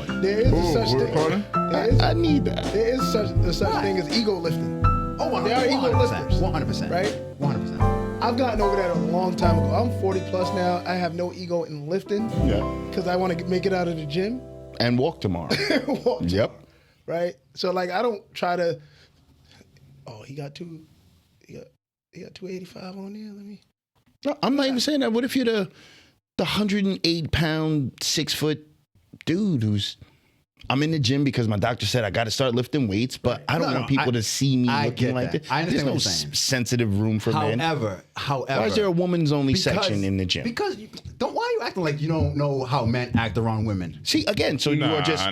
recording. There is a such thing. I need that. There is such thing as ego lifting. Oh, There are ego 100%. lifters. 100%. Right? 100%. I've gotten over that a long time ago. I'm 40 plus now. I have no ego in lifting. Yeah. Because I want to make it out of the gym. And walk tomorrow. Yep. Right? So like I don't try to he got 285 on there. Let me No, I'm not even saying that. What if you're the 108-pound, 6-foot dude who's I'm in the gym because my doctor said I got to start lifting weights, but I don't want people to see me looking like this. I understand There's no what you're saying. sensitive room for men. However, why is there a woman's only section in the gym? Because why are you acting like you don't know how men act around women? See, again, so you're just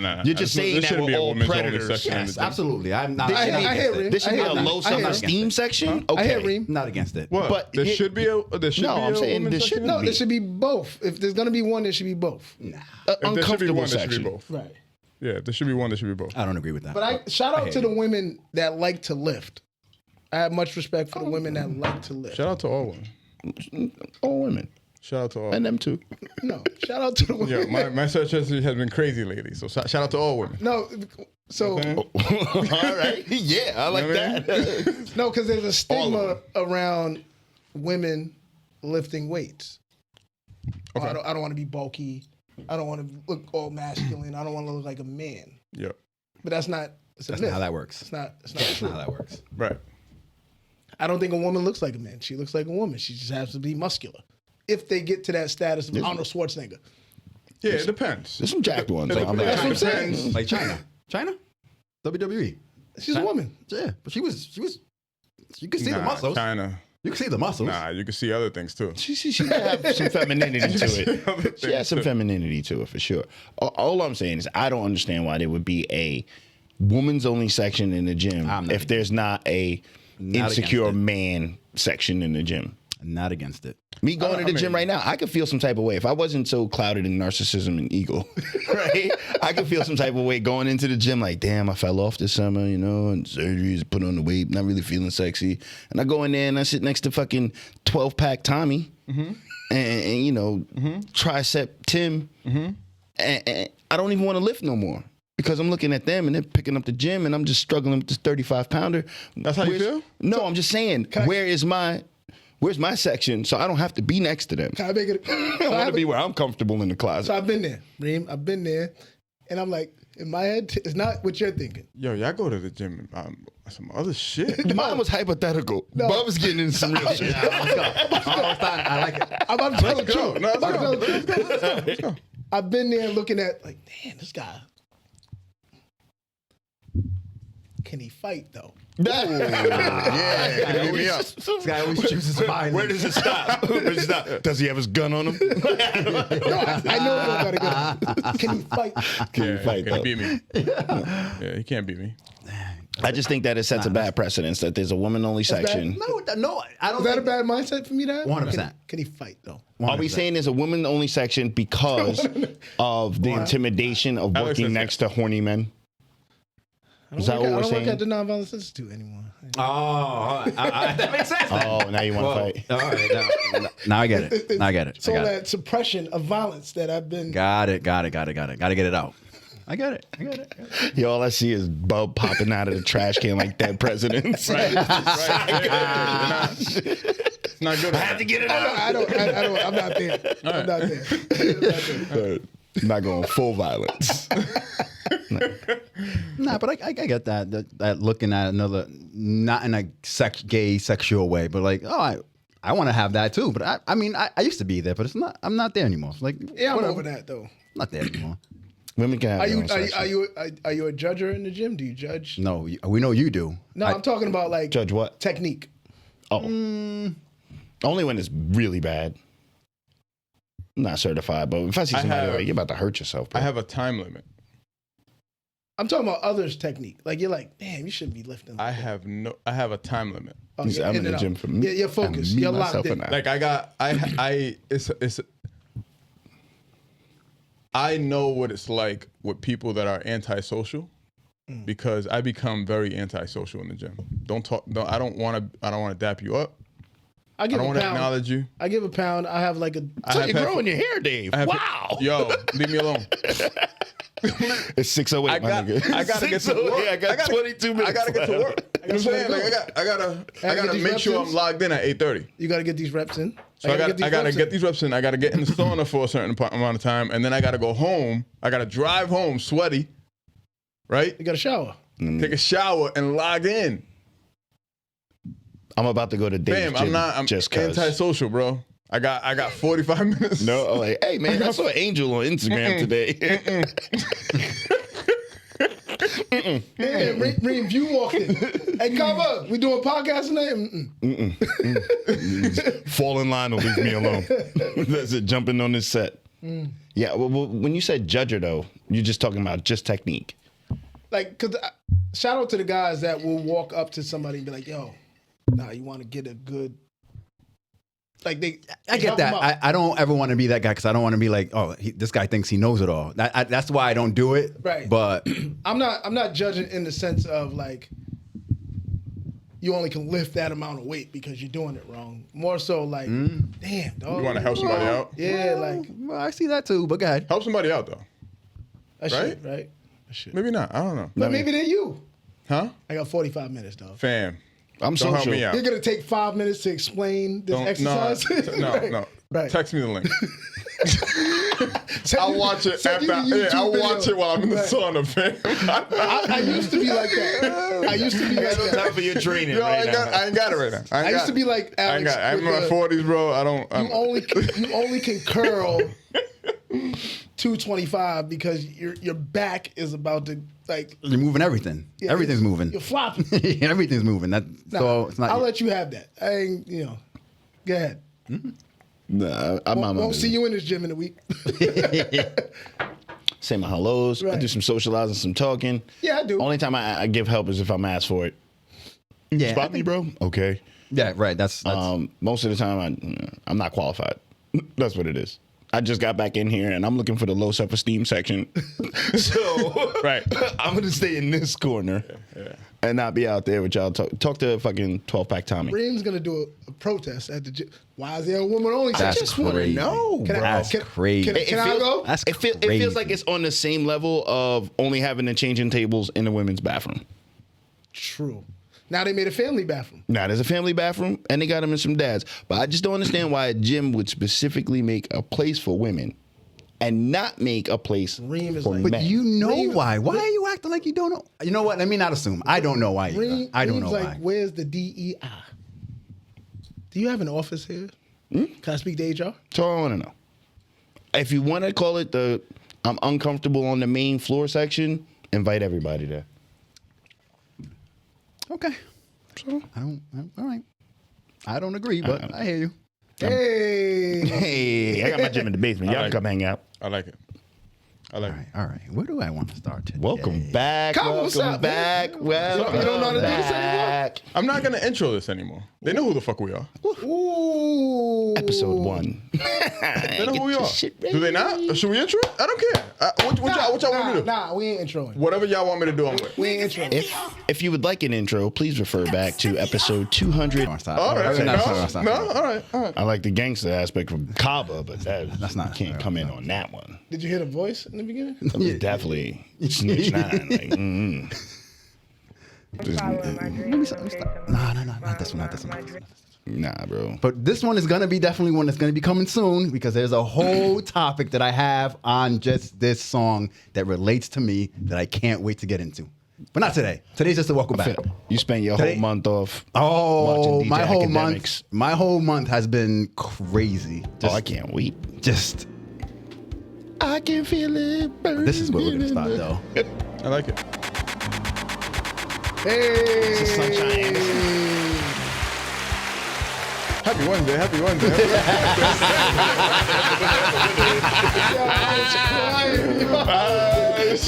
saying that we're all predators. Yes, absolutely. I'm not. There should be a low self-esteem section. I hear Okay, Reem. Not against it. What? But There should be a I'm saying there should No, be. there should be both. If there's gonna be one, there should be both. Nah, If there should be uncomfortable one, there should be section. both. Right. Yeah, there should be one, there should be both. I don't agree with that. But I shout out to the women that like to lift. I have much respect for the women that like to lift. Shout out to all women. All women. Shout out to all. And them too. No, shout out to the women. Yeah, my search history has been crazy lately. So shout out to all women. No, so All right. Yeah, I like that. no, because there's a All stigma of around women lifting weights. Oh, Okay. I don't want to be bulky. I don't want to look all masculine. I don't want to look like a man. Yep. But that's not. It's a That's myth. not how that works. It's not. It's not That's true. not how that works. Right. I don't think a woman looks like a man. She looks like a woman. She just has to be muscular. If they get to that status of Arnold Schwarzenegger. Yeah, it depends. There's some jacked ones. It I'm not- That's what I'm saying. depends. Like China, WWE. She's a woman. Yeah, but she was. You could see the muscles. China. You can see the muscles. Nah, you can see other things too. She have some femininity to it. She has some femininity to it for sure. All I'm saying is I don't understand why there would be a woman's only section in the gym if there's not a insecure man section in the gym. Not against it. Me going to the gym right now, I could feel some type of way. If I wasn't so clouded in narcissism and ego, right? I could feel some type of way going into the gym like, damn, I fell off this summer, and surgeries, put on the weight, not really feeling sexy. And I go in there and I sit next to fucking 12-pack Tommy and tricep Tim. And I don't even want to lift no more because I'm looking at them and they're picking up the gym and I'm just struggling with this 35-pounder. That's how you feel? No, I'm just saying, where's my section so I don't have to be next to them? Can I make it? I want to be where I'm comfortable in the closet. So I've been there, Reem. I've been there. And I'm like, in my head, it's not what you're thinking. Yo, y'all go to the gym. Some other shit. Mine was hypothetical. No. But I was getting into some real shit. I like it. I'm about to tell the go. truth. No, I'm about to tell the truth. Let's go. I've been there looking at, like, damn, this guy. Can he fight, though? Yeah, beat me up. This guy always chooses violence. Where does it stop? Where does it stop? Does he have his gun on him? No, I know it don't gotta go. Can he fight? Can he fight, Can though? he beat me? Yeah, he can't beat me. I just think that it sets a bad precedence that there's a woman-only section. No, I don't. Is that a think- bad mindset for me to have? 100%. Can he fight, though? Are we saying there's a woman-only section because of the intimidation of Alex working says next to horny men? Is that what we're I don't work saying? at the Nonviolence Institute anymore. Oh, that makes sense. Then. Oh, now you want to fight? All right, now I get it. Now I get it. It's all that suppression of violence that I've been. Got it. Got to get it out. I get it. Yo, all I see is Bub popping out of the trash can like dead presidents. Right. It's not good. I have to get it out. I don't. I'm not there. I'm not there. Not going full violence. Nah, but I get that looking at another, not in a gay sexual way, but like, I want to have that too. But I mean, I used to be there, but it's not. I'm not there anymore. It's like, Yeah, I'm whatever. over that though. I'm not there anymore. Women can have Are their you own section. are you a judger in the gym? Do you judge? No, we know you do. No, I'm talking about like Judge what? technique. Oh. Only when it's really bad. I'm not certified, but if I see somebody like, you're about to hurt yourself, bro. I have a time limit. I'm talking about others' technique. Like you're like, damn, you shouldn't be lifting. Like I have a time limit. oh, He said, you're I'm in the it gym up. for me. You're focused. and me, You're myself, locked in. and I. Like I know what it's like with people that are antisocial because I become very antisocial in the gym. I don't want to dap you up. I I give don't a want to pound. acknowledge you. I give a pound. I have like a. So you're growing your hair, Dave. Wow. Yo, leave me alone. It's 6:08, my nigga. I gotta get to work. I got 22 minutes. I gotta get to work. You know what I'm saying? Like I gotta these make reps sure in. I'm logged in at 8:30. You got to get these reps in. So I gotta get these reps in. I gotta get in the sauna for a certain amount of time, and then I gotta go home. I gotta drive home sweaty, right? You got to shower. Take a shower and log in. I'm about to go to Dave's Bam, gym I'm just cause. antisocial, bro. I got 45 minutes. No, I'm like, hey man, I saw Angel on Instagram today. Yeah, Reem, if you walked in. Hey, come up. We doing podcast tonight? Fall in line or leave me alone. That's it. Jumping on this set. Yeah. Well, when you said judger though, you're just talking about just technique. Like, cause shout out to the guys that will walk up to somebody and be like, "Yo, nah, you want to get a good." Like I get that. I don't ever want to be that guy because I don't want to be like, oh, this guy thinks he knows it all. That's why I don't do it. Right. But I'm not judging in the sense of like you only can lift that amount of weight because you're doing it wrong. More so like, damn, dog. You want to help somebody out? Yeah, like well, I see that too. But go ahead. Help somebody out though. I should, right? I should. Maybe not. I don't know. But maybe they're you. Huh? I got 45 minutes, dog. Fam. I'm Don't help social. me out. You're gonna take 5 minutes to explain this exercise. No. Right. Text me the link. Send I'll you- watch it send you after. the Yeah, I'll YouTube watch video. it while I'm in the Right. sauna, fam. I used to be like that. I used to be like Time that. for your training Yo, I right now. ain't got it right now. I used to be like I ain't Alex. got it. I'm in with my the- 40s, bro. You only can curl 225 because your back is about to like You're moving everything. yeah, Everything's moving. You're flopping. Everything's moving. So it's not. I'll let you have that. I ain't go ahead. Nah, I'm Won't see you in this gym in a week. Say my hellos. I Right. do some socializing, some talking. Yeah, I do. Only time I give help is if I'm asked for it. Yeah, Spot me, bro. Okay. Yeah, right. That's Most of the time, I'm not qualified. That's what it is. I just got back in here and I'm looking for the low self-esteem section. So Right. I'm going to stay in this corner and not be out there with y'all. Talk to fucking 12-pack Tommy. Reem's gonna do a protest at the gym. Why is there a woman only? That's section? crazy. know, Can I- That's can- crazy. Can I go? That's It feels crazy. like it's on the same level of only having the changing tables in the women's bathroom. True. Now they made a family bathroom. Now, there's a family bathroom, and they got them in some dads. But I just don't understand why a gym would specifically make a place for women and not make a place Reem is for like- But men. you know Reem- why? Why are you acting like you don't know? You know what? Let me not assume. I don't know why. Either. I don't know Reem's why. like, where's the DEI? Do you have an office here? Can I speak to HR? That's all I want to know. If you want to call it the I'm uncomfortable on the main floor section, invite everybody there. Okay. So, All right. I don't agree, but I hear you. Hey. hey, I got my gym in the basement. Y'all like can come hang out. I like it. I like All it. right. All right. Where do I want to start today? Welcome back. Come, what's welcome up, back. man? Welcome You don't know how to do this back. I'm not gonna intro this anymore. They know who the fuck we are. Ooh. Episode 1. They know who we are. Do they not? Should we intro it? I don't care. What y'all want me to do? Nah, we ain't introing. Whatever y'all want me to do, I'm with. We ain't introing. If you would like an intro, please refer back to episode 200. Stop. All right. Stop. No, all right. I like the gangster aspect from Kaba, but that's not- you can't come in on that one. Did you hear the voice in the beginning? That was definitely Snitch 9. Like, No, not this one. Not this one. nah, bro. But this one is gonna be definitely one that's gonna be coming soon because there's a whole topic that I have on just this song that relates to me that I can't wait to get into. But not today. Today's just a welcome back. You spent your Today- whole month off. Oh, watching DJ my whole Academics. month. My whole month has been crazy. Oh, I can't wait. Just I can feel it burn. this is where we're gonna start though. I like it. Hey. Sunshine. Happy Wednesday. Happy Wednesday.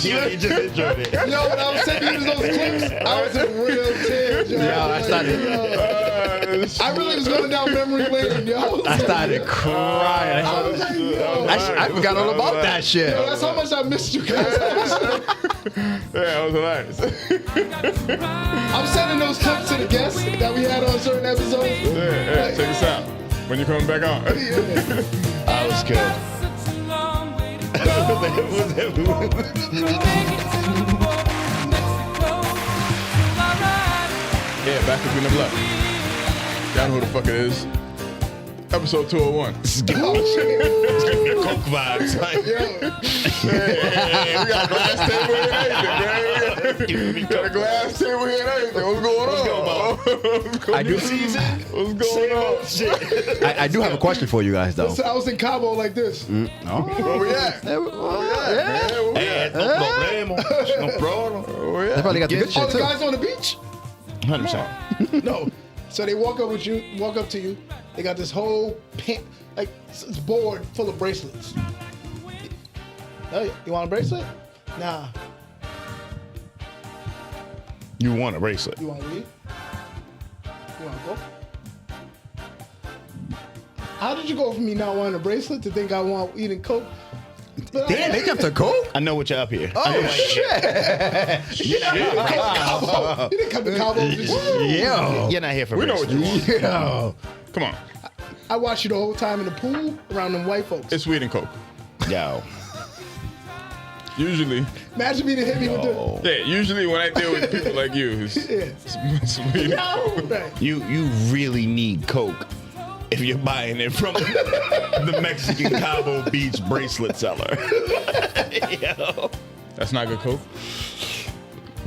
Yeah, you just enjoyed it. Yo, when I was sending you those clips, I was in real tears, yo. I started. I really was going down memory lane, yo. I started crying. I was like, yo. I forgot all about that shit. Yo, that's how much I missed you guys. Yeah, that was hilarious. I'm sending those clips to the guests that we had on certain episodes. Yeah, check this out. When you're coming back on. I was good. Yeah, back if we never left. Y'all know who the fuck it is. Episode 201. Coke vibes. Like, Hey, we got a glass table here and everything, man. We got a glass table here and everything. What's going on? I do. What's going on? I do have a question for you guys, though. So I was in Cabo like this. No. Where we at? Yeah. no problem. They probably got the good Oh, shit the too. guys on the beach? 100%. No. So they walk up to you. They got this whole it's board full of bracelets. Oh, you want a bracelet? Nah. You want a bracelet. You want weed? You want coke? How did you go from me not wanting a bracelet to think I want weed and coke? But Damn, they jumped to coke? I know what you're up here. Oh, shit. You didn't come to Cabo. Yo. You're not here for We know what bracelets. you want. Yo. Come on. I watched you the whole time in the pool around them white folks. It's weed and coke. Yo. Usually. Imagine me to hit me with the. Yeah, usually when I deal with people like you, it's weed and coke. Right. You really need Coke if you're buying it from the Mexican Cabo Beach bracelet seller. Yo. That's not good coke?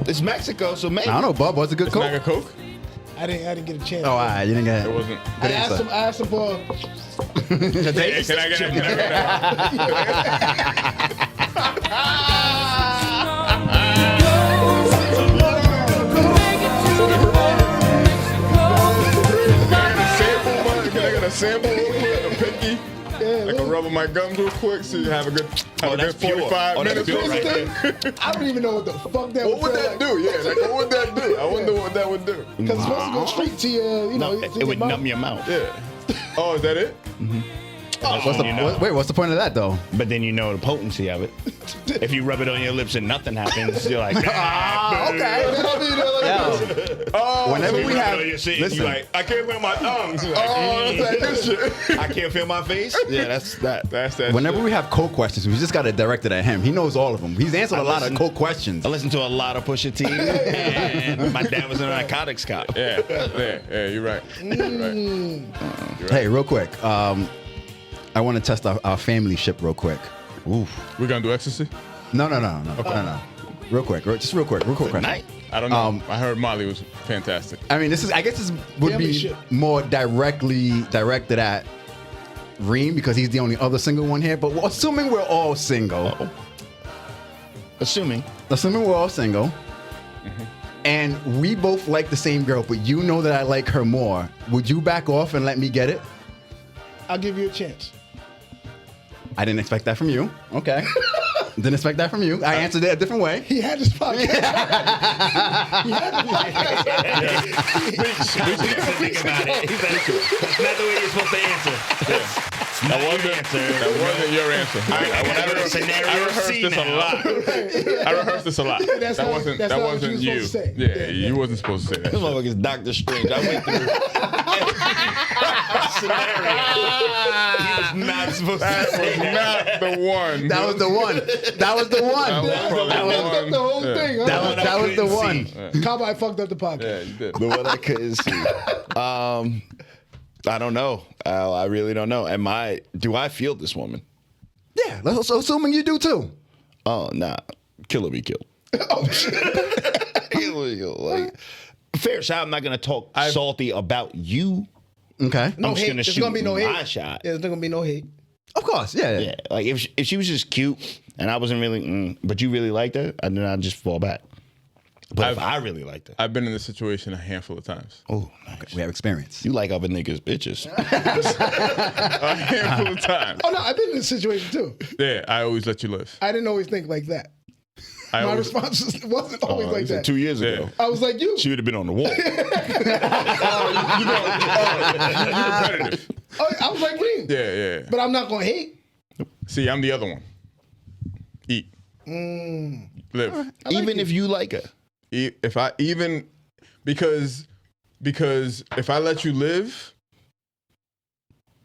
It's Mexico, so maybe. I don't know, Bub. What's a good It's not coke? good coke? I didn't get a chance. Oh, all right. You didn't get It it. wasn't. I asked him for. Hey, can I get Can I get a sample real quick? A pinky? I can rub on my gums real quick so you have a good, that's pure. 45 Oh, that's minutes. pure right there. I don't even know what the fuck that What would feel that like. do? Yeah, like what would that do? I wonder what that would do. Because it's supposed to go straight to your, you know, No, to it your would mouth. numb your mouth. Yeah. Oh, is that it? What's the, You know. wait, what's the point of that, though? But then you know the potency of it. If you rub it on your lips and nothing happens, you're like, Okay. Whenever we have, listen, listen, you like, I can't feel my tongue. Like, Oh, that's like this shit. I can't feel my face. Yeah, that's that. That's that whenever shit. we have coke questions, we just got to direct it at him. He knows all of them. He's answered a lot of listen- coke questions. I listened to a lot of Pusha T, and my dad was a narcotics cop. Yeah, you're right. You're right. Hey, real quick. I want to test our family ship real quick. Oof. We're gonna do ecstasy? No. Real quick. Just real quick. Night. I don't know. I heard Molly was fantastic. I mean, I guess this would Family be ship. more directly directed at Reem because he's the only other single one here. But assuming we're all single, Assuming. we're all single, and we both like the same girl, but you know that I like her more, would you back off and let me get it? I'll give you a chance. I didn't expect that from you. Okay. Didn't expect that from you. I answered it a different way. He had this podcast. He had this podcast. Think about it. He said, that's not the way you're supposed to answer. That wasn't your answer. I rehearsed C this a now. lot. I rehearsed this a lot. That's That not- wasn't that's not what you you. was supposed to say. Yeah, Yeah, you wasn't supposed to say that. This motherfucker's Doctor Strange. I went through scenario. He was not supposed to That say was that. not the one. That was the one. That was the one. That fucked up the whole thing. Huh? That was the one. Cowboy fucked up the podcast. Yeah, you did. The one I couldn't see. I don't know. I really don't know. Do I feel this woman? Yeah, let's assuming you do too. Oh, nah. Kill or be killed. Oh shit. Kill or be killed. Like, fair shot. I'm not going to talk salty about you. Okay. No I'm just hate. going to There's shoot gonna be no hate. my shot. Yeah, there's not gonna be no hate. Of course, yeah. Yeah. Like, if she was just cute and I wasn't really, but you really liked her, and then I'd just fall back. But if I really liked her. I've been in this situation a handful of times. Oh, nice. We have experience. You like other niggas' bitches. A handful of times. Oh no, I've been in this situation too. Yeah, I always let you live. I didn't always think like that. I My always, response wasn't always like that. 2 years ago. I was like you. She would have been on the wall. you competitive. Oh, I was like Reem. Yeah. But I'm not gonna hate. See, I'm the other one. Eat. Live. Even if you like her. If I even because if I let you live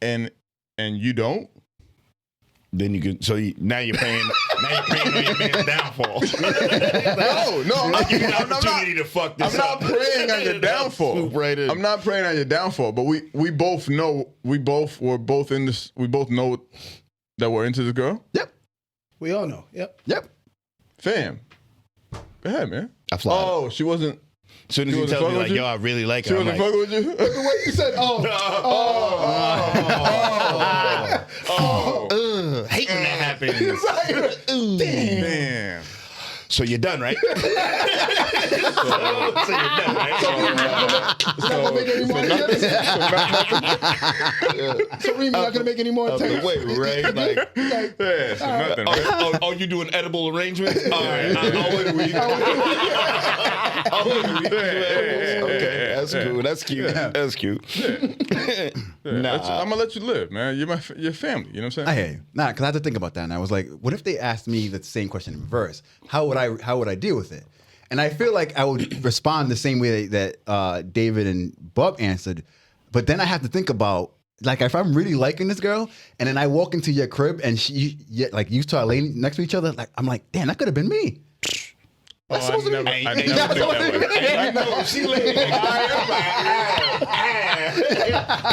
and you don't, Then you can. Now you're praying. Now you're praying on your man's downfall. No, Like you get an I'm not. opportunity to fuck this I'm up. not praying on your downfall. Swoop right in. I'm not praying on your downfall, but we both know we're both in this. We both know that we're into this girl. Yep. We all know. Yep. Yep. Fam, go ahead, man. I fly. Oh, she wasn't. As soon as She you wasn't tell me fucking like, with yo, you? I really like She her, I'm wasn't like, fucking with you. The way you said, hate when that happens. Damn. So you're done, right? So you're done, right? not gonna make any more So Reem, you're not gonna make any more attempts. Wait, right? Like, Yeah, so nothing. Right? oh, you doing edible arrangements? All right, I'll wait a week. I'll wait a week. Okay, that's cool. That's cute. That's cute. I'm gonna let you live, man. You're your family. You know what I'm I saying? hear you. Nah, because I had to think about that, and I was like, what if they asked me the same question in reverse? How would I deal with it? And I feel like I would respond the same way that David and Bub answered, but then I have to think about, like, if I'm really liking this girl, and then I walk into your crib and you start laying next to each other, like I'm like, damn, that could have been me. I never think that way. No, she laid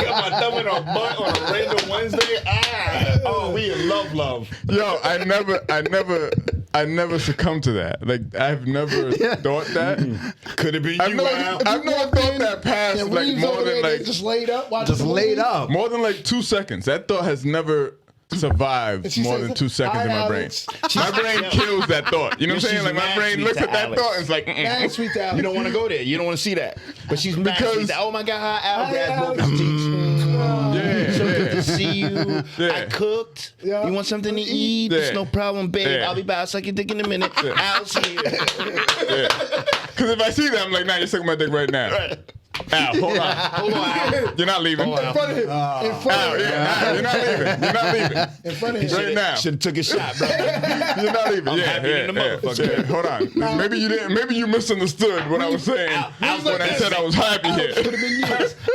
got my thumb in her butt on a random Wednesday. Oh, we in love. Yo, I never succumbed to that. Like, I've never thought that. Could it be you? I've never thought that past And like Reem's more over than there, like just laid up. watching Just the laid movie. up. more than like 2 seconds. That thought has never survived And she more says, than 2 seconds in "Hi, my brain. Alex." My brain kills that thought. You know what I'm She's saying? Like, my mad brain sweet looks to at that Alex. thought and it's like, Man, sweet to Alex. You don't want to go there. You don't want to see that. But she's mad. Because- She's like, oh my God, hi, Al. Hi, Grab Al. both his cheeks. yeah, So good to yeah. see you. Yeah. I cooked. Yeah. You want something to eat? Yeah. It's no problem, babe. Yeah. I'll be back. I'll suck your dick in a minute. Al's here. Because if I see that, I'm like, nah, you're sucking my dick right now. Al, hold on. Hold on, Al. You're not leaving. In front of him. In front Al, of him. yeah, you're not leaving. You're not leaving. In front of him. Right now. Should have took a shot, bro. You're not leaving. I'm yeah, happy yeah, in the yeah. motherfucker. Yeah, hold on. Maybe you didn't. Maybe you misunderstood what I was saying when I said I was happy here.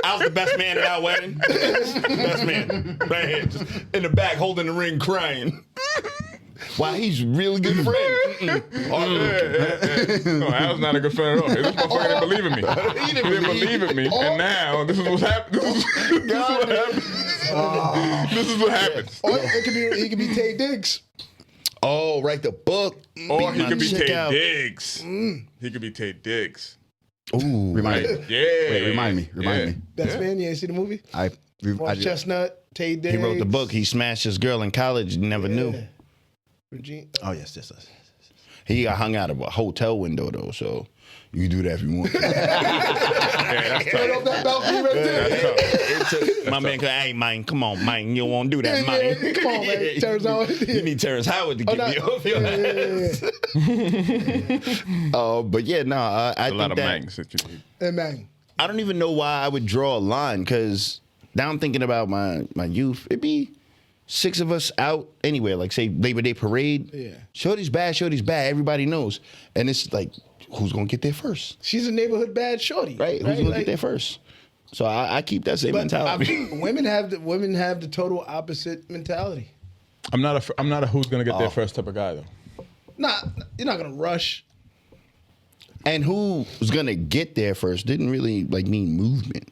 I was the best man at our wedding. Best man. Right here. Just in the back holding the ring crying. Wow, he's a really good friend. No, Al's not a good friend at all. This motherfucker didn't believe in me. He didn't believe in me, and now this is what's happening. This is what happens. This is what happens. Or he could be Tay Diggs. Oh, write the book. Or he could be Check Tay out. Diggs. He could be Tay Diggs. Ooh. Remind me. Yeah. Wait, remind me. Remind me. Best man, you ain't see the movie? I Chestnut, Tay Diggs. He wrote the book. He smashed his girl in college. Never knew. Regina. Oh yes, yes. He got hung out of a hotel window though, so you can do that if you want. Yeah, that's Right tough. off that balcony right there. That's tough. My man, hey, man, come on, man, you don't want to do that, man. Yeah, come on, man. Terrence Howard. You need Terrence Howard to get me off your ass. But yeah, no, I A think lot of that mangs that you need. And man, I don't even know why I would draw a line because now I'm thinking about my youth. It'd be 6 of us out anywhere, like say Labor Day parade. Yeah. Shorty's bad. Everybody knows, and it's like, who's gonna get there first, she's a neighborhood bad shorty. right? Who's gonna get there first? So I keep that same mentality. Women have the total opposite mentality. I'm not a who's gonna get there first type of guy though. You're not gonna rush. And who's gonna get there first didn't really like mean movement.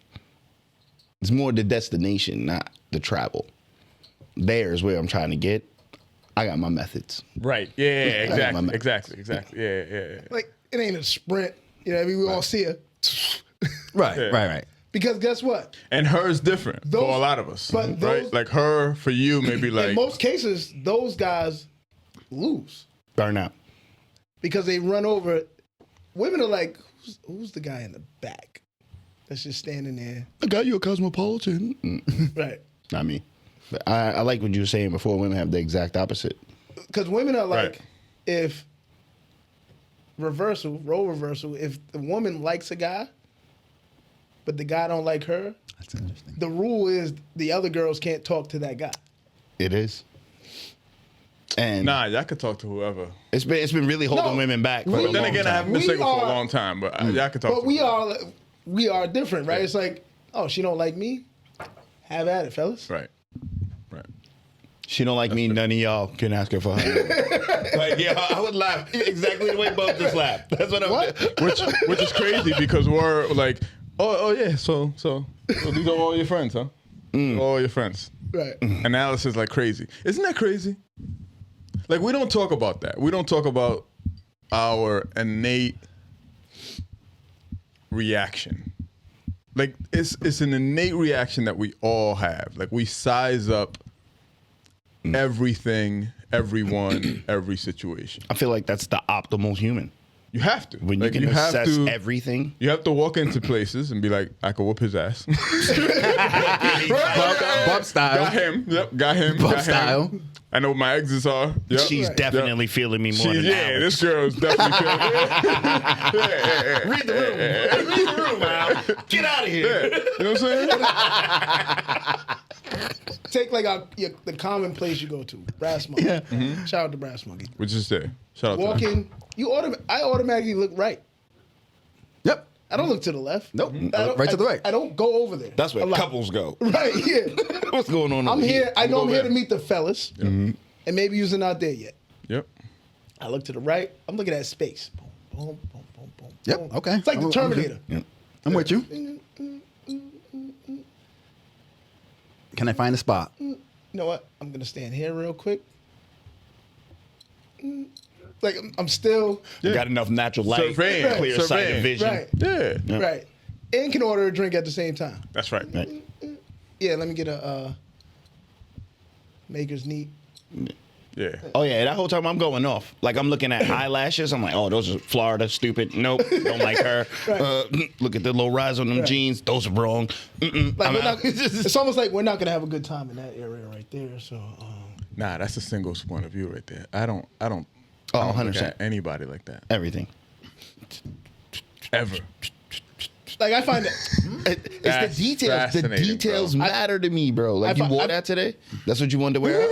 It's more the destination, not the travel. There is where I'm trying to get. I got my methods. Right. Yeah. my Exactly. man. Yeah. Like it ain't a sprint. You know, what I mean, we all see her. Right. Because guess what? And hers different for Those- a lot of us, but right? those- Like her for you, maybe like In most cases, those guys lose Burn out. because they run over. Women are like, who's the guy in the back that's just standing there? I got you a Cosmopolitan. Right. Not me. But I like what you were saying before. Women have the exact opposite. Because women are like, Right. if role reversal, if the woman likes a guy, but the guy don't like her, That's interesting. the rule is the other girls can't talk to that guy. It is. And nah, y'all could talk to whoever. it's been really holding No, women back. For we- a But then long again, I time. haven't been We single for a are- long time, but y'all could talk. But to we are different, right? It's like, oh, she don't like me. Have at it, fellas. Right. She don't like me. None of y'all can ask her for her. Like, yeah, I would laugh exactly the way Bub just laughed. That's what I'm. Which is crazy because we're like, oh yeah, so these are all your friends, huh? All your friends. Right. Analysis like crazy. Isn't that crazy? Like we don't talk about that. We don't talk about our innate reaction. Like it's an innate reaction that we all have. Like we size up everything, everyone, every situation. I feel like that's the optimal human. You have to. When you can assess everything. You have to walk into places and be like, I could whoop his ass. Bob style. Got him. Yep. Got him. Bob got style. Him. I know what my exes are. Yep. She's definitely feeling me more than Alex. This girl's definitely feeling me. Read the room. Read the room, Al. Get out of here. Yeah. You know what I'm saying? Take like the common place you go to, Brass Monkey. Yeah. Shout out to Brass Monkey. Which is there. Shout out Walk to them. in, I automatically look right. Yep. I don't look to the left. Nope. I Right to the right. I don't go over there. That's where a lot. couples go. Right, yeah. What's going on I'm over here. I know I'm here to there. meet the fellas. And maybe you're not there yet. Yep. I look to the right. I'm looking at space. Boom, boom, boom, boom, boom. Yep. boom. Okay. It's like the I'm Terminator. Yep. I'm with you. Can I find a spot? You know what? I'm gonna stand here real quick. Like I'm still Got enough natural light, Surveying. clear sight Surveying. of vision. right, Yeah. right, and can order a drink at the same time. That's right. Right. Yeah, let me get a Maker's Neat. Yeah. Oh yeah, that whole time I'm going off. Like I'm looking at eyelashes. I'm like, oh, those are Florida, stupid. Nope, don't like her. Right. Look at the little rise on them jeans. Those are wrong. Like I'm we're out. not, it's almost like we're not gonna have a good time in that area right there. So Nah, that's a singles point of view right there. I don't Oh, look 100%. at anybody like that. Everything. Ever. like I find that It's That's the details. The fascinating, details bro. matter to me, bro. Like I- you wore I- that today. That's what you wanted to wear.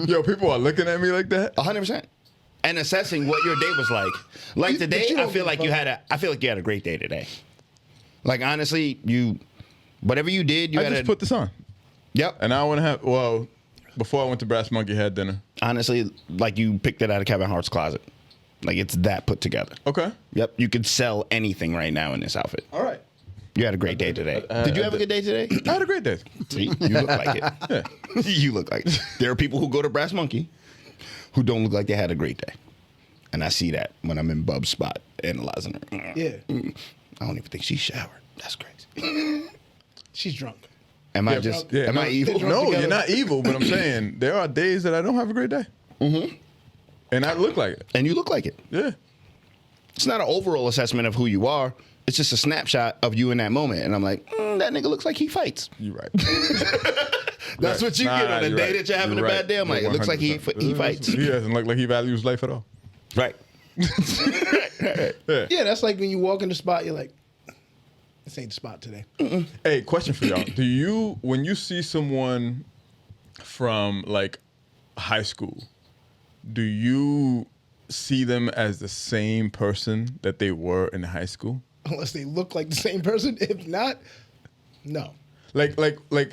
Yo, people are looking at me like that. 100%. And assessing what your day was like. Like You- but today, you I don't feel give like a you fuck. had a. I feel like you had a great day today. Like honestly, whatever you did, you I had just a. put this on. Yep. An hour and a half. Well, before I went to Brass Monkey, had dinner. Honestly, like you picked it out of Kevin Hart's closet. Like it's that put together. Okay. Yep. You could sell anything right now in this outfit. All right. You had a great day today. Did you have a good day today? I had a great day. See, you look like it. Yeah. You look like it. There are people who go to Brass Monkey who don't look like they had a great day. And I see that when I'm in Bub's spot analyzing her. yeah, I don't even think she showered. That's crazy. she's drunk. Am I Yeah, just, yeah, am no, I evil? drunk No, together. you're not evil, but I'm saying there are days that I don't have a great day. Mm-hmm. And I look like it. And you look like it. Yeah. It's not an overall assessment of who you are. It's just a snapshot of you in that moment. And I'm like, that nigga looks like he fights. You're right. That's what you get on a you're day right. that you're having You're a bad right. day. I'm like, You're it looks like he 100%. fights. He doesn't look like he values life at all. Right. Yeah, that's like when you walk in the spot, you're like, this ain't the spot today. Hey, question for y'all. Do you, when you see someone from like high school, do you see them as the same person that they were in high school? Unless they look like the same person. If not, no. Like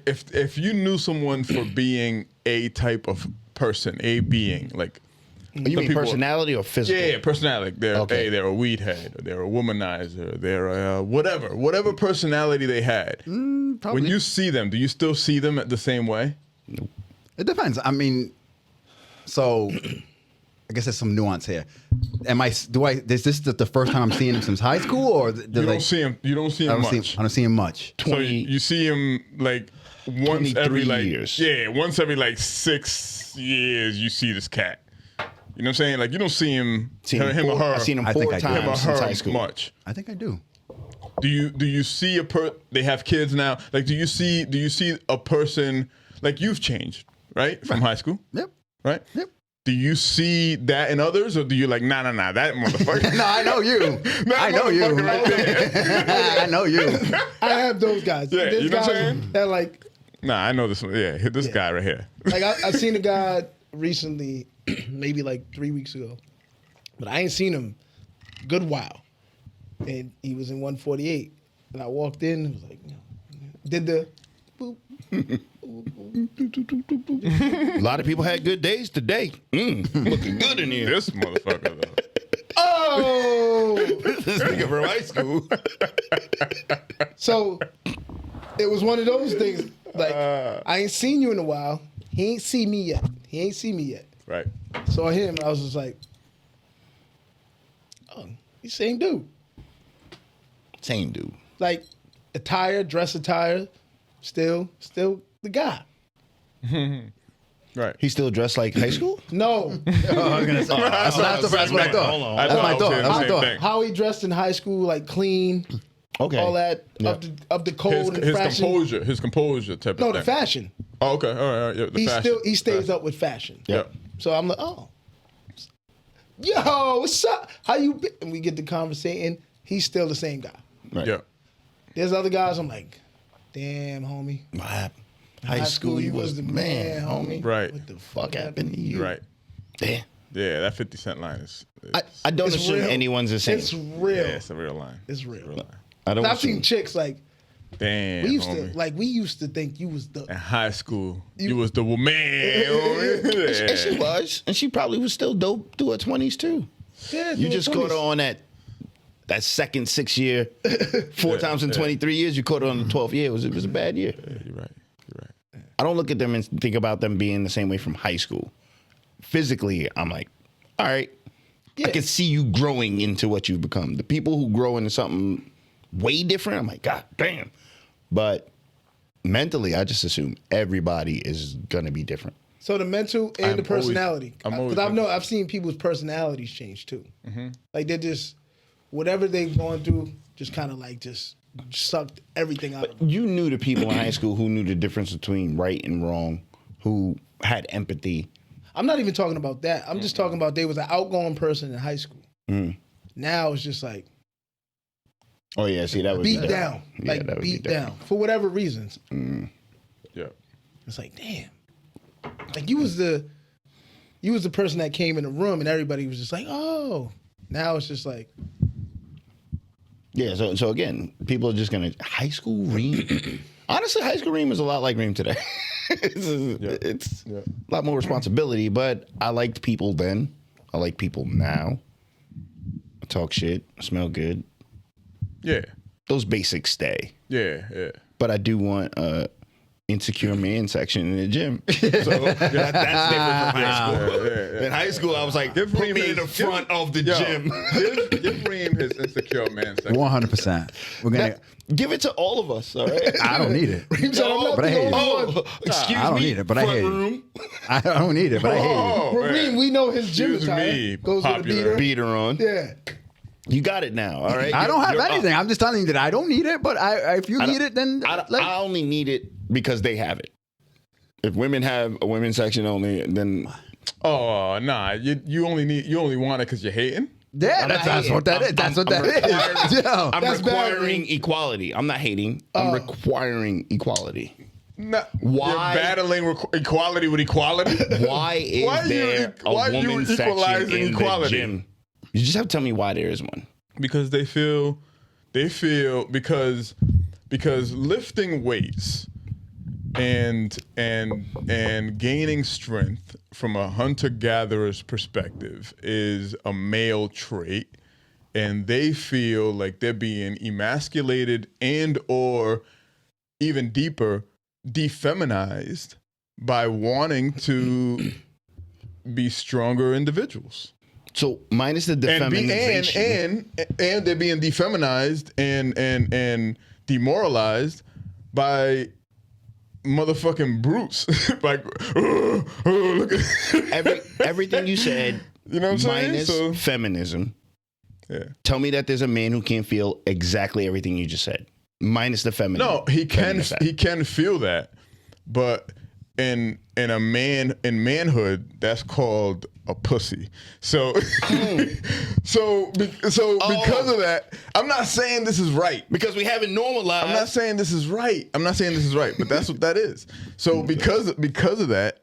if you knew someone for being a type of person, a being, like You some mean people- personality or physical? Yeah, personality. They're Okay. they're a weed head, or they're a womanizer, they're a whatever personality they had. Probably. When you see them, do you still see them the same way? It depends. I mean, so I guess there's some nuance here. Is this the first time I'm seeing him since high school, or You don't see him. You don't see him much. I don't see him much. So you see him like once every 23 years. Yeah, once every like 6 years you see this cat. You know what I'm saying? Like you don't see him, him or her. I've seen him I think 4 I do. him or times since her high school. much. I think I do. Do you see they have kids now? Like do you see a person like you've changed, right? From high school? Yep. Right? Yep. Do you see that in others, or do you like, nah, that motherfucker? No, I know you. That I know you. motherfucker right there. I know you. I have those guys. Yeah, There's you know what I'm guys saying? that like Nah, I know this one. Yeah, this guy right here. like I seen a guy recently, maybe like 3 weeks ago, but I ain't seen him a good while, and he was in 148, and I walked in and was like, did the boop. A lot of people had good days today. Looking good in here. This motherfucker though. Oh, This nigga from high school. so it was one of those things. Like I ain't seen you in a while. He ain't see me yet. Right. Saw him. I was just like, oh, he's same dude. Same dude. Like dress attire, still the guy. Right. He still dressed like high school? No, I was gonna say. That's what I thought. Hold on. That's my thought. saying That's the my same thought. thing. how he dressed in high school, like clean, Okay. all that up the code and His fashion. composure type No, of the thing. fashion. Oh, okay. All right. Yeah, the fashion. He stays Fashion. up with fashion. Yeah. So I'm like, oh, yo, what's up? How you been? And we get to conversating. He's still the same guy. Right. Yeah. There's other guys. I'm like, damn, homie. What happened? High school, you was the man, homie. Right. What the Fuck happened to you? Right. Damn. Yeah, that 50 Cent line is. I don't It's assume real. anyone's the same. It's real. Yeah, it's a real line. It's real. I don't I've seen assume. chicks like Damn. we used homie. to think you was the In high school, you was the woman. homie. And she was. And she probably was still dope through her 20s too. yeah, You just caught her on that second 6 year, four times in 23 years. You caught her on the 12th year. It was a bad year. Yeah, you're right. I don't look at them and think about them being the same way from high school. Physically, I'm like, all right, Yeah. I can see you growing into what you've become. The people who grow into something way different, I'm like, God damn. But mentally, I just assume everybody is gonna be different. So the mental and the personality. I'm always Because I've seen people's personalities change too. Like they're just whatever they've gone through, just kind of like just sucked everything out of them. You knew the people in high school who knew the difference between right and wrong, who had empathy. I'm not even talking about that. I'm just talking about they was an outgoing person in high school. Now it's just like Oh yeah, see that was beat down, Yeah, like that would beat be down for whatever reasons. Yeah. It's like damn, like you was the person that came in the room and everybody was just like, oh. Now it's just like Yeah, so again, people are just gonna high school Reem. Honestly, high school Reem is a lot like Reem today. It's a lot more responsibility, but I liked people then. I like people now. I talk shit, I smell good. Yeah. Those basics stay. Yeah. Yeah. But I do want a insecure man section in the gym. So that's different from high school. In high school, I was like, put Reem me in the his- front of the Yo, gym. Give Reem his insecure man section. 100%. We're gonna. Give it to all of us, all right? I don't need it. Reem said, I'm not But I the hate it. only one. Excuse I don't me. need it, but I front hate it. room. I don't need it, but I hate it. Oh, Well, Reem, we know his gym Excuse attire me, goes with a popular. beater. Beater on. Yeah. You got it now, all right? I don't have You're up. anything. I'm just telling you that I don't need it. But if you need it, then I only need it because they have it. If women have a women's section only, then Oh nah, you only want it because you're hating. yeah, that's what that is. That's what that is. Yo, I'm That's bad, requiring Reem. equality. I'm not hating. I'm requiring equality. Nah, Why- You're battling equality with equality. Why is Why there why a you women's section equalizing in equality? the gym? You just have to tell me why there is one. Because they feel because lifting weights and gaining strength from a hunter-gatherer's perspective is a male trait, and they feel like they're being emasculated and or even deeper defeminized by wanting to be stronger individuals. So minus the And defeminization. and they're being defeminized and demoralized by motherfucking brutes. Like, look at everything you said, You know what I'm saying? minus So- feminism. yeah. Tell me that there's a man who can't feel exactly everything you just said, minus the feminism. No, he can feminist. feel that, but in manhood, that's called a pussy. So because of that, I'm not saying this is right. because we haven't normalized. I'm not saying this is right. But that's what that is. So because of that,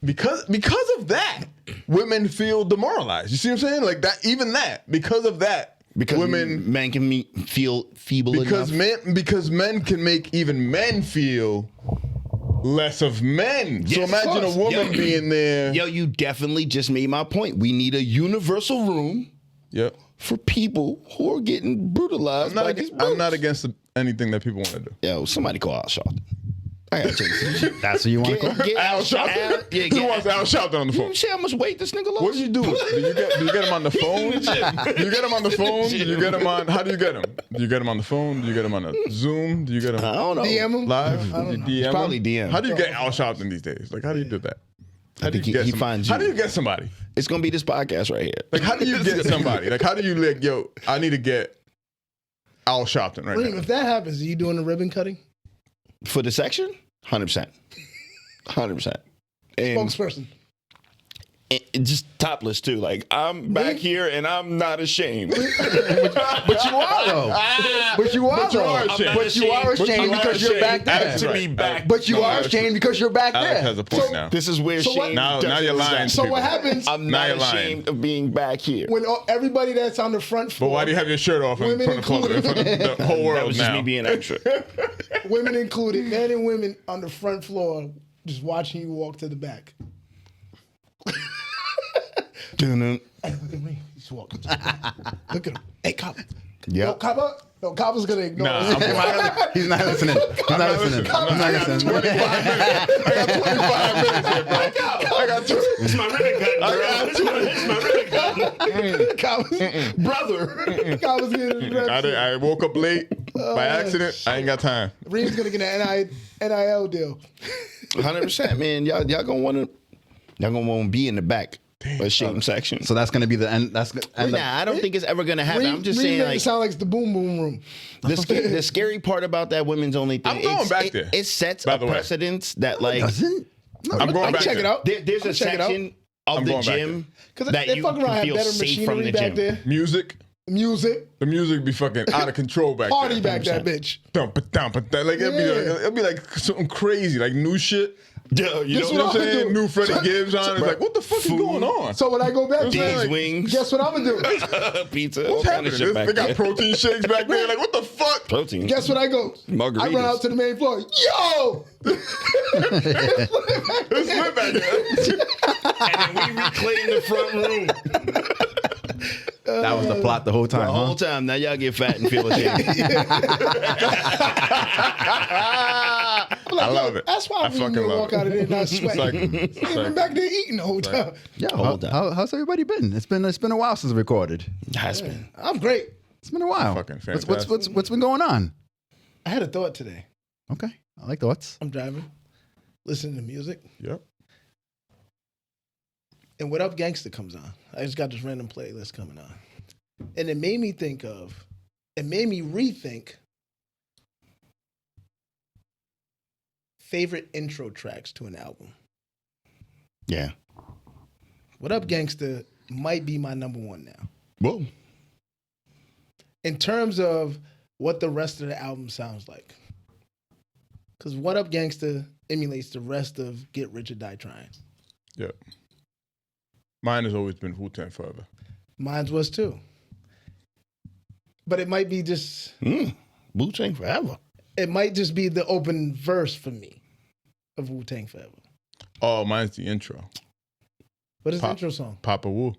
because of that, women feel demoralized. You see what I'm saying? Like that, even that, because of that, Because women men can feel feeble enough. Because men can make even men feel less of men. Yes, so imagine a woman being there. Yo, you definitely just made my point. We need a universal room Yep. for people who are getting brutalized by these brutes. I'm not against anything that people want to do. Yo, somebody call Al Sharpton. I gotta change this. That's what you want to call? Get Al Sharpton. Who wants Al Sharpton on the phone? You see how much weight this nigga lost? What do you do? Do you get him on the phone? Do you get him on the phone? Do you get him on? How do you get him? Do you get him on the phone? Do you get him on a Zoom? Do you get him? I don't know. DM him? Live? I don't know. DM him? Probably DM. How do you get Al Sharpton these days? Like, how do you do that? How do think you get he some- finds How you. do you get somebody? It's gonna be this podcast right here. Like, how do you get somebody? Like, how do you like, yo, I need to get Al Sharpton right Reem, now. if that happens, are you doing the ribbon cutting? For the section? 100%. 100%. And Spokesperson. just topless too. Like, I'm back here and I'm not ashamed. But you are though. But you are though. ashamed. But you are ashamed because you're back there. To be back. But you are ashamed because you're back Alex there. has a point now. This is where So what- shame. Now doesn't you're lying. reside. So people. what happens I'm Now not you're lying. ashamed of being back here. when everybody that's on the front But floor, why do you have your shirt off in Women front of clothes, in front of the whole That world was just now? me being extra. women included, men and women on the front floor, just watching you walk to the back? Dun-dun. Hey, look at me. He's walking to the back. Look at him. Hey, cop. Yep. No, copper. No, copper's gonna ignore Nah, us. He's not listening. He's not listening. He's not listening. I got 25 minutes here, bro. I got two. It's my ribbon gun, It's my ribbon gun. Copper's brother. Copper's getting his reps. I woke up late by accident. I ain't got time. Reem's gonna get an NIL deal. 100%, man. Y'all gonna want to be in the back of shame section. So that's gonna be the end. That's and Nah, I don't think it's ever gonna happen. I'm just saying, Reem like, sound like it's the boom boom room. the scary part about that women's only thing. I'm going back there, It sets by a the way. precedence that, like, doesn't. I'm going back Check there. it out. there's a Check it out. section of I'm the going back gym Because that they you fuck around can have feel better safe from machinery the back gym. there. Music. Music. The music be fucking out of control back Party there. back that bitch. Like it'll be like something crazy, like new shit. Yeah, you This know what You know what I'm I'm gonna saying? do. New Freddie Gibbs on. It's like, what the fuck is going on? So when I go back These there, These like, wings, guess what I'm gonna do? pizza, What's all kind of happening? shit back They got there. protein shakes back there. Like, what the fuck? Protein. Guess what I go? Margaritas. I run out to the main floor. Yo! It's lit back there. And then we reclaim the front room. That was the plot the whole time, The huh? whole time. Now y'all get fat and feel ashamed. I love it. That's why I we fucking need to love walk it. out of there not sweating. It's He's been back there eating the whole time. Yeah. Hold on. How's everybody been? It's been a while since we recorded. Has been. I'm great. It's been a while. Fucking What's fantastic. what's been going on? I had a thought today. Okay, I like thoughts. I'm driving, listening to music, Yep. and What Up Gangsta comes on. I just got this random playlist coming on. And it made me rethink favorite intro tracks to an album. Yeah. What Up Gangsta might be my number one now. Whoa. In terms of what the rest of the album sounds like. Because What Up Gangsta emulates the rest of Get Rich or Die Trying. Yep. Mine has always been Wu-Tang Forever. Mine's was too. But it might be just, Wu-Tang forever. it might just be the open verse for me of Wu-Tang Forever. Oh, mine's the intro. What is the Pop. intro song? Papa Wu.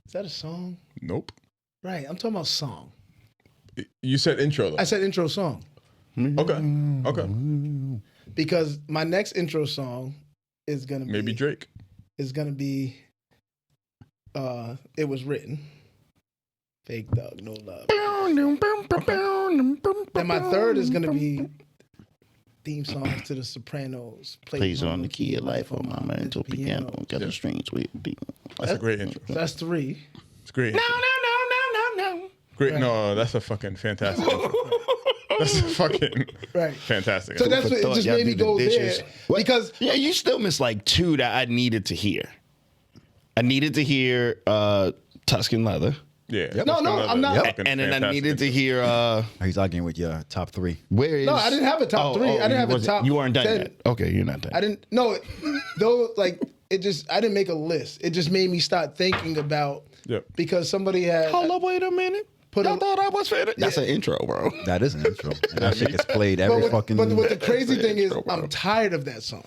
Is that a song? Nope. Right, I'm talking about song. You said intro though. I said intro song. Okay. Because my next intro song is gonna be Maybe Drake. Is gonna be It Was Written. Fake Thug, No Love. And my third is gonna be theme songs to The Sopranos. Plays on the key of life on my mental piano. Got the strings with deep. That's a great intro. So that's three. It's great. No. Great. No, that's a fucking fantastic intro. That's a fucking Right. fantastic. So intro. that's what it thought just y'all made me do the go dishes. there. What? Because Yeah, you still missed like two that I needed to hear. I needed to hear Tuscan Leather. Yeah. No, I'm not. Yep. and then I needed to hear He's arguing with your top three. where is No, I didn't have a top three. I didn't have a top You weren't done 10. yet. Okay, you're not done. I didn't. No, though. Like I didn't make a list. It just made me start thinking about because somebody had. Hold up, wait a minute. Y'all thought I was finished? That's an intro, bro. That is an intro. And that shit gets played every fucking. But what the crazy thing is, I'm tired of that song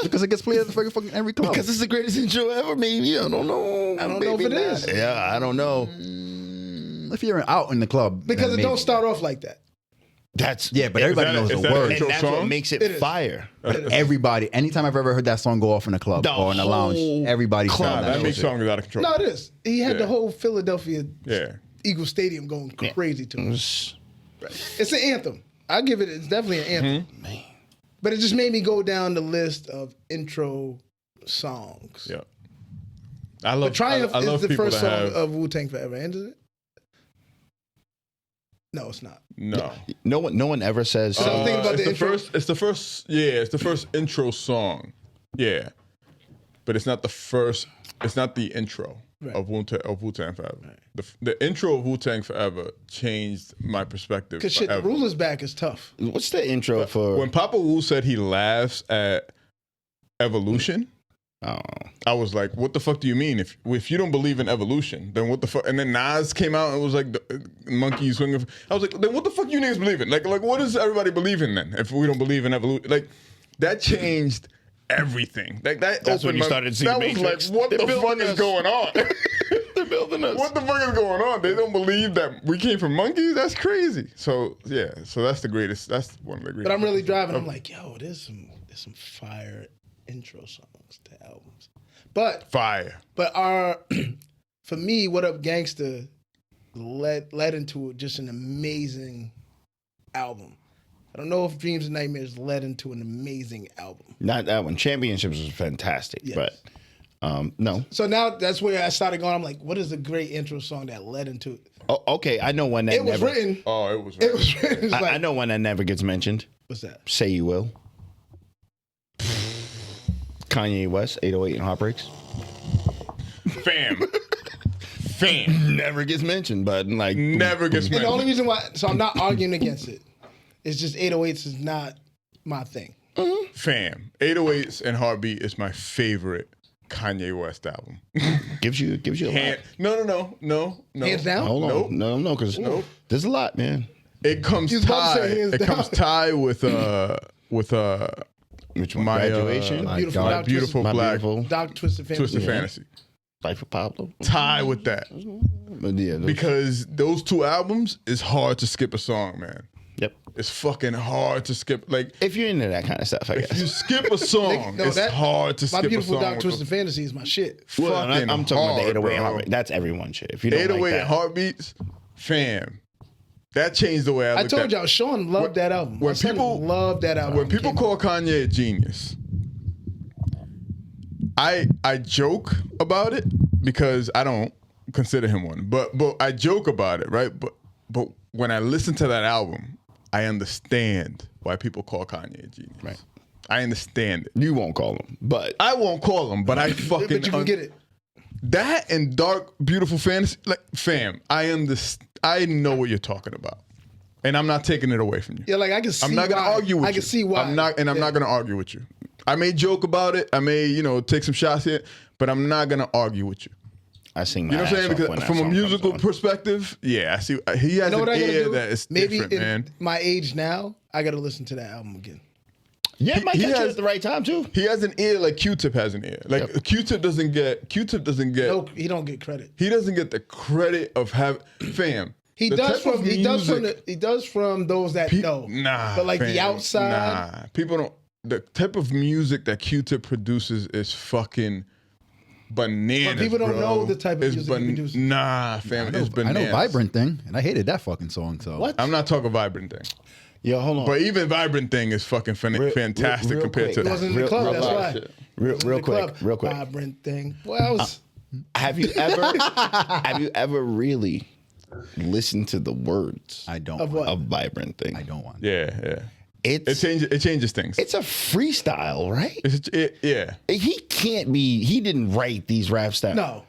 because it gets played at the fucking every club. Because it's the greatest intro ever, maybe. I don't know. I don't know if it is. Yeah, I don't know. If you're out in the club, because it don't start off like that. That's but everybody knows the words. And that's what makes it fire. But everybody, anytime I've ever heard that song go off in a club or in a lounge, everybody's Nah, that makes songs out of control. No, it is. He had the whole Philadelphia Eagle Stadium going crazy to him. It's an anthem. I'll give it. It's definitely an anthem. Man. But it just made me go down the list of intro songs. Yeah. I love. But Triumph I love is the people first that song have, of Wu-Tang Forever, isn't it? No, it's not. No. No one ever says. So I'm thinking about it's the intro. It's the first. Yeah, it's the first intro song. Yeah, but it's not the first. It's not the intro of Wu-Tang Forever. Right. The intro of Wu-Tang Forever changed my perspective. Because shit, the Ruler's Back is tough. What's the intro for? When Papa Wu said he laughs at evolution. I was like, what the fuck do you mean? If you don't believe in evolution, then what the fuck? And then Nas came out and was like, the monkey swinging. I was like, then what the fuck you niggas believe in? Like what does everybody believe in then? If we don't believe in evolution, like that changed everything. Like that's when you started seeing that Matrix. Was like, what the fuck is going on? They're building us. What the fuck is going on? They don't believe that we came from monkeys? That's crazy. So yeah, so that's the greatest. That's one of the greatest. But I'm really driving. I'm like, yo, there's some fire intro songs to albums. But fire. But for me, What Up Gangsta led into just an amazing album. I don't know if Dreams and Nightmares led into an amazing album. Not that one. Championships was fantastic, but no. So now that's where I started going. I'm like, what is a great intro song that led into it? Oh, okay, I know one that was written. Oh, it was written. It was written. I know one that never gets mentioned. What's that? Say You Will. Kanye West, 808 and Heartbreaks. Fam. Never gets mentioned, but like. Never gets mentioned. And the only reason why, so I'm not arguing against it. It's just 808s is not my thing. Mm-hmm. Fam. 808s and Heartbeat is my favorite Kanye West album. gives you a lot. No. Hands down? Hold on. No, because there's a lot, man. It comes tied with which one? My Graduation? Beautiful Black Dark Twisted Fantasy. Life of Pablo. Tie with that. But yeah, because those two albums is hard to skip a song, man. Yep. It's fucking hard to skip. Like if you're into that kind of stuff, I guess. If you skip a song, it's hard to skip a song. My Beautiful Dark Twisted Fantasy is my shit. Well, I'm talking about the 808 and Heartbeat. That's everyone's shit. If you don't 808 like that. and Heartbeats, fam. That changed the way I looked at it. I told y'all, Sean loved that album. When people loved that album. When people call Kanye a genius, I joke about it because I don't consider him one. But I joke about it, right? But when I listen to that album, I understand why people call Kanye a genius. Right. I understand it. You won't call him, but I won't call him, but I fucking But you can get it. That and Dark Beautiful Fantasy, like fam, I know what you're talking about, and I'm not taking it away from you. Yeah, like I can see. I'm not gonna argue with you. I can see why. I'm not gonna argue with you. I may joke about it. I may take some shots here, but I'm not gonna argue with you. I sing my You know what I'm saying? Because from a musical perspective, yeah, I see. He has an ear that is different, man. My age now, I got to listen to that album again. Yeah, it might catch you at the right time too. He has an ear like Q-Tip has an ear. Like Q-Tip doesn't get. No, he don't get credit. He doesn't get the credit of having fam. He does from those that know. Nah, but like fam, the outside. Nah, people don't. The type of music that Q-Tip produces is fucking bananas. But people don't know the type of music he produces. Nah, fam, it's bananas. I know Vibrant Thing, and I hated that fucking song. So what? I'm not talking Vibrant Thing. Yo, hold on. But even Vibrant Thing is fucking fantastic real compared quick. to. It wasn't in the club. That's why. Real quick. Vibrant Thing. Well, have you ever really listened to the words? I don't. Of what? Of Vibrant Thing. I don't want. Yeah. It changes things. It's a freestyle, right? Yeah. He didn't write these rap styles. No.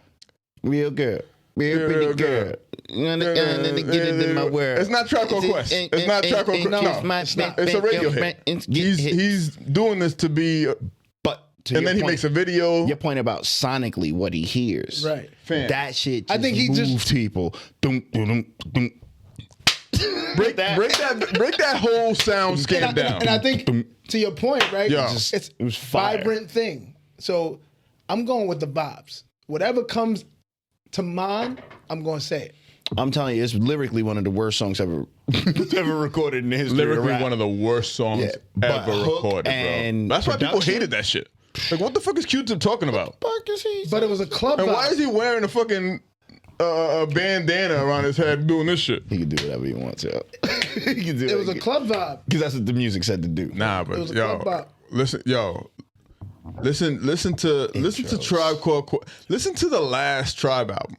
Real girl. Real pretty girl. Get it in my word. It's not Track or Quest. It's not Track or Quest. No, it's a radio hit. He's doing this to be. But And then he makes a video. Your point about sonically what he hears. Right. Fam. That shit just I think he moves people. Dum, dum, dum, dum. Break that whole soundscape down. And I think to your point, right? Yeah. It was fire. vibrant thing. So I'm going with the vibes. Whatever comes to mind, I'm going to say it. I'm telling you, it's lyrically one of the worst songs ever recorded in the history of Lyrically rap. one of the worst songs but ever hook recorded, bro. and That's why people production- hated that shit. Like, what the fuck is Q-Tip talking about? But it was a club And vibe. why is he wearing a fucking a bandana around his head doing this shit? He can do whatever he wants, yo. He can do It was a club vibe. because that's what the music said to do. Nah, It but was a yo, club vibe. listen to Tribe Called Quest. Listen to the last Tribe album.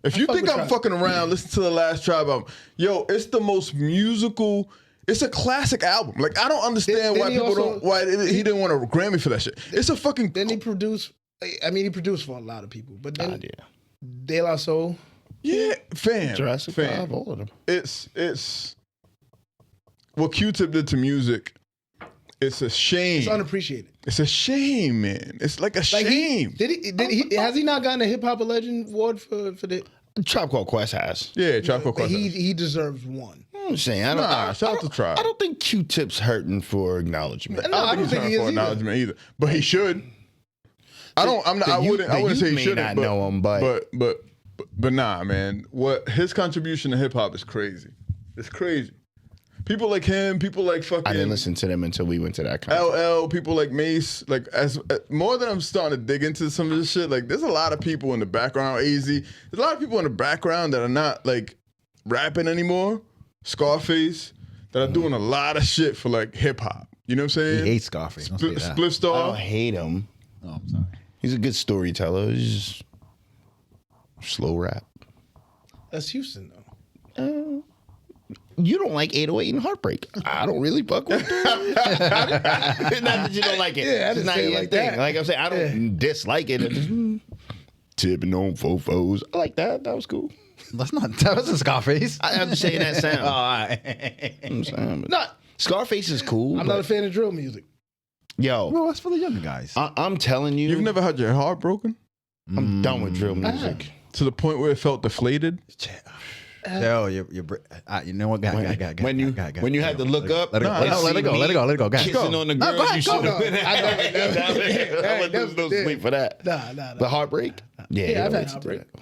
If you fuck think with I'm Tribe. fucking around, listen to the last Tribe album. Yo, it's the most musical. It's a classic album. Like, I don't understand Didn't why he people also- don't. Why he didn't want a Grammy for that shit. It's a fucking. Then he produced. I mean, he produced for a lot of people. But then Yeah. De La Soul. Yeah, fam. Jurassic fam. 5, all of them. It's what Q-Tip did to music. It's a shame. It's unappreciated. It's a shame, man. It's like a Like shame. has he not gotten a hip hop legend award for the? Tribe Called Quest has. Yeah, Tribe Called But Quest. he deserves one. I'm saying, I don't. Nah, shout out to Tribe. I don't think Q-Tip's hurting for acknowledgement. No, I don't think he he's is for either. acknowledgement either. But he should. I don't. I'm not. The I youth- wouldn't. the I wouldn't youth say he may shouldn't. not know him, but- but nah, man. What his contribution to hip hop is crazy. It's crazy. People like him. People like fucking. I didn't listen to them until we went to that concert. LL, people like Mace, like as more than I'm starting to dig into some of this shit, like there's a lot of people in the background, AZ. There's a lot of people in the background that are not like rapping anymore. Scarface, that are doing a lot of shit for like hip hop. You know what I'm He saying? hates Scarface. Don't say that. I Spliff don't Star. hate him. Oh, I'm sorry. He's a good storyteller. He's just slow rap. That's Houston though. You don't like 808 and Heartbreak. I don't really fuck with it. Not that you don't like it. Yeah, I It's didn't not say it your like thing. that. Like I'm saying, I don't dislike it. I just, tipping on fofos. I like that. That was cool. That wasn't Scarface. I'm just saying that sound. Oh, all right. I'm saying, but Not. Scarface is cool. I'm not a fan of drill music. Yo, Well, that's for the younger guys. I'm telling you, You've never had your heart broken I'm done with drill music. to the point where it felt deflated. Yo, you know what? When you had to look up, let it go. Let it go. Let it go. Let it go. Guys, kissing go. on the No, girl, go ahead, you go. should have been. I never- I wouldn't lose no sleep for that. Nah. The Heartbreak. Yeah, I've had listen to Heartbreak. that.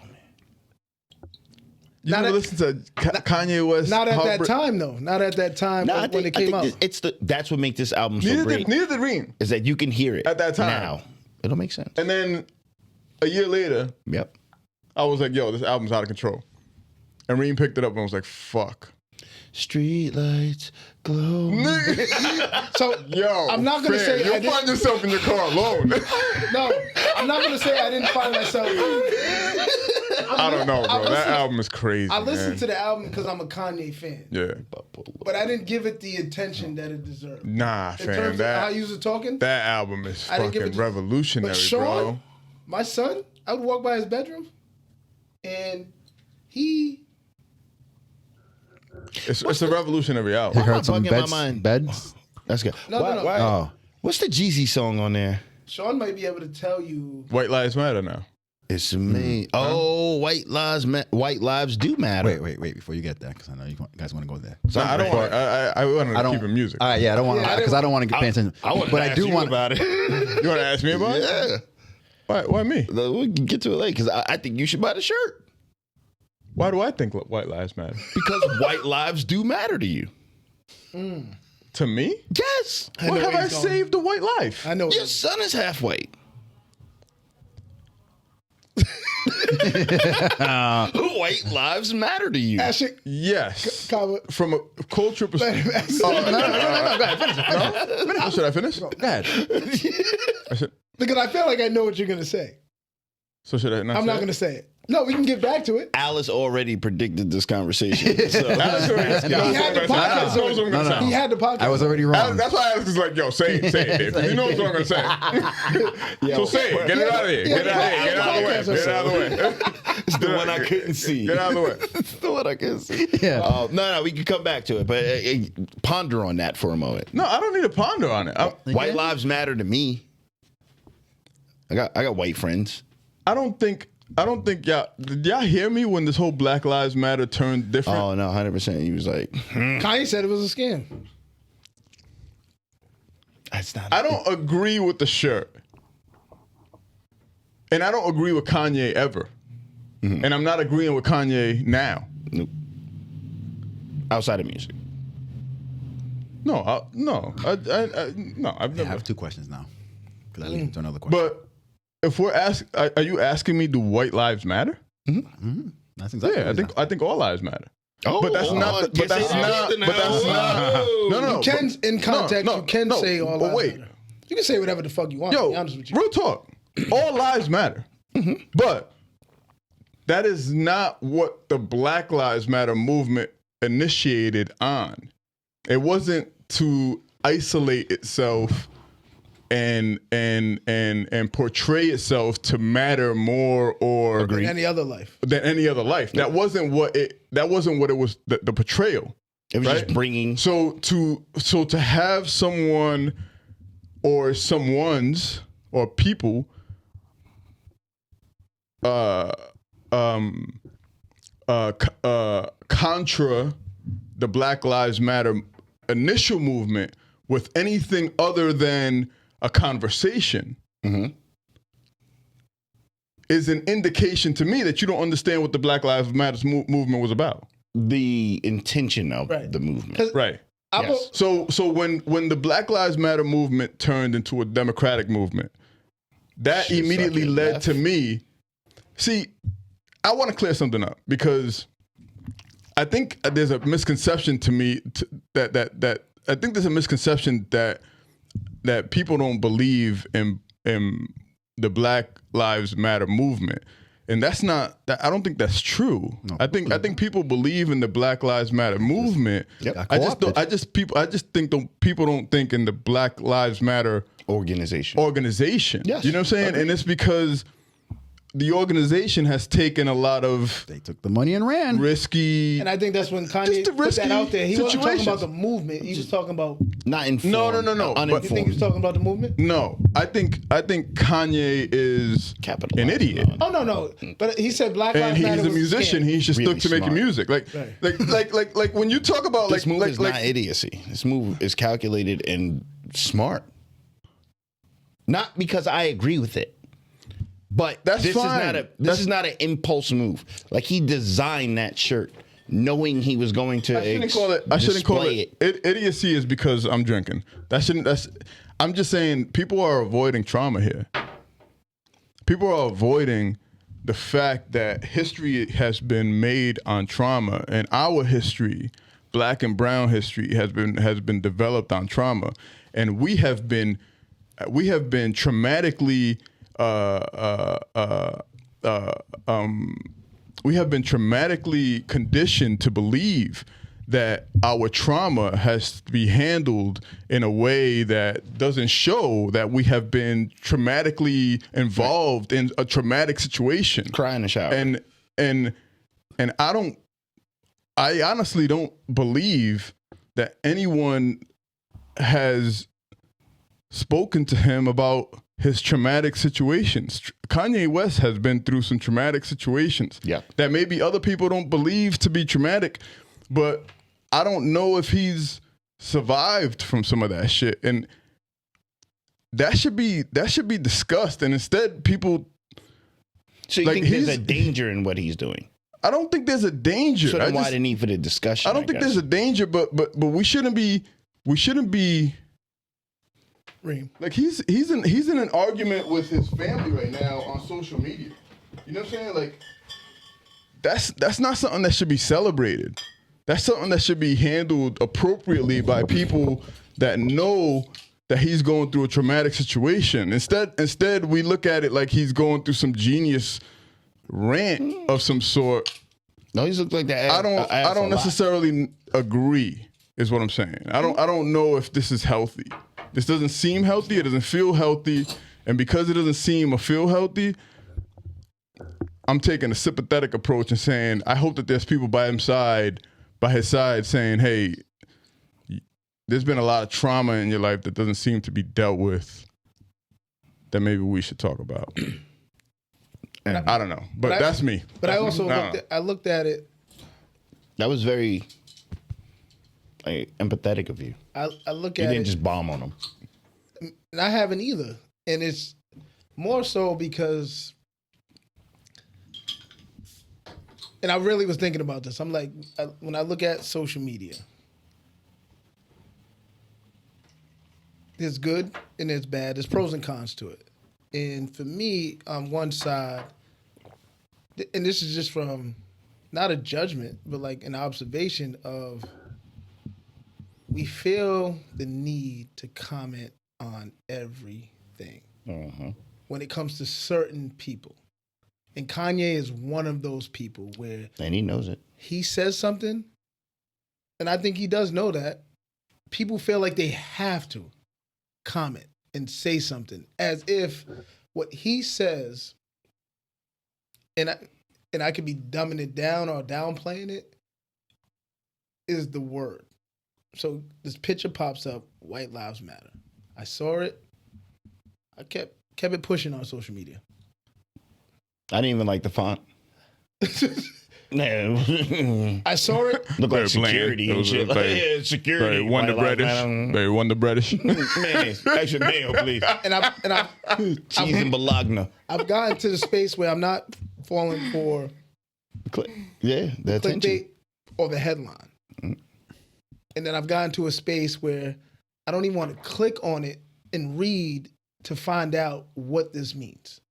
You Not never at- listened to Kanye West? Not at that Heartbreak? time though. Not at that time No, I when think, it came I out. think that's what makes this album so great. Neither did Reem. Is that you can hear it At that time. now. It'll make sense. And then a year later, Yep. I was like, yo, this album's out of control. And Reem picked it up and was like, fuck. Street lights glow. So Yo, I'm not gonna fam, say I you'll didn't- find yourself in your car alone. No, I'm not gonna say I didn't find myself. I don't know, bro. That album is crazy. I listened man. to the album because I'm a Kanye fan, Yeah. but I didn't give it the attention that it deserved. Nah, In fam. terms of how you was talking, That album is I didn't give fucking it- revolutionary, but Sean, bro. my son, I would walk by his bedroom, and he. It's a revolutionary You album. heard some bugging my beds? mind? Beds? That's good. No. Oh. What's the Jeezy song on there? Sean might be able to tell you. White Lives Matter now. It's me. Oh, white lives do matter. Wait. Before you get that, because I know you guys want to go there. No, I don't want. I want I to don't keep it music. All right, yeah, I don't want Yeah, I to because I don't want to get paying attention. I want but to I ask do you want about it. You want to ask me about it? Yeah. Why me? We can get to it later because I think you should buy the shirt Why do I think White Lives Matter? because white lives do matter to you. To me? Yes. I know What have where I he's going. saved a white life? I know. Your son is half white. White lives matter to you. That shit, Yes. Kava. From a culture perspective. No, go ahead, finish it. Oh, should I finish? Go ahead. I should, Because I feel like I know what you're gonna say. so should I not I'm say not it? gonna say it. No, we can get back to it. Alice already predicted this conversation. So. Alex already asked me. He had the podcast He knows what I'm gonna No. say. He had the podcast. I was already wrong. That's why Alex is like, yo, say it, Dave. You know what I'm gonna say. So say it. Get it out of here. Get it out of here. Get it out of the way. Get it out of the way. It's the one I couldn't see. Get out of the way. It's the one I couldn't see. Yeah. No, we can come back to it, but ponder on that for a moment. No, I don't need to ponder on it. White lives matter to me. I got white friends. I don't think y'all did y'all hear me when this whole Black Lives Matter turned different? Oh no, 100%. He was like, Kanye said it was a scam. that's not. I don't agree with the shirt. And I don't agree with Kanye ever. And I'm not agreeing with Kanye now. Nope. Outside of music. No, I've I never. have 2 questions now because I lead into another question. But if we're are you asking me, do white lives matter? That's exactly. Yeah, I think all lives matter. Oh, but that's not. But that's not. No. You can, in context, you can say all But lives wait, matter. You can say whatever the fuck you want, to be honest with you. real talk. All lives matter. But that is not what the Black Lives Matter movement initiated on. It wasn't to isolate itself and portray itself to matter more or Than any other life. than any other life. That wasn't what it was, the portrayal. It was right? just bringing. So to have someone or someone's or people contra the Black Lives Matter initial movement with anything other than a conversation is an indication to me that you don't understand what the Black Lives Matter movement was about. The intention of the movement. Right. Yes. So when the Black Lives Matter movement turned into a democratic movement, that Shit immediately sucking led left. to me. See, I want to clear something up because I think there's a misconception to me that I think there's a misconception that people don't believe in the Black Lives Matter movement. And that's not. I don't think that's true. No. I think people believe in the Black Lives Matter movement. Yep. I just think people don't think in the Black Lives Matter Organization. You Yes. know what I'm saying? Okay. And it's because the organization has taken a lot of They took the money and ran. risky. And I think that's when Just Kanye the put that risky out there. He wasn't talking about situations. the movement. He was talking about. Not informed. No. Uninformed. You think he was talking about the movement? No, I think Kanye is Capitalizing an idiot. on it. Oh no. But he said Black And Lives Matter he's a was musician. scam. He's just Really stuck to making smart. music. Like when you talk about This move is like not idiocy. This move is calculated and smart. Not because I agree with it, but That's this fine. is not an impulse move. Like he designed that shirt knowing he was going to. I shouldn't call it. Idiocy is because I'm drinking. I'm just saying people are avoiding trauma here. People are avoiding the fact that history has been made on trauma, and our history, Black and brown history, has been developed on trauma, and we have been traumatically conditioned to believe that our trauma has to be handled in a way that doesn't show that we have been traumatically involved in a traumatic situation. Cry in the shower. And I honestly don't believe that anyone has spoken to him about his traumatic situations. Kanye West has been through some traumatic situations that maybe other people don't believe to be traumatic, but I don't know if he's survived from some of that shit. And that should be discussed. And instead people. So you think there's a danger in what he's doing? I don't think there's a danger. So then why the need for the discussion? I don't think there's a danger, but we shouldn't be Reem. like he's in an argument with his family right now on social media. You know what I'm saying? Like that's not something that should be celebrated. That's something that should be handled appropriately by people that know that he's going through a traumatic situation. Instead we look at it like he's going through some genius rant of some sort. No, he's looked like that. I don't necessarily agree, is what I'm saying. I don't know if this is healthy. This doesn't seem healthy. It doesn't feel healthy. And because it doesn't seem or feel healthy, I'm taking a sympathetic approach and saying, I hope that there's people by his side saying, hey, there's been a lot of trauma in your life that doesn't seem to be dealt with. that maybe we should talk about. And I don't know, but that's me. But I also looked at it. That was very empathetic of you. I look You at didn't it, just bomb on them. and I haven't either. And it's more so because, and I really was thinking about this. I'm like, when I look at social media, there's good and there's bad. There's pros and cons to it. And for me, on one side, and this is just from not a judgment, but like an observation of, we feel the need to comment on everything when it comes to certain people. And Kanye is one of those people where... And he knows it. He says something, and I think he does know that. People feel like they have to comment and say something as if what he says, and I could be dumbing it down or downplaying it, is the word. So this picture pops up, White Lives Matter. I saw it. I kept it pushing on social media. I didn't even like the font. No. I saw it. Look like Very security bland. and shit. Like, yeah, security. Very Wonder White Lives British. Matter. Very Wonder British. Man, extra mayo, please. And I Cheese and bologna. I've gotten to the space where I'm not falling for Yeah, the attention. clickbait or the headline. And then I've gotten to a space where I don't even want to click on it and read to find out what this means,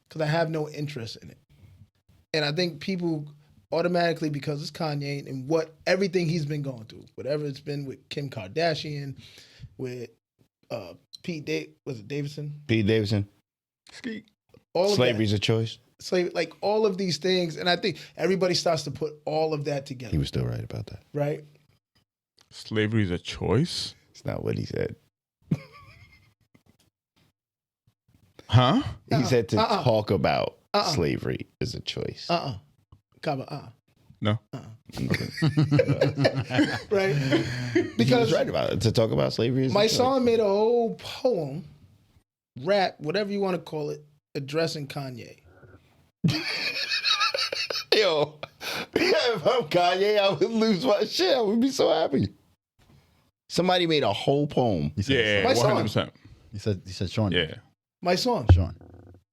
because I have no interest in it. And I think people automatically, because it's Kanye and everything he's been going through, whatever it's been with Kim Kardashian, with Davidson? Pete Davidson. All of Slavery's that. a choice. Like all of these things, and I think everybody starts to put all of that together. He was still right about that. Right? Slavery is a choice? It's not what he said. Huh? He said to talk about slavery is a choice. No. Right? He Because was right about it. To talk about slavery is a my choice. son made a whole poem, rap, whatever you want to call it, addressing Kanye. Yo, if I'm Kanye, I would lose my shit. I would be so happy. Somebody made a whole poem. Yeah, My son. 100%. He said Sean. Yeah. My son. Sean.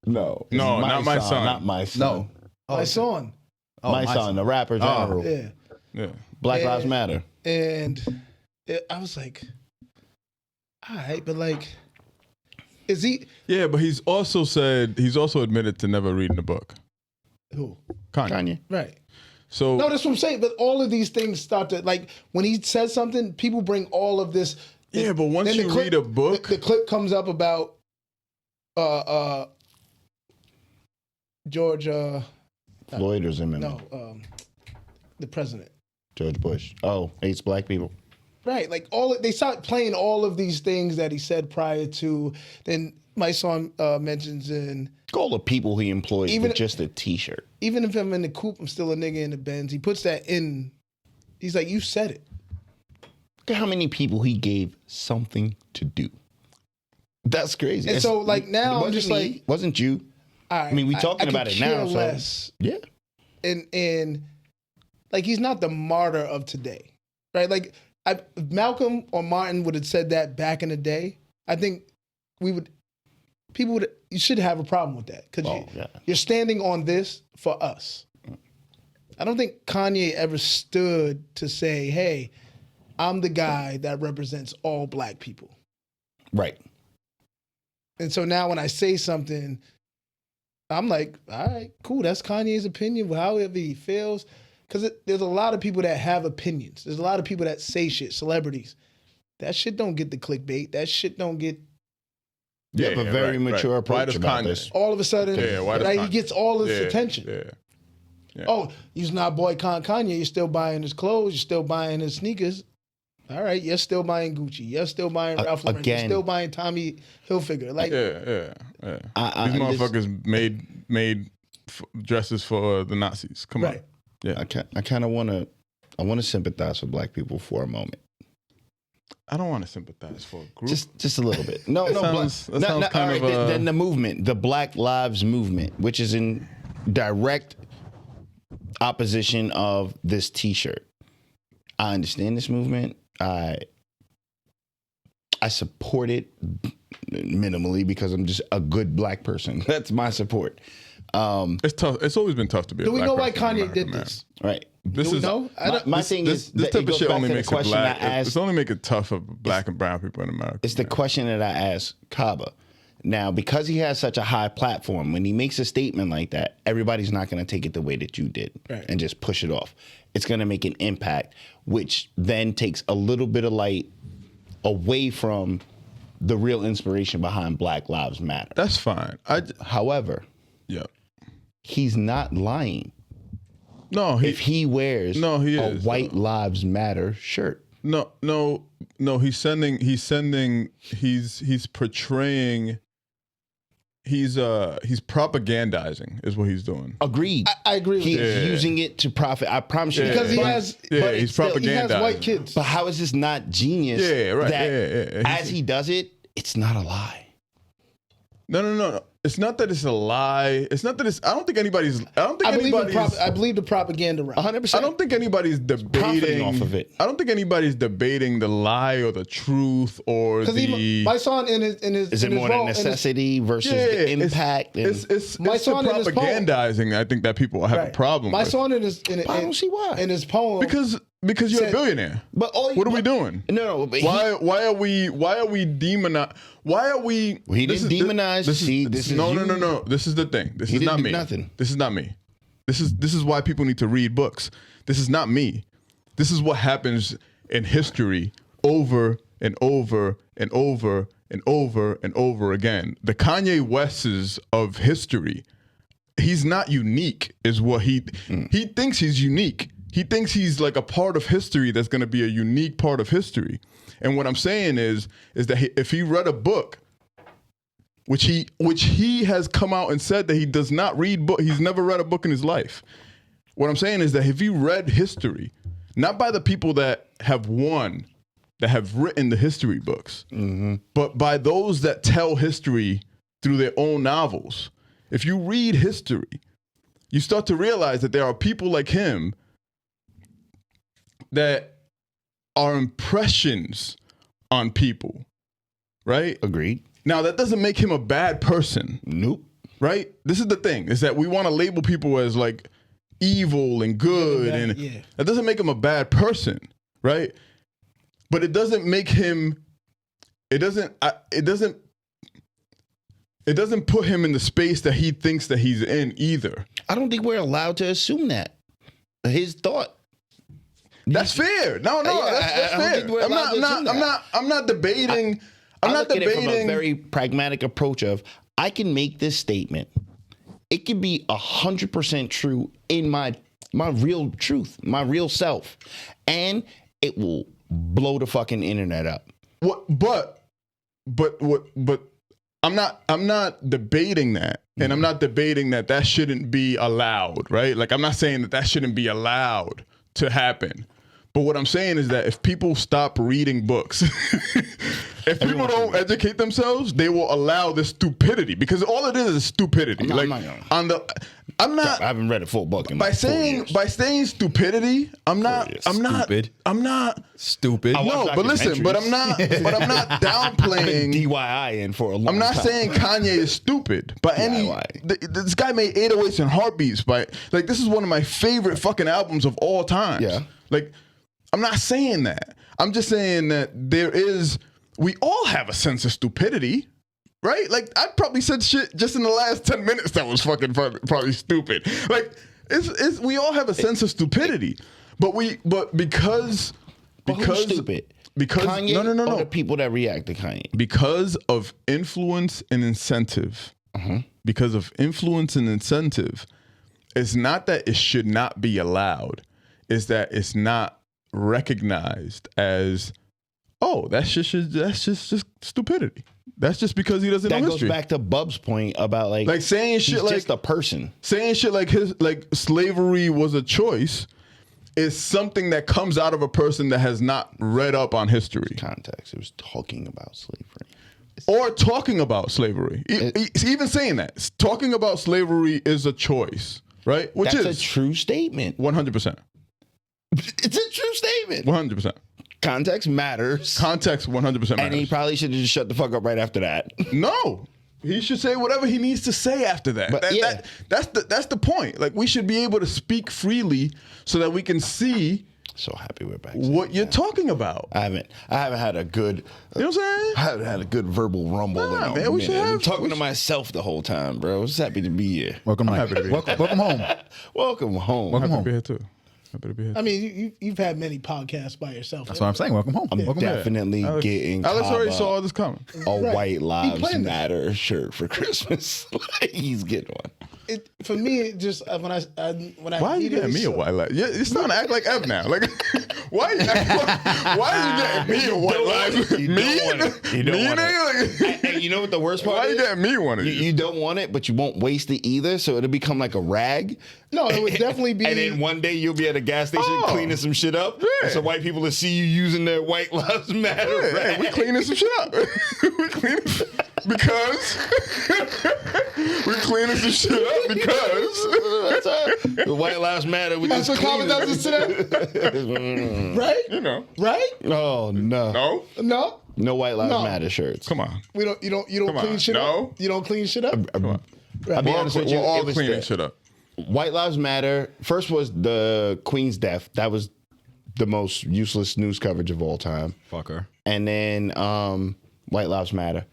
No. No, not my son. Not my son. No. My son. My son, the rapper general. Yeah. Yeah. Black Lives Matter. And I was like, all right, but like, is he... Yeah, but he's also admitted to never reading the book. Who? Kanye. Right. So No, that's what I'm saying. But all of these things start to, like, when he says something, people bring all of this. yeah, but once then you read a book, the clip comes up about George, Floyd or Zimmerman? no, the president. George Bush. Oh, hates black people. Right, like they start playing all of these things that he said prior to. Then my son mentions in, All the people he employs Even- with just a T-shirt. even if I'm in the coupe, I'm still a nigga in the Benz. He puts that in. He's like, you said it. Look at how many people he gave something to do. That's crazy. And so, like, now I'm Wasn't just me, like, wasn't you? all right, I mean, we talking could about it care now. So, less. yeah. And like, he's not the martyr of today, right? Like, if Malcolm or Martin would have said that back in the day, I think you should have a problem with that, because you're standing on this for us. I don't think Kanye ever stood to say, hey, I'm the guy that represents all black people. Right. And so now when I say something, I'm like, all right, cool. That's Kanye's opinion. However he feels. Because there's a lot of people that have opinions. There's a lot of people that say shit, celebrities. That shit don't get the clickbait. That shit don't get... You have a very mature approach about this. All of a sudden, he gets all this attention. Yeah. Oh, you're not boycotting Kanye. You're still buying his clothes. You're still buying his sneakers. All right, you're still buying Gucci. You're still buying Ralph Lauren. You're still buying Tommy Hilfiger. Like, yeah. These motherfuckers made dresses for the Nazis. Come on. Yeah. I kind of want to sympathize with black people for a moment. I don't want to sympathize for a group. Just a little bit. No, sounds kind of then the movement, the Black Lives Movement, which is in direct opposition of this T-shirt. I understand this movement. I support it minimally because I'm just a good black person. That's my support. It's tough. It's always been tough to be. Do a we black know why person in Kanye America, did man. This? Right. This is no. My thing is this that type it of goes shit back only to the makes it question black. I asked. It's only make it tough for black and brown people in America. It's the question that I asked Kaba. Now, because he has such a high platform, when he makes a statement like that, everybody's not going to take it the way that you did and just push it off. It's going to make an impact, which then takes a little bit of light away from the real inspiration behind Black Lives Matter. That's fine. However, Yeah. he's not lying. No, If he wears he a is, White Lives Matter shirt. No. He's portraying. He's propagandizing is what he's doing. Agreed. I agree with He's you. using it to profit. I promise you. Because he has, but he's still, he has propagandizing. white kids. But how is this not genius? Yeah, right. That Yeah. as he does it, it's not a lie. No. It's not that it's a lie. It's not that it's. I don't think anybody's. I believe the propaganda round. 100%. I don't think anybody's profiting debating off of it. I don't think anybody's debating the lie or the truth or Because my son in his Is it in his more role, the necessity versus the it's- impact? It's My the son in his poem. propagandizing. I think that people have a problem My with. son in his I don't see why. in his poem because you're a said- billionaire. But What are we doing? No. But Why are we demonizing? Why are we? He didn't demonize. This is you. no. This is the thing. This He is not didn't do me. nothing. This is not me. This is why people need to read books. This is not me. This is what happens in history over and over and over and over and over again. The Kanye Wests of history. He's not unique, is what he thinks he's unique. He thinks he's like a part of history that's going to be a unique part of history. And what I'm saying is that if he read a book, which he has come out and said that he does not read book, he's never read a book in his life. What I'm saying is that if he read history, not by the people that have won, that have written the history books, but by those that tell history through their own novels. If you read history, you start to realize that there are people like him that are impressions on people, right? Agreed. Now, that doesn't make him a bad person, Nope. right? This is the thing, is that we want to label people as like evil and good, and that doesn't make him a bad person, right? But it doesn't make him, it doesn't put him in the space that he thinks that he's in either. I don't think we're allowed to assume that. His thought. That's fair. No, that's I don't fair. think we're allowed to assume that. I'm not debating. I'm not look at it debating. from a very pragmatic approach of, I can make this statement. It can be 100% true in my real truth, my real self, and it will blow the fucking internet up. But I'm not debating that, and I'm not debating that shouldn't be allowed, right? Like, I'm not saying that shouldn't be allowed to happen. But what I'm saying is that if people stop reading books, if people don't educate themselves, they will allow this stupidity, because all it is stupidity. I haven't read a full book in by saying stupidity. I'm not Stupid. No, but listen, but I'm not downplaying. DIY in for a long time. I'm not saying Kanye is stupid by any. This guy made 808s and Heartbeats this is one of my favorite fucking albums of all time. Yeah. Like, I'm not saying that. I'm just saying that we all have a sense of stupidity, right? Like, I probably said shit just in the last 10 minutes that was fucking probably stupid. Like, we all have a sense of stupidity, but because who's stupid? Because Kanye no. or the people that react to Kanye? Because of influence and incentive. Because of influence and incentive, it's not that it should not be allowed. It's that it's not recognized as, that's just stupidity. That's just because he doesn't know history. That goes back to Bub's point about like saying shit he's like just a person. Saying shit like slavery was a choice is something that comes out of a person that has not read up on history. Context. It was talking about slavery. Or talking about slavery. Even saying that. Talking about slavery is a choice, right? Which That's is a true statement. 100%. It's a true statement. 100%. Context matters. Context 100% matters. And he probably should have just shut the fuck up right after that. No. He should say whatever he needs to say after that. But, That's the point. Like, we should be able to speak freely so that we can see So happy we're back. what you're talking about. I haven't had a good. You know what I'm saying? I haven't had a good verbal rumble. Nah, in a man, we should minute. have- I'm talking to myself the whole time, bro. I was happy to be here. Welcome, Mike. happy to be here. Welcome home. Welcome home. Welcome Happy to home. be here too. Happy to be here. I mean, you've had many podcasts by yourself. That's what I'm saying. Welcome home. I'm Welcome home. definitely getting Alex already Kaba saw all this coming. a Right. White He Lives planned it. Matter shirt for Christmas. He's getting one. For me, it just when I Why are you getting me a white light? You're starting to act like Ev now. Like, why are you getting me a white light? You Me? don't want it. You don't Me, want it. nigga? And you know what the worst part Why is? you getting me one of these? You don't want it, but you won't waste it either, so it'll become like a rag. No, it would definitely be. And then one day you'll be at a gas station Oh. cleaning some shit up, Yeah. and some white people will see you using their White Lives Matter Yeah, rag. we cleaning some shit up. We cleaning because we cleaning some shit up because That's right. The White Lives Matter. We That's just what Kaba clean does it. today, right? you know. Right? Oh no. No, No, No White Lives No. Matter shirts. come on. we don't. You don't Come clean on. shit No. up. You don't clean shit up. Come on. I'll be We're all, honest with you. we're all it was cleaning the- shit up. White Lives Matter. First was the Queen's death. That was the most useless news coverage of all time. Fucker. And then White Lives Matter.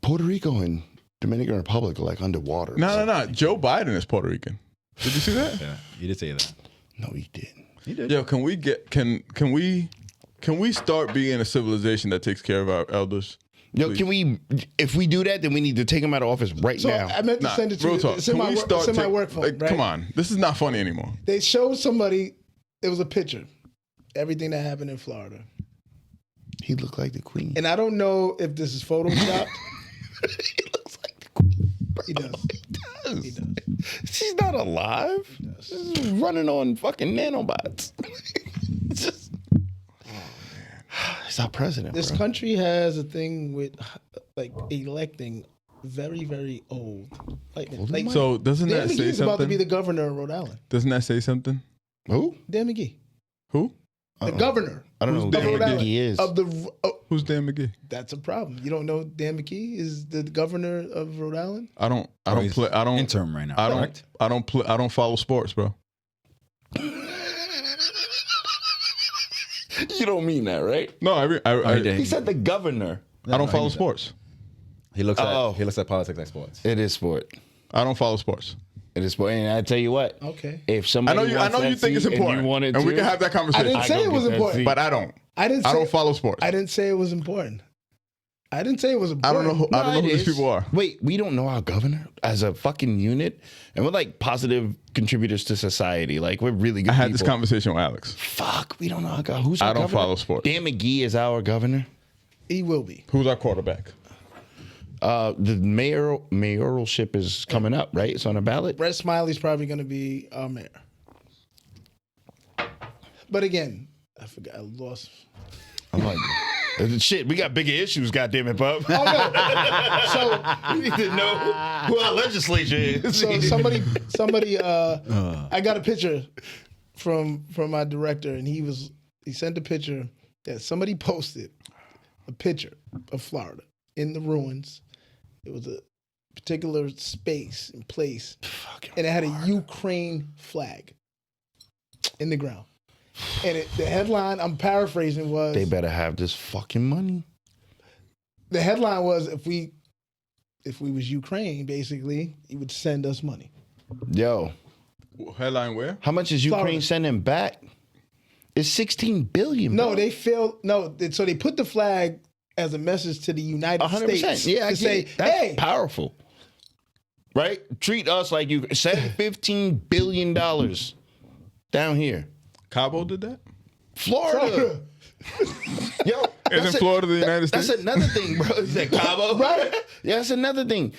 Puerto Rico and Dominican Republic are like underwater. No. Joe Biden is Puerto Rican. Did you see that? Yeah, you did say that. No, he didn't. He did. Yo, can we start being a civilization that takes care of our elders? Yo, can we? If we do that, then we need to take him out of office right So now. I meant to Nah, send it to real you. talk. It's in my work phone. Like, right? come on, this is not funny anymore. They showed somebody. It was a picture. Everything that happened in Florida, He looked like the Queen. and I don't know if this is photoshopped. He looks like the Queen. He does. He does. She's not alive. She's running on fucking nanobots. It's just. It's our president. This bro. country has a thing with like electing very, very old. Like So doesn't Dan that say McGee's about to be something? the governor of Rhode Island. Doesn't that say something? Who? Dan McGee, Who? the governor I don't know who Who's Dan Dan Rhode McGee is. of the. Who's Dan McGee? That's a problem. You don't know Dan McGee is the governor of Rhode Island? I don't play. I don't. Interim right now. I don't. correct? I don't play. I don't follow sports, bro. You don't mean that, right? No, I he did. He said the governor. don't no, follow he- sports. He looks Oh. at politics like sports. It is sport. I don't follow sports. It is sport. And I tell you what. Okay. If I somebody know you. I wants know that you think it's seat important, and you wanted and we to, can have that conversation. I didn't say it was get that important. seat. But I don't. I didn't. I Say, don't follow sports. I didn't say it was important. I didn't say it was I important. don't know. I don't know who it these is. people are. Wait, we don't know our governor as a fucking unit, and we're like positive contributors to society. Like we're really good. I had this people. conversation with Alex. Fuck, we don't know our governor. Who's our I don't governor? follow sports. Dan McGee is our governor. He will be. Who's our quarterback? The mayoralship is coming up, right? It's on a ballot. Brett Smiley's probably going to be our mayor. But again, I forgot. I lost. I'm like, shit, we got bigger issues. Goddamn it, bub. Oh no! We need to know who our legislature is. So somebody. I got a picture from my director, and he sent a picture that somebody posted a picture of Florida in the ruins. It was a particular space and place, and it had a Ukraine flag in the ground. And the headline, I'm paraphrasing, was They better have this fucking money. the headline was if we was Ukraine, basically, he would send us money. Yo, Headline where? how much is Ukraine Florida. sending back? It's $16 billion. No, bro. they failed. No, so they put the flag as a message to the United 100%. States Yeah, I to get say, it. That's hey, powerful. Right? Treat us like you send $15 billion down here. Cabo did that. Florida. Yo, Isn't that's Florida the United That's States? another thing, bro. Is that Cabo? Right. Yeah, that's another thing.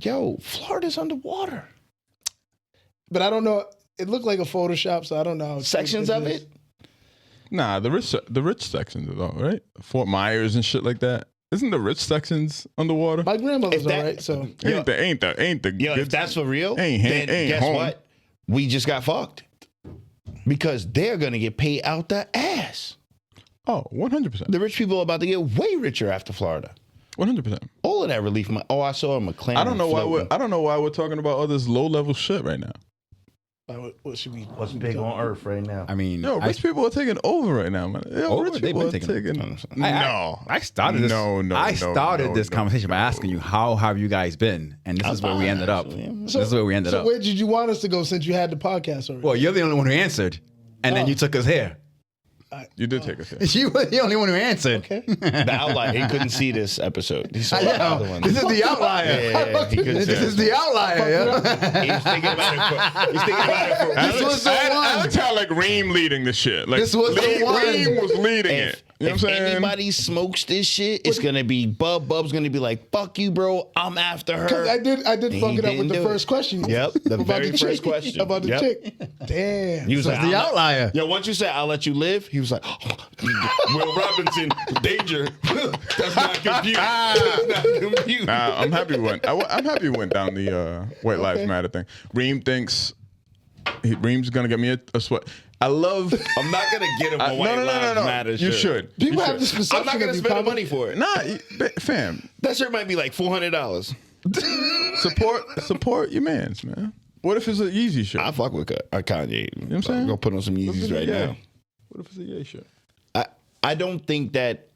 Yo, Florida's underwater. but I don't know. it looked like a Photoshop, so I don't know. Sections of it? Nah, the rich sections is all right. Fort Myers and shit like that. Isn't the rich sections underwater? My grandmother's all right, so. Ain't the Yo, if that's for real, then guess home. what? We just got fucked. Because they're going to get paid out the ass. Oh, 100%. The rich people are about to get way richer after Florida. 100%. All of that relief money. Oh, I saw a McLaren. I don't know why we're talking about all this low level shit right now. What should we? What's big on earth right now? I mean, Yo, rich people are taking over right now, man. Yo, Over? rich They've people been are taking taking. I started this. I started this conversation by asking you, how have you guys been? And this is where we ended up. This is where we ended up. So where did you want us to go since you had the podcast already? Well, you're the only one who answered, and then you took us here. You did take us here. You were the only one who answered. Okay. The outlier. He couldn't see this episode. He saw the other one. This is the outlier. Yeah, he couldn't see This is it. the outlier. Yeah. He's thinking about it. He's thinking about it for This was the one. Alex had like Reem leading the shit. Like This was the one. Reem was leading it. You know If what I'm saying? anybody smokes this shit, it's gonna be Bub. Bub's gonna be like, "Fuck you, bro. I'm after her." Because I did And fuck he it up with didn't the do it. first question. Yep, the About very the first chick. question. About the Yep. chick. Damn. He was This like, was the "I'm not-" outlier. Yo, once you said I'll let you live, he was like, Will Robinson, danger. That's not compute. That's not compute. Nah, I'm happy we went. I'm happy we went down the White Lives Matter thing. Reem thinks Reem's gonna get me a sweat. I love. I'm not gonna get him a White Lives Matter You shirt. should. People You have this should. perception I'm not gonna of you, spend the Pablo. money for it. Nah, fam. That shirt might be like $400. Support your mans, man. What if it's an Yeezy shirt? I fuck with Kanye. You know what I'm saying? I'm gonna put on some Yeezys right now. What if it's a Ye shirt? I don't think that,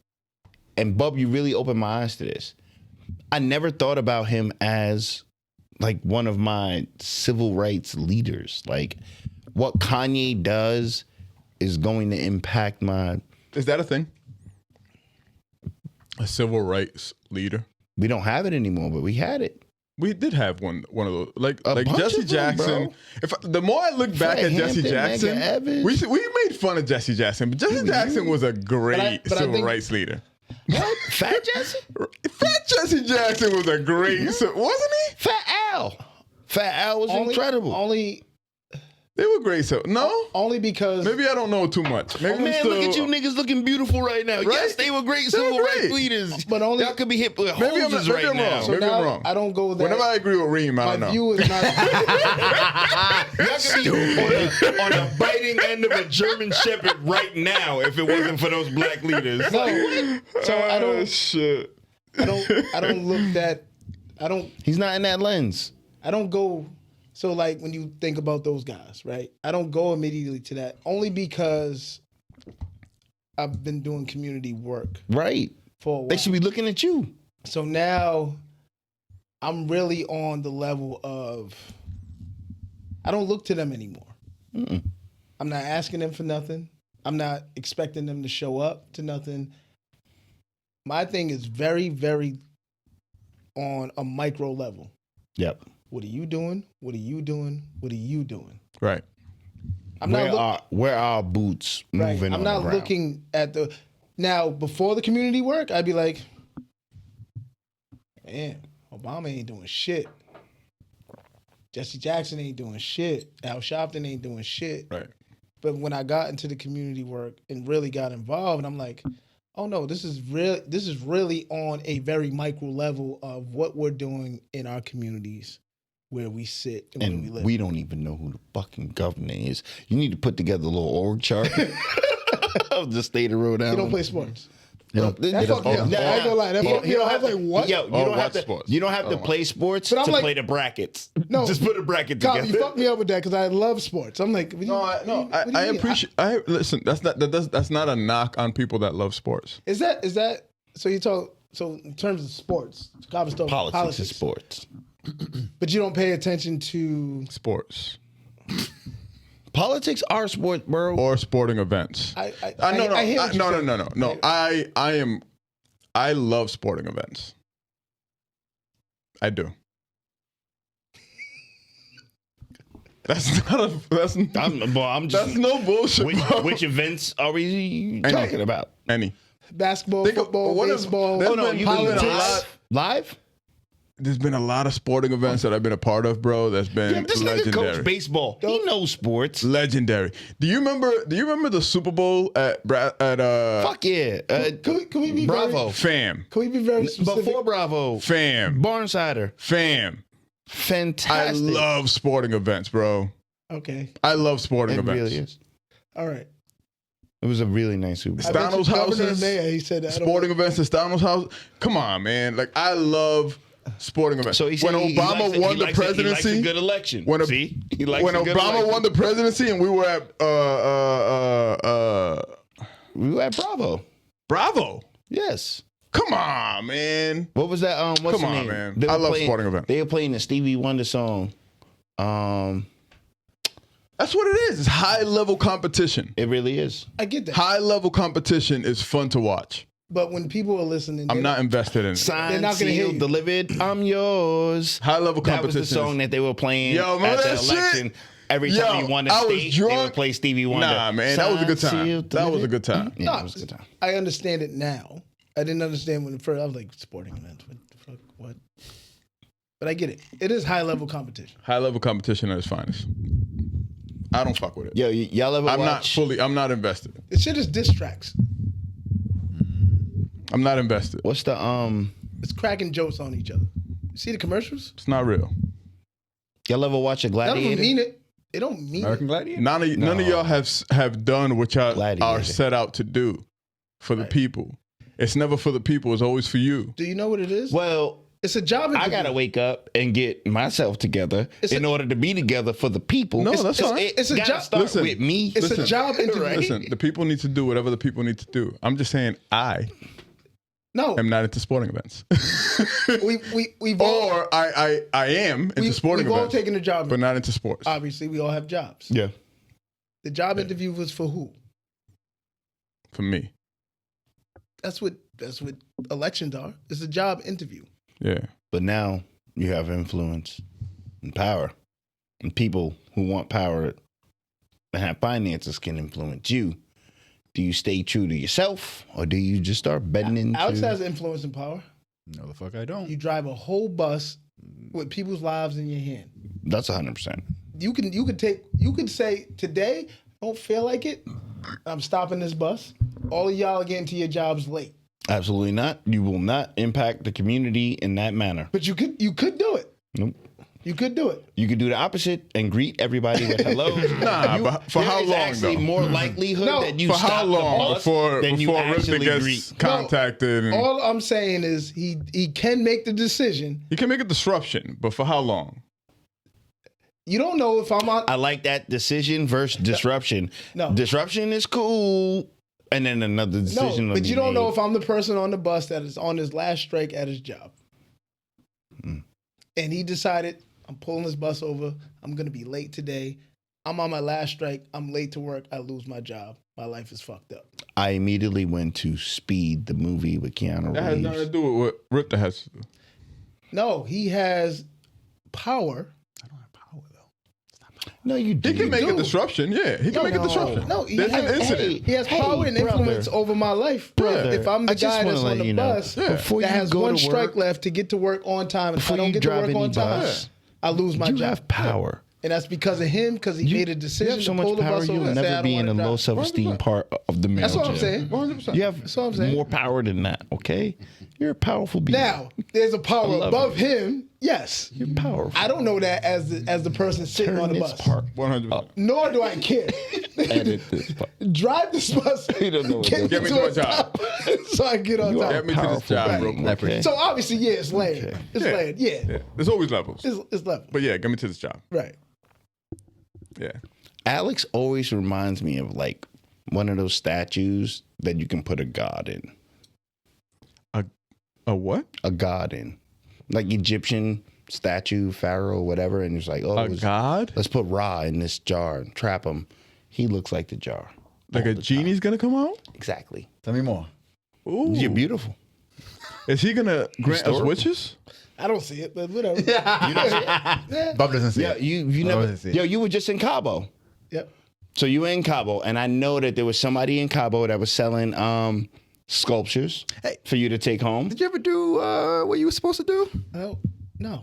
and Bub, you really opened my eyes to this. I never thought about him as like one of my civil rights leaders. Like what Kanye does is going to impact my. Is that a thing? A civil rights leader? We don't have it anymore, but we had it. We did have one of those, like bunch Jesse of them, Jackson. bro. The more I look back Fred at Jesse Hampton, Jackson, Medgar Evers. we made fun of Jesse Jackson, but Jesse Jackson was a great but I civil think- rights leader. What? Fat Jesse? Fat Jesse Jackson was a great, wasn't he? Fat Al. Fat Al was incredible. They were great. So Only because maybe I don't know too much. Maybe Man, look at you niggas looking beautiful right now. Right? Yes, they were great They were civil rights great. leaders. But only- Y'all could be hit with Maybe I'm hoses maybe right I'm now. wrong. So Maybe now I'm wrong. I don't go that. Whenever I agree with Reem, I my don't know. view is not. Y'all could be on a biting end of a German Shepherd right now if it wasn't for those black leaders. No. So I don't. Shit. I don't look that. He's not in that lens. I don't go. So like when you think about those guys, right? I don't go immediately to that only because I've been doing community work Right. for a while. They should be looking at you. So now I'm really on the level of I don't look to them anymore. I'm not asking them for nothing. I'm not expecting them to show up to nothing. My thing is very, very on a micro level. Yep. What are you doing? What are you doing? What are you doing? Right. I'm Where not are our boots right. moving I'm on not the ground? looking at the now before the community work. I'd be like, man, Obama ain't doing shit. Jesse Jackson ain't doing shit. Al Sharpton ain't doing shit. Right. But when I got into the community work and really got involved, I'm like, oh no, this is real. This is really on a very micro level of what we're doing in our communities, where we sit and, where we And live. we don't even know who the fucking governor is. You need to put together a little org chart of the state of Rhode Island. You don't play sports. That fucked me up. I ain't gonna lie. That fucked me up. I was like, what? Yo, Oh, watch sports. You don't have to play sports But I'm to like- play the brackets. No. Just put a bracket Kyle, together. you fucked me up with that because I love sports. I'm like, I appreciate. I listen. That's not a knock on people that love sports. Is that so? You talk so in terms of sports, Politics is sports. but you don't pay attention to. Sports Politics are sport, bro. or sporting events. I hear what you're saying. No. I love sporting events. I do. That's not a. I'm just. That's no bullshit. Which events are we talking about? Any. Basketball, Think of- football, what if- baseball. there's Oh no, been you politics. mean live? there's been a lot of sporting events that I've been a part of, bro. That's been This nigga legendary. coach baseball. He knows sports. Legendary. Do you remember the Super Bowl at Fuck yeah. Can we be Bravo. Fam? Can we be very specific? Before Bravo. Fam. Barnsider. Fam. I Fantastic. love sporting events, bro. Okay. I love sporting It events. really is. All right. It was a really nice Super Bowl. Stano's houses. Mayor, he said that. Sporting events at Stano's house. Come on, man. Like, I love sporting events. So he said when Obama won the presidency, he likes a good election. when Obama won the presidency, and we were at we were at Bravo. Bravo. Yes. Come on, man. What was that? What's Come the on, name? man. They I were love playing- sporting events. They were playing the Stevie Wonder song. That's what it is. It's high level competition. It really is. I get that. High level competition is fun to watch. But when people are listening, I'm not invested in it. Signed, not gonna hate sealed, you. delivered. I'm yours. High level That competition. was the song that they were playing Yo, remember at the that shit? election. Every Yo, time he won a I was state, they would drunk. play Stevie Wonder. Nah, man, that was a good Signed, time. sealed, That was a delivered. good time. Yeah, it was a good time. I understand it now. I didn't understand when at first I was like sporting events. What the fuck? What? But I get it. It is high level competition. High level competition at its finest. I don't fuck with it. Yo, y'all ever I'm watch? I'm not invested. This shit is diss tracks. I'm not invested. What's the It's cracking jokes on each other. You see the commercials? It's not real. Y'all ever watch a None of Gladiator? them mean it. They don't mean American it. Gladiator? None of y'all have done what y'all Gladiator. are set out to do for the people. It's never for the people. It's always for you. Do you know what it is? Well, It's a job interview. I gotta wake up and get myself together It's in order to be together for the people. No, that's fine. it's a gotta job- start Listen, with me. It's a job interview. Right. Listen, the people need to do whatever the people need to do. I'm just saying I No, am not into sporting events. we've all, Or I am into sporting we've all events, taken a job. but not into sports. Obviously, we all have jobs. Yeah. The job interview was for who? For me. That's what elections are. It's a job interview. Yeah. But now you have influence and power. And people who want power and have finances can influence you. Do you stay true to yourself or do you just start betting into... Alex has influence and power. No, the fuck I don't. You drive a whole bus with people's lives in your hand. That's 100%. You could say today, I don't feel like it. I'm stopping this bus. All of y'all are getting to your jobs late. Absolutely not. You will not impact the community in that manner. But you could do it. Nope. You could do it. You could do the opposite and greet everybody with hello. Nah, but for how There is long, actually though? more likelihood No. that you For stop how the long bus before than you Ripton actually gets greet. contacted? And All I'm saying is he can make the decision. you can make a disruption, but for how long? You don't know if I'm on. I like that decision versus disruption. No. Disruption is cool. And then another decision. No, will but be you don't know made. if I'm the person on the bus that is on his last strike at his job. And he decided, I'm pulling this bus over. I'm going to be late today. I'm on my last strike. I'm late to work. I lose my job. My life is fucked up. I immediately went to Speed, the movie with Keanu That has nothing to Reeves. do with what Ripton has to do. No, he has power. I don't have power though. No, you do. He can make a do. disruption. Yeah, he can make a disruption. No, he There's an has, incident. he has power and influence over my life. Brother, If I'm I the just guy wanna that's let on the you know, bus Yeah. before that you has go one to strike work, left to get to work on time, and if I before don't you get to drive work any on time, bus, I lose my you job. have power. And that's because of him, because he made a You decision have so to much pull the power, bus you'll over and say, I never don't be in a wanna low drive. self-esteem part of the male That's what I'm gym. saying. 100%. You have That's what I'm saying. more power than that, okay? You're a powerful being. Now, there's a power love above it. him. Yes. You're powerful. I don't know that as the person sitting Turn on the this bus. part. 100%. Nor do I care. Edit this part. Drive this bus. You don't know what Get that me is. to Get me a to a job. top so I get on You are top. Get me to this powerful job real being, quick. okay? So obviously, yeah, it's layered. Okay. It's Yeah. layered. Yeah. Yeah, there's always levels. It's level. But yeah, get me to this job. Right. Yeah. Alex always reminds me of like one of those statues that you can put a god in. A what? A god in. Like Egyptian statue, pharaoh, whatever. And it's like, oh, A god? let's put Ra in this jar and trap him. He looks like the jar. Like all a the genie's gonna come out? time. Exactly. Tell me more. Ooh. You're beautiful. Is he gonna grant us Historical. wishes? I don't see it, but whatever. Bob doesn't see Yeah, it. you Bob never. doesn't see it. Yo, you were just in Cabo. Yep. So you were in Cabo, and I know that there was somebody in Cabo that was selling sculptures Hey. for you to take home. Did you ever do what you were supposed to do? No. No.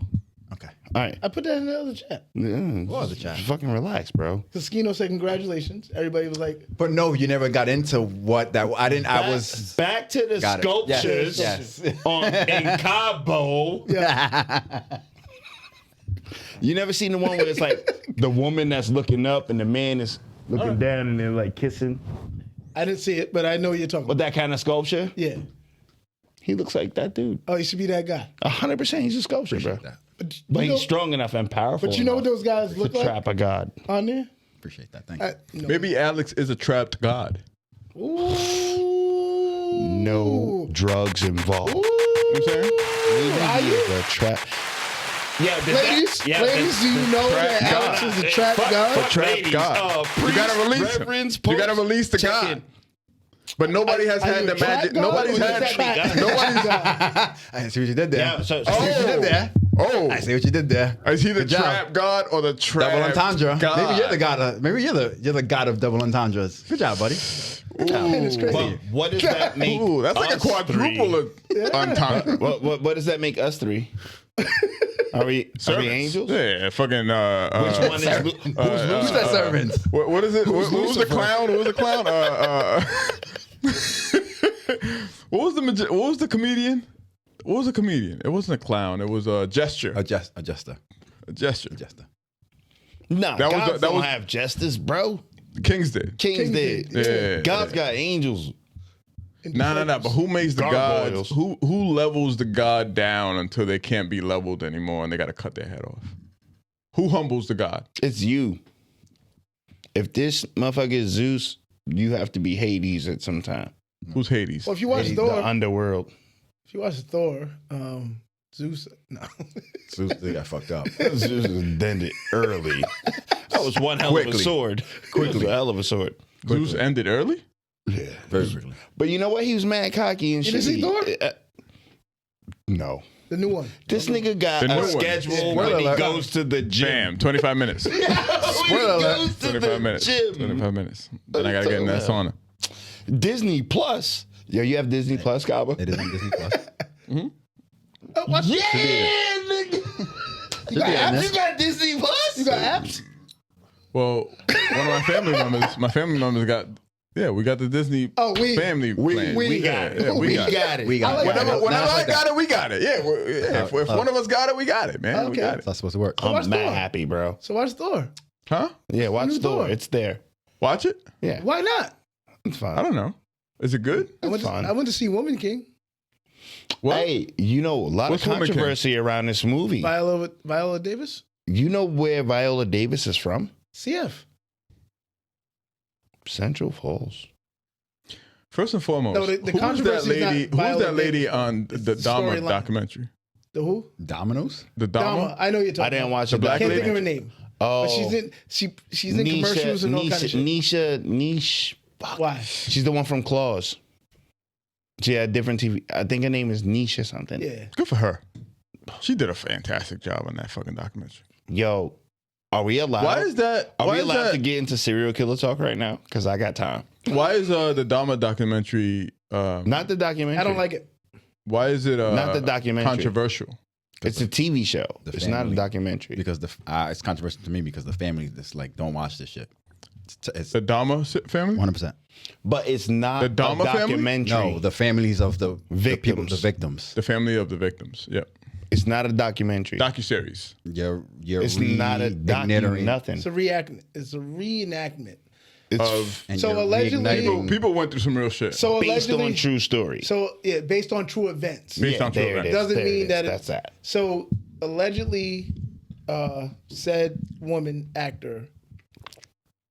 Okay. All right. I put that in the other chat. Yeah, What was the chat? just fucking relax, bro. Toskino said congratulations. Everybody was like, But no, you never got into what that. I didn't. I was. Back to the Got it. sculptures Yes. in Cabo. You never seen the one where it's like the woman that's looking up and the man is looking down and they're like kissing? I didn't see it, but I know what you're talking But about. that kind of sculpture? Yeah. He looks like that dude. Oh, you should be that guy. 100% he's a sculpture, bro. That. But, But you he's know, strong enough and powerful. but you know what enough those guys to look like trap a god. on there? Appreciate that. Thank you. No. Maybe Alex is a trapped god. Ooh. No drugs involved. Ooh. You know what I'm saying? Are you? The trap. Yeah, Ladies, do you know that Alex is a trap god? Trapped god. You gotta release him. You gotta release the god. But nobody has Are had you the a trap magic. god Nobody's or had. is that Nobody's. I see what you did there. Yeah, so- I see what you did there. Oh, I see what you did there. is he the Good job. trap god or the trap Double entendre. God? Maybe you're the god of. Maybe you're the god of double entendres. Good job, buddy. Good job. It's crazy. But what does that make? Ooh, that's like a us quadruple entendre. What does that make us three? Are we angels? Yeah, fucking. Which one is who's Who's that servants? What is it? Who's the clown? Who was the clown? What was the comedian? What was the comedian? It wasn't a clown. It was a gesture. A jester. A gesture. No, That was gods that don't was- have justice, bro. Kings did. Kings did. Yeah. God's got angels. No. But who makes the Gargoyles. gods? Who levels the god down until they can't be leveled anymore and they got to cut their head off? Who humbles the god? It's you. If this motherfucker is Zeus, you have to be Hades at some time. Who's Hades? Well, if you watch Hades, Thor, the underworld. if you watch Thor, Zeus, no. Zeus, they got fucked up. Zeus is ended early. That was one hell of a Quickly. sword. Quickly. That was a hell of a sword. Zeus ended early? Yeah. Very quickly. But you know what? He was mad cocky and You shit. didn't see Thor? No. The new one. This nigga got The new a one. schedule Spoiler when he alert. goes to the gym. Bam, 25 minutes. Spoiler alert. 25 minutes. 25 minutes. Then I got to get in that sauna. Disney Plus. Yo, you have Disney Plus, Kaba? It is on Disney Plus. Watch Yeah, it. nigga. You got apps? You got Disney Plus? You got apps? Well, one of my family members got, we got the Disney family plan. We got it. Yeah, we got it. got it. We got it. Whenever Nah, I fuck that. got it, we got it. Yeah, if one of us got it, we got it, man. We Okay. got That's it. not supposed to work. watch I'm mad Thor. happy, bro. So watch Thor. Huh? Yeah, watch New Thor. Thor. It's there. Watch it? Yeah, Why not? it's fine. I don't know. Is it good? I went to see Woman King. What? Hey, you know, a lot What's of Woman King? controversy around this movie. Viola Davis. You know where Viola Davis is from? CF. Central Falls. First and foremost, No, the who's that controversy is not lady? Who's Viola that lady Davis. on It's the the Dama storyline. documentary? The who? Dominoes? The Dama. Dama? I know you're talking I didn't about. watch The the black Can't lady? think of her name. Oh, But she's in commercials and all kind of shit. Niche. Why? She's the one from Claws. She had different TV. I think her name is Niche or something. Yeah. Good for her. She did a fantastic job on that fucking documentary. Yo, are we allowed? Why is that? Are why we is allowed that? to get into serial killer talk right now? Because I got time. Why is the Dama documentary? Not the documentary. I don't like it. Why is it Not the documentary. controversial? It's a TV show. The It's not a family. documentary. Because it's controversial to me because the family just like don't watch this shit. It's The Dama family? 100%. But it's not The Dama a family? documentary. No, the families of the people, Victims. the victims. The family of the victims. Yep. It's not a documentary. Docuseries. You're It's not a documentary. Nothing. It's a reenactment. It's a reenactment. It's Of And So you're allegedly- reigniting- people went through some real shit. So based allegedly, on true story. So yeah, based on true events. Based on true there it events. is. Doesn't There it mean is. that That's that. So allegedly, said woman actor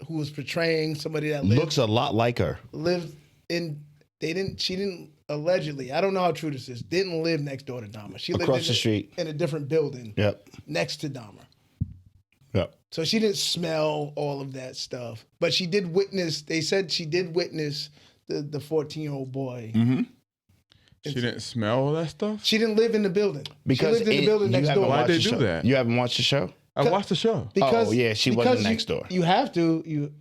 who was portraying somebody that Looks a lot like her. lived in. She didn't allegedly. I don't know how true this is. Didn't live next door to Dahmer. She lived Across the street. in a different building Yep. next to Dahmer. Yep. So she didn't smell all of that stuff, but she did witness. They said she did witness the 14-year-old boy. Mm-hmm. She didn't smell all that stuff? She didn't live in the building. Because she lived in the building you next haven't door. Why'd watched they the do show. that? You haven't watched the show? I watched the show. Because Oh, yeah, she wasn't next door. You have to. You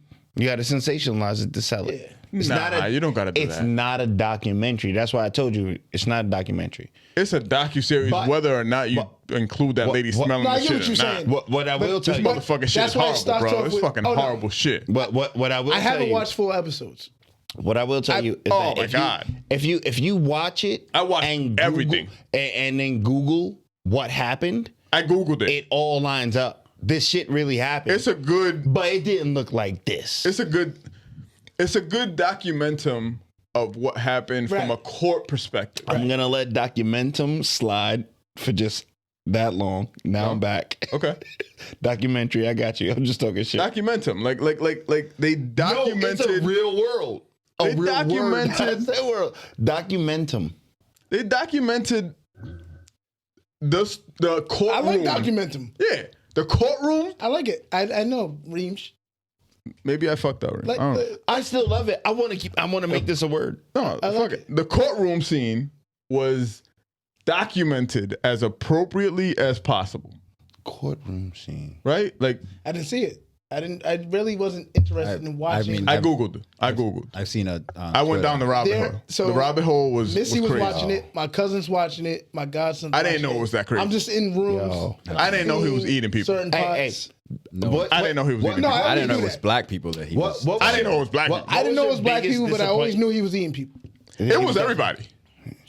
got to sensationalize it to sell it. Yeah. You don't gotta do It's that. not a documentary. That's why I told you it's not a documentary. It's a docuseries, whether or not you include that lady smelling I the get shit what or you're not. saying. What I will tell This you, motherfucking shit That's is why it horrible, starts bro. off It's with- fucking oh, no. horrible shit. what I will I tell haven't you, watched full episodes. what I will tell you is Oh that my God. if you watch it, I watched and Google, everything. and then Google what happened, I Googled it. it all lines up. This shit really happened. It's a good but it didn't look like this. it's a good documentum of what happened from a court perspective. I'm gonna let documentum slide for just that long. Now I'm back. Okay. Documentary, I got you. I'm just talking shit. Documentum. Like they documented No, it's a real world. They documented- world. Documentum. they documented the courtroom. I like documentum. Yeah. The courtroom. I like it. I know, Reem. Maybe I fucked up. Right? Like, I don't know. I still love it. I want to make this a word. No, I fuck like it. The courtroom scene was documented as appropriately as possible. Courtroom scene. Right? Like I didn't see it. I really wasn't interested in watching. mean, I Googled. I've seen a. I went down the rabbit There- hole. so the rabbit hole was Missy was crazy. watching it. My cousin's watching it. My godson. I didn't know it was that crazy. I'm just in rooms. Yo. I didn't know he was eating people. Certain Hey, parts. No, I didn't know he was eating no, people. I didn't know it do was that. black people that he was. I didn't know it was black people. I didn't know it was black people, but I always knew he he was eating people. It was everybody.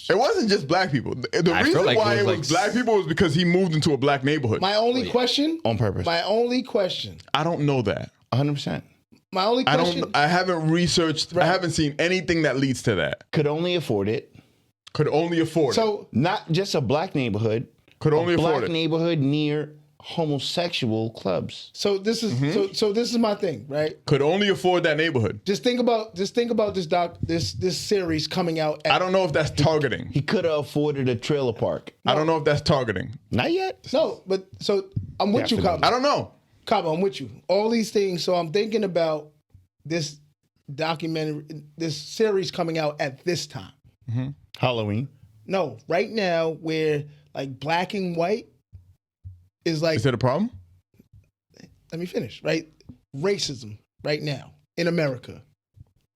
It wasn't just black people. The I reason feel like why it it was was like black people was because he moved into a black neighborhood. My only question. on purpose. My only question. I don't know that. 100%. My only question. I haven't researched. I haven't seen anything that leads to that. Could only afford it. Could only afford it. So Not just a black neighborhood. Could only a afford black it. neighborhood near homosexual clubs. so this is Mm-hmm. so this is my thing, right? Could only afford that neighborhood. Just think about this series coming out. I don't know if that's targeting. He could have afforded a trailer park. I don't know if that's targeting. Not yet. No, but so I'm with you, Definitely. Cabo. I don't know. Cabo, I'm with you. All these things. So I'm thinking about this documentary, this series coming out at this time. Halloween. No, right now where like black and white is like. Is it a problem? Let me finish. Right, racism right now in America.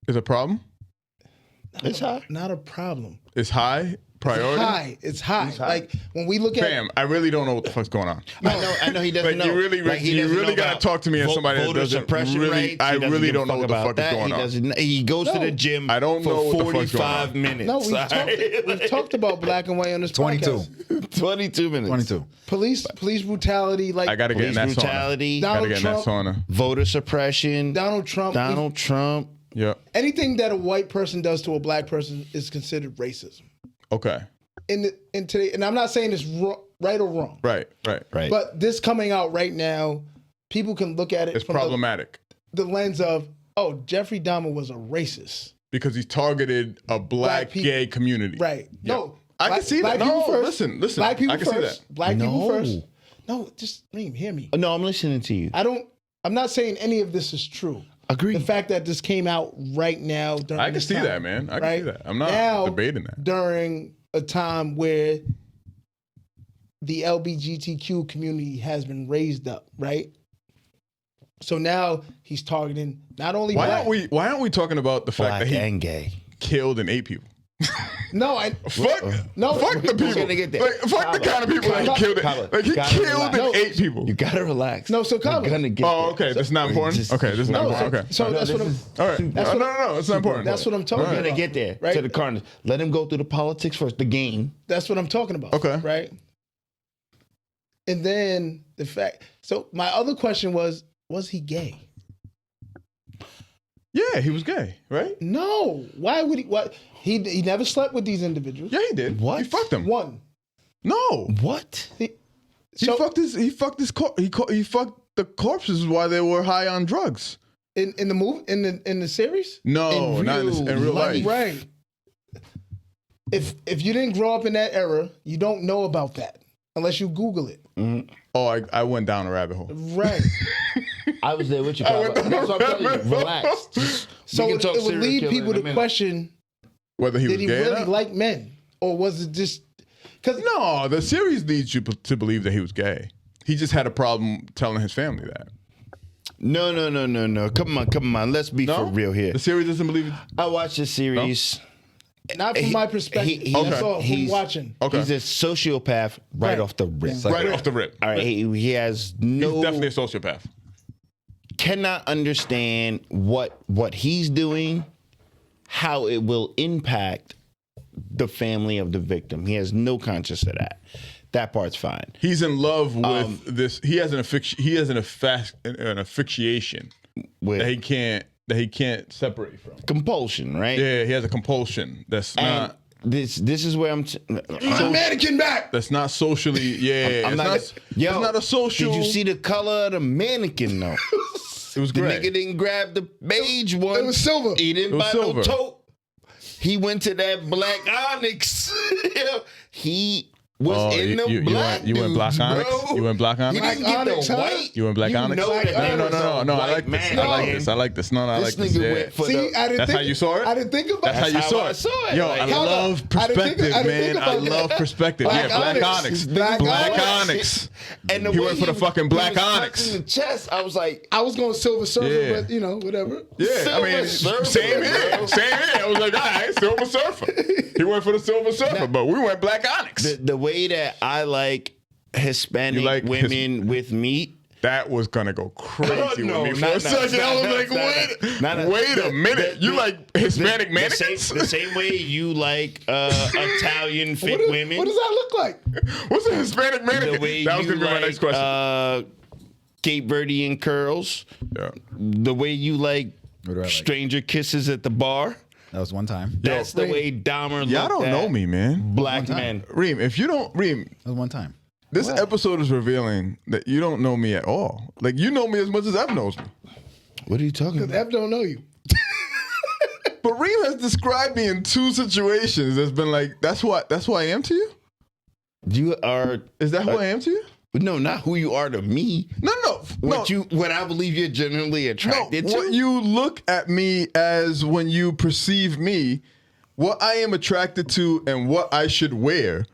Is it a problem? It's high. Not a problem. It's high priority. It's high. Like when we look at. Fam, I really don't know what the fuck's going on. I know he doesn't Like, know. you really, Like, he you doesn't really know gotta about talk to me as somebody that voter doesn't suppression really- rights. I He doesn't really give a don't know what the fuck is that. going on. He goes to No. the gym. I don't for know what the fuck's going 45 on. minutes. No, we've talked about black and white on this 22. podcast. 22 minutes. 22. Police brutality, like I gotta get in Police that sauna. brutality. Donald Gotta get in that Trump. sauna. Voter suppression. Donald Trump. Donald Trump. Yeah. Anything that a white person does to a black person is considered racism. Okay. In today, and I'm not saying it's right or wrong, Right. Right. but this coming out right now, people can look at it It's from problematic the lens of, oh, Jeffrey Dahmer was a racist. because he's targeted a black people. gay community. Right. Yeah. No. I can see that. Black people No, first. listen. Black people I can see first. that. Black people No. first. No, just Reem, hear me. No, I'm listening to you. I'm not saying any of this is true. Agree. The fact that this came out right now during I can this see time, that, man. I can right? see that. I'm not Now, debating that. During a time where the LGBTQ community has been raised up, right? So now he's targeting not only Why black. aren't we talking about the fact Black that he and gay. killed and ate people? No, I Fuck the we're people. gonna get there. Like, fuck the kind of people that he killed. Kaba, Like he gotta killed relax. and No. ate people. You gotta relax. No, so We're Kaba. gonna get Oh, there. okay. That's not important. Just- Okay, that's not no, important. Okay. so that's what I'm. All right. That's what- No. It's not important. That's what I'm talking We're gonna about. get there Right? to the Cardinals. Let him go through the politics first, the game. That's what I'm talking about. Okay. Right. And then the fact. So my other question was he gay? Yeah, he was gay, right? No. Why would he? What? He never slept with these individuals. Yeah, he did. What? He fucked them. One. No. What? He fucked the corpses while they were high on drugs. in the movie in the series. No, not in real life. Right. If you didn't grow up in that era, you don't know about that unless you Google it. Oh, I went down a rabbit hole. Right. I was there with you. I went Kaba. That's what I'm telling you. Relax. Just- So we it can talk would serial lead killer people in a to minute. question: Whether he was did he gay or really not? like men, or was it just because? No, the series leads you to believe that he was gay. He just had a problem telling his family that. No. Come on. Let's be for real here. The series doesn't believe it? I watched the series. Not from my perspective. That's all from watching. Okay. He's a sociopath right off the rip. Right off the rip. All right. He has no. He's definitely a sociopath. Cannot understand what he's doing, how it will impact the family of the victim. He has no conscience of that. That part's fine. He's in love with this. He has an asphyxiation With that he can't separate from. compulsion, right? Yeah, he has a compulsion that's And not. this is where I'm. My mannequin back. That's not socially. Yeah, it's not a social. Did you see the color of the mannequin though? It was The great. nigga didn't grab the beige one. It was silver. He didn't It was buy silver. no taupe. He went to that black onyx. He was in the black you went black dudes, onyx? bro. You went black onyx? You didn't Black get onyx, the huh? white. You went black onyx? know that there was a No. I white like this. man I like in. this. I like this. No, I like This this. nigga Yeah. went for See, the. I didn't That's think, how you saw it? I didn't think about That's how it. you how saw I it. saw it. Yo, Like, I hold love on. I didn't perspective, think man. I about love that. perspective. Black Yeah, black onyx. onyx. Black Black onyx. onyx. And the He way went for the fucking black he was onyx. punching the chest. I was like, I was going Silver Surfer, Yeah. but you know, whatever. Yeah, I mean, Silver Surfer, same here. bro. Same here. I was like, all right, Silver Surfer. He went for the Silver Surfer, but we went black onyx. the way that I like Hispanic You like women with meat. That was gonna go crazy No, with me for not- a second. not- I was not- like, not- wait a minute. You like Hispanic The mannequins? same way you like Italian fit women. What does that look like? What's a Hispanic The mannequin? way That was you gonna be my next question. Cape Verdean curls. Yeah. The way you like What do I like? stranger kisses at the bar. That was one time. That's the way Dahmer Y'all looked don't at know me, man. black men. Reem, if you don't, Reem, That was one time. this episode is revealing that you don't know me at all. Like, you know me as much as Ev knows me. What are you talking Because about? F don't know you. But Reem has described me in two situations that's been like, that's who I am to you? You are. Is that who I am to you? No, not who you are to me. No. What I believe you're generally attracted to. What you look at me as when you perceive me, what I am attracted to and what I should wear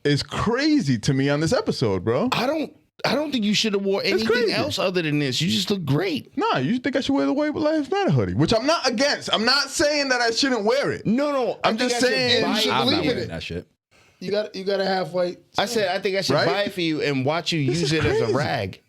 is crazy to me on this episode, bro. I don't think you should have wore anything crazy. else other than this. You just look great. Nah, you think I should wear the White Lives Matter hoodie, which I'm not against. I'm not saying that I shouldn't wear it. No. I'm just saying- And you should I'm not believe in wearing it. that shit. You got a half white. I said I think I should Right? buy it for you and watch you This use is it as a crazy. rag.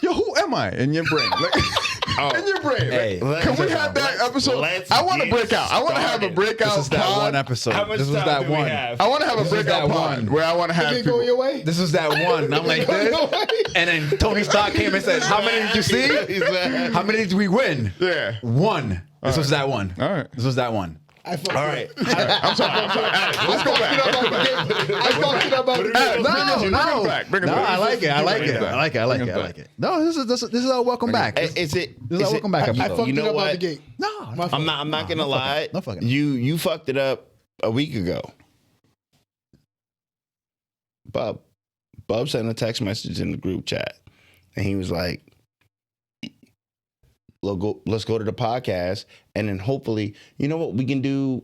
Yo, who am I in your brain? Like, in your brain. Hey, Like, can we have that episode? I want to break out. I want to have a breakout This is that pod. one episode. How much This was time that do we one. have? I want to have a This is breakout that pod one. where I want to have Did it people. go your way? This was that one. And I'm like Go this. your way? And then Tony Stark came and said, "How many did you see? How many did we win? Yeah. One. This was that one. All right. This was that one. I fucked All it right. up. I'm sorry. Alex, let's go back. Let's go back. I fucked it up. Alex, bring it back. Bring it No, back. I like it. I like Bring it. back. I like it. I like Bring it. it I back. like it. No, this is our welcome back. Is it? This is our welcome back I episode. fucked You it know up out what? the gate. No, My no. fault. I'm not gonna lie. No fucking. You fucked it up a week ago. Bub sent a text message in the group chat, and he was like, "Let's go to the podcast, and then hopefully, you know what, we can do."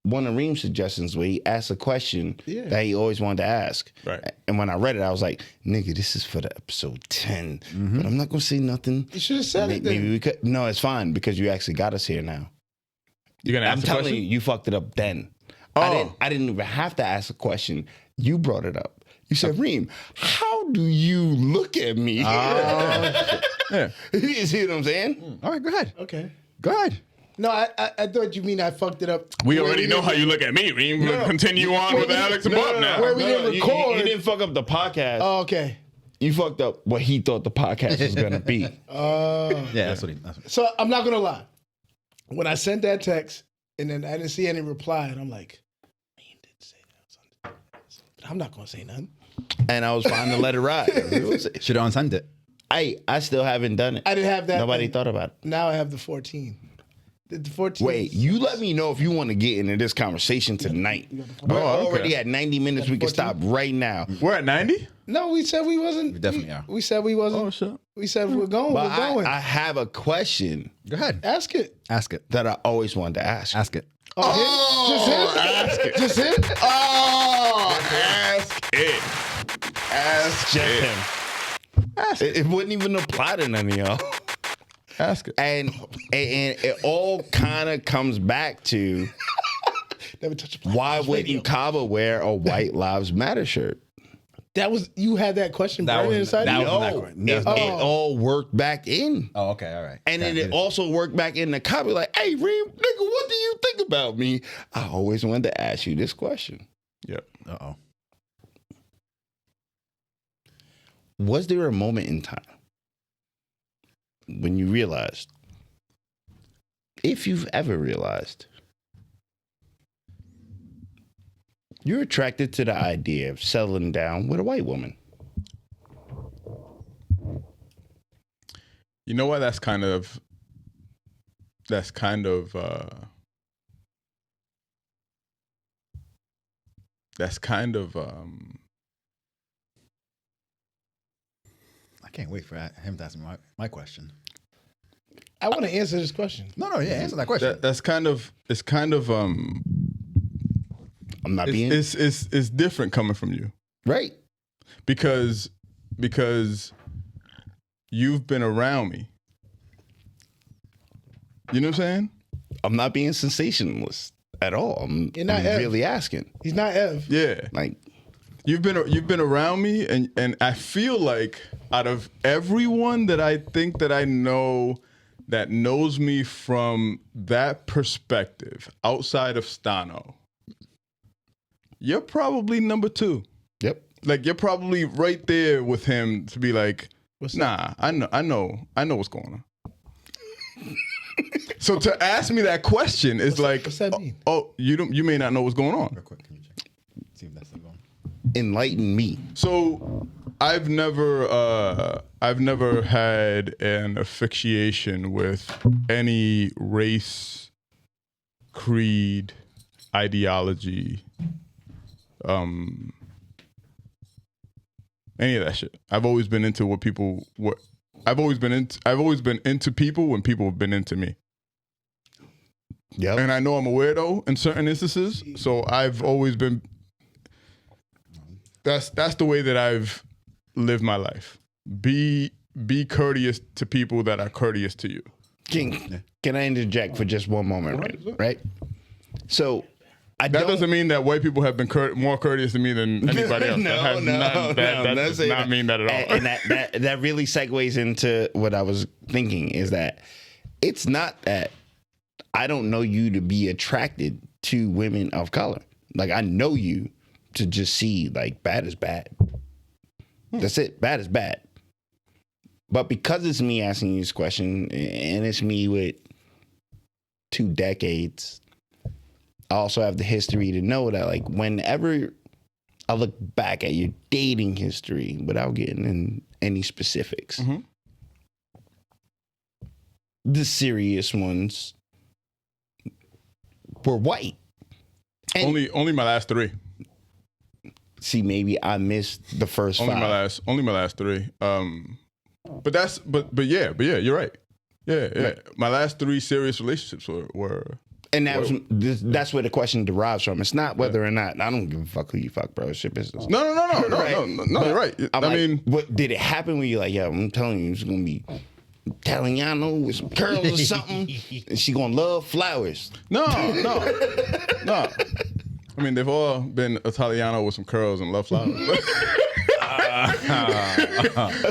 One of Reem's suggestions where he asked a question that he always wanted to ask. Right. And when I read it, I was like, nigga, this is for the episode 10. But I'm not going to say nothing. You should have said it Maybe then. we could. No, it's fine because you actually got us here now. You gonna I'm ask the telling question? you, you fucked it up then. Oh. I didn't even have to ask a question. You brought it up. You said, Reem, how do you look at me? Yeah. You see what I'm saying? All right, go ahead. Okay. Go ahead. No, I thought you mean I fucked it up. We already know how you look at me. Reem. We're gonna continue on with Alex and Bob now. Where we didn't record. You didn't fuck up the podcast. Oh, okay. You fucked up what he thought the podcast was going to be. Yeah, that's what he. So I'm not gonna lie. When I sent that text and then I didn't see any reply, and I'm like, man did say that. But I'm not gonna say nothing. And I was fine to let it ride. Should have unsent it. I still haven't done it. I didn't have that. Nobody then. thought about it. Now I have the 14. The 14. Wait, you let me know if you want to get into this conversation tonight. We're okay. already at 90 minutes. We can stop right now. We're at 90? No, we said we wasn't. We definitely are. We said we wasn't. Oh, shit. We said we're going. But We're going. I have a question Go ahead. Ask it. Ask it. that I always wanted to ask. Ask it. Just hit. Just hit. Oh, ask it. Ask Just it. him. It wouldn't even apply to none of y'all. Ask it. And it all kind of comes back to Never touch a why wouldn't Kaba wear a White Lives Matter shirt? That was, you had that question burning inside you? It all worked back in. Oh, okay, all right. And then it also worked back in the Kaba, like, hey, Reem, nigga, what do you think about me? I always wanted to ask you this question. Yep. Uh-oh. Was there a moment in time when you realized, if you've ever realized, you're attracted to the idea of settling down with a white woman? You know what? That's kind of I can't wait for him to ask me my question. I want to answer this question. No, yeah, answer that question. I'm not being it's different coming from you. right. Because you've been around me. You know what I'm saying? I'm not being sensationalist at all. I'm not Ev. really asking. He's not Ev. Yeah. Like, You've been around me, and I feel like out of everyone that I think that I know that knows me from that perspective outside of Stano, you're probably number 2. yep. Like, you're probably right there with him to be like, What's nah, I know what's going on. So to ask me that question is what's that mean? Oh, you may not know what's going on. Real quick, can you check? See if that's still going. Enlighten me. So I've never had an asphyxiation with any race, creed, ideology, any of that shit. I've always been into I've always been into people when people have been into me. Yep. And I know I'm a weirdo in certain instances, so I've always been. That's the way that I've lived my life. Be courteous to people that are courteous to you. King, can I interject for just one moment, right? So, That doesn't mean that white people have been more courteous to me than anybody else. That does not mean that at all. And that really segues into what I was thinking, is that it's not that I don't know you to be attracted to women of color. Like, I know you to just see, like, bad is bad. That's it. Bad is bad. But because it's me asking you this question, and it's me with 2 decades, I also have the history to know that, like, whenever I look back at your dating history, without getting in any specifics, the serious ones were white. And Only my last 3. see, maybe I missed the first 5. Only my last 3. But yeah, you're right. Yeah. Right. My last 3 serious relationships were. And that's where the question derives from. It's not whether or not, I don't give a fuck who you fuck, bro. Shit business. No, you're right. I mean, what did it happen when you're like, yeah, I'm telling you, it's gonna be Italiano with some curls or something, and she gonna love flowers? No. I mean, they've all been Italiano with some curls and love flowers. That's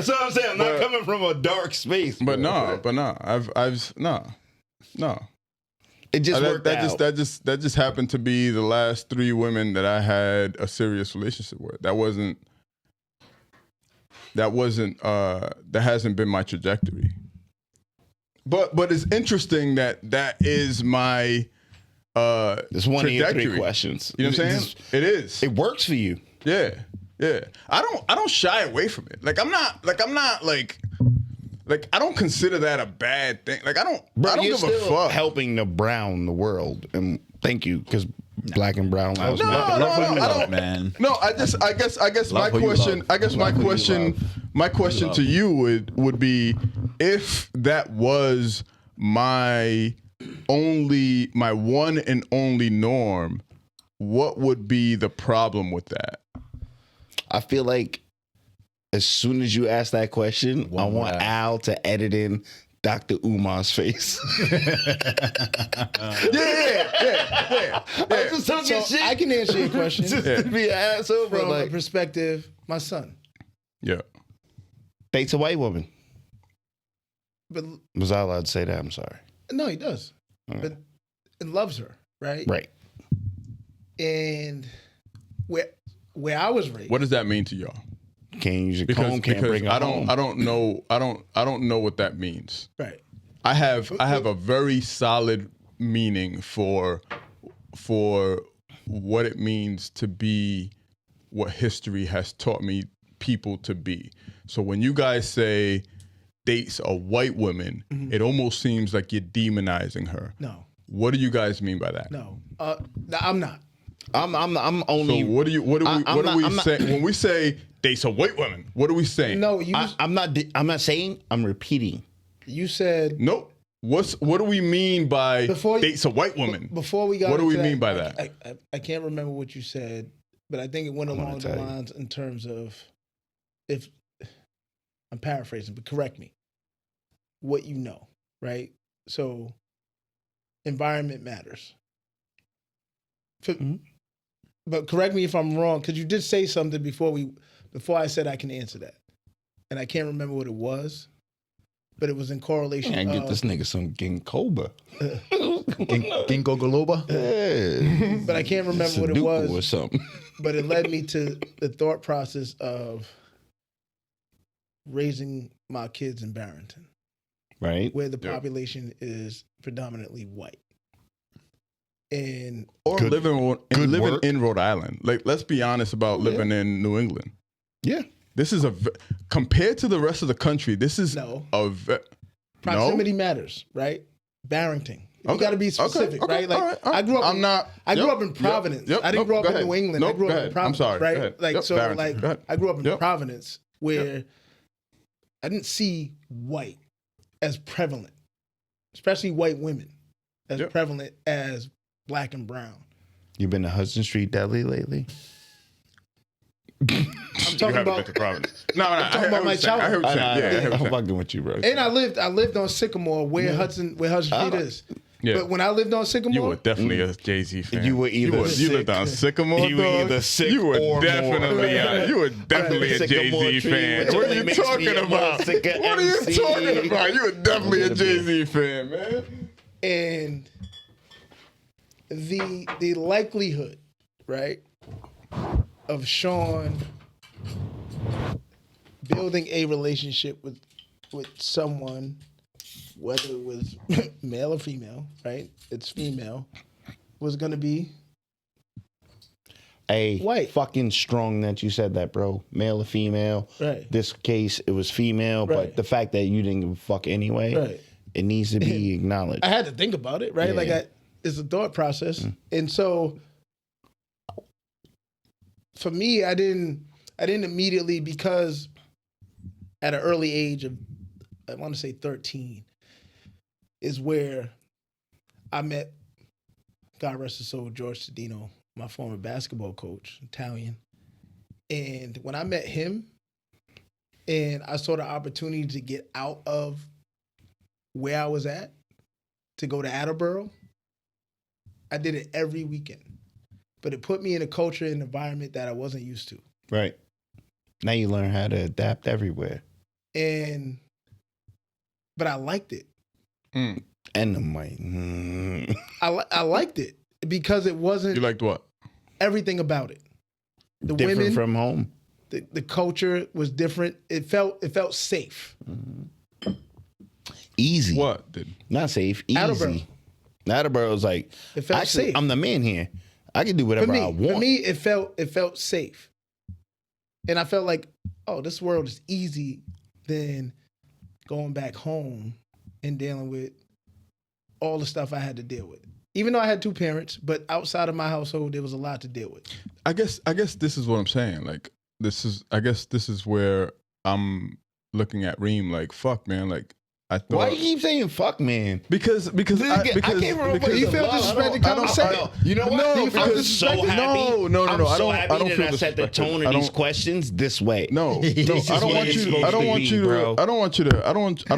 what I'm saying. I'm not coming from a dark space. But no. I've no. It just worked out. That just happened to be the last 3 women that I had a serious relationship with. That hasn't been my trajectory. But it's interesting that is my it's one trajectory. of your 3 questions. You know what I'm saying? It is. It works for you. Yeah. I don't shy away from it. Like, I'm not I don't consider that a bad thing. Like, I don't give a fuck. Helping to brown the world, and thank you, because black and brown lives matter. No, I guess my question to you would be, if that was my one and only norm, what would be the problem with that? I feel like as soon as you ask that question, I want Al to edit in Dr. Umar's face. Yeah. I'm just talking shit. I can answer your question. Just to be an asshole, from like, a perspective, my son. Yeah. Dates a white woman. But Was I allowed to say that? I'm sorry. no, he does. Right. But and loves her, right? Right. And where I was raised. What does that mean to y'all? Can't use a comb, can't bring her home. I don't know what that means. Right. I have a very solid meaning for what it means to be what history has taught me people to be. So when you guys say dates a white woman, it almost seems like you're demonizing her. No. What do you guys mean by that? No. I'm not. I'm only. So what are we saying when we say dates a white woman? What are we saying? No, I'm not saying. I'm repeating. You said Nope. What do we mean by Before you- dates a white woman? before we got. What do we into mean that, by that? I can't remember what you said, but I think it went along the lines in terms of, if I'm paraphrasing, but correct me. What you know, right? So, environment matters. But correct me if I'm wrong, because you did say something before I said I can answer that, and I can't remember what it was, but it was in correlation. I get this nigga some ginkgo. Ginkgo Galoba? Yeah. But I can't remember what it Sudoku was. or something. But it led me to the thought process of raising my kids in Barrington, Right. where the population is predominantly white. And Or Good- living work. in Rhode Island. Like, let's be honest about living in New England. Yeah. This is compared to the rest of the country. This is No. No? proximity matters, right? Barrington. You Okay. got to be specific, Okay. right? Like, All right. I grew up. I'm not. I grew Yep. up in Providence. Yep. I didn't grow up Go in ahead. New England. Nope. I grew Go up ahead. in Providence, I'm sorry. right? Go ahead. Like, Yep. so, Barrington. like, Go ahead. I grew up in Yep. Providence, where I didn't see white as prevalent, especially white women, as Yep. prevalent as black and brown. You been to Hudson Street Deli lately? I'm You talking haven't about. been to Providence. No, I talking heard about what my you're saying. I heard what you're saying. Yeah, I heard what I'm you're saying. fucking with you, bro. And I lived on Sycamore, where Hudson Street is. Yeah. But when I lived on You Sycamore, were definitely a Jay-Z fan. You were either you lived on Sycamore. You were dog. either sick You were or definitely more. you were definitely a Sycamore Jay-Z tree, fan. which What are only you makes me talking a more about? sicker What are you MC. talking about? You were definitely a Jay-Z fan, man. and the likelihood, right, of Sean building a relationship with someone, whether it was male or female, right? It's female, was gonna be white. Fucking strong that you said that, bro. Male or female. Right. This case, it was female, Right. but the fact that you didn't give a fuck anyway, Right. it needs to be acknowledged. I had to think about it, right? Yeah. Like it's a thought process, and so for me, I didn't immediately, because at an early age of, I want to say 13, is where I met, God rest his soul, George Cedino, my former basketball coach, Italian. And when I met him and I saw the opportunity to get out of where I was at, to go to Attleboro, I did it every weekend. But it put me in a culture and environment that I wasn't used to. Right. Now you learn how to adapt everywhere. But I liked it. And the mic. I liked it because it wasn't You liked what? everything about it. The Different women, from home. the culture was different. It felt safe. Easy. What did? Not safe. Easy. Attleboro. Attleboro's like, It felt actually, safe. I'm the man here. I can do whatever I want. For me, it felt safe. And I felt like, oh, this world is easy than going back home and dealing with all the stuff I had to deal with. Even though I had two parents, but outside of my household, there was a lot to deal with. I guess this is what I'm saying. Like, this is where I'm looking at Reem like, fuck, man. Like, I thought. Why you keep saying fuck, man? Because I can't remember. Do you feel disrespected? Come say. You know what? No, I'm so happy. No. I'm so I don't happy feel that I set the disrespected. tone of these questions this way. No, This I is don't what want it's you. supposed I don't to want be, you bro. to. I don't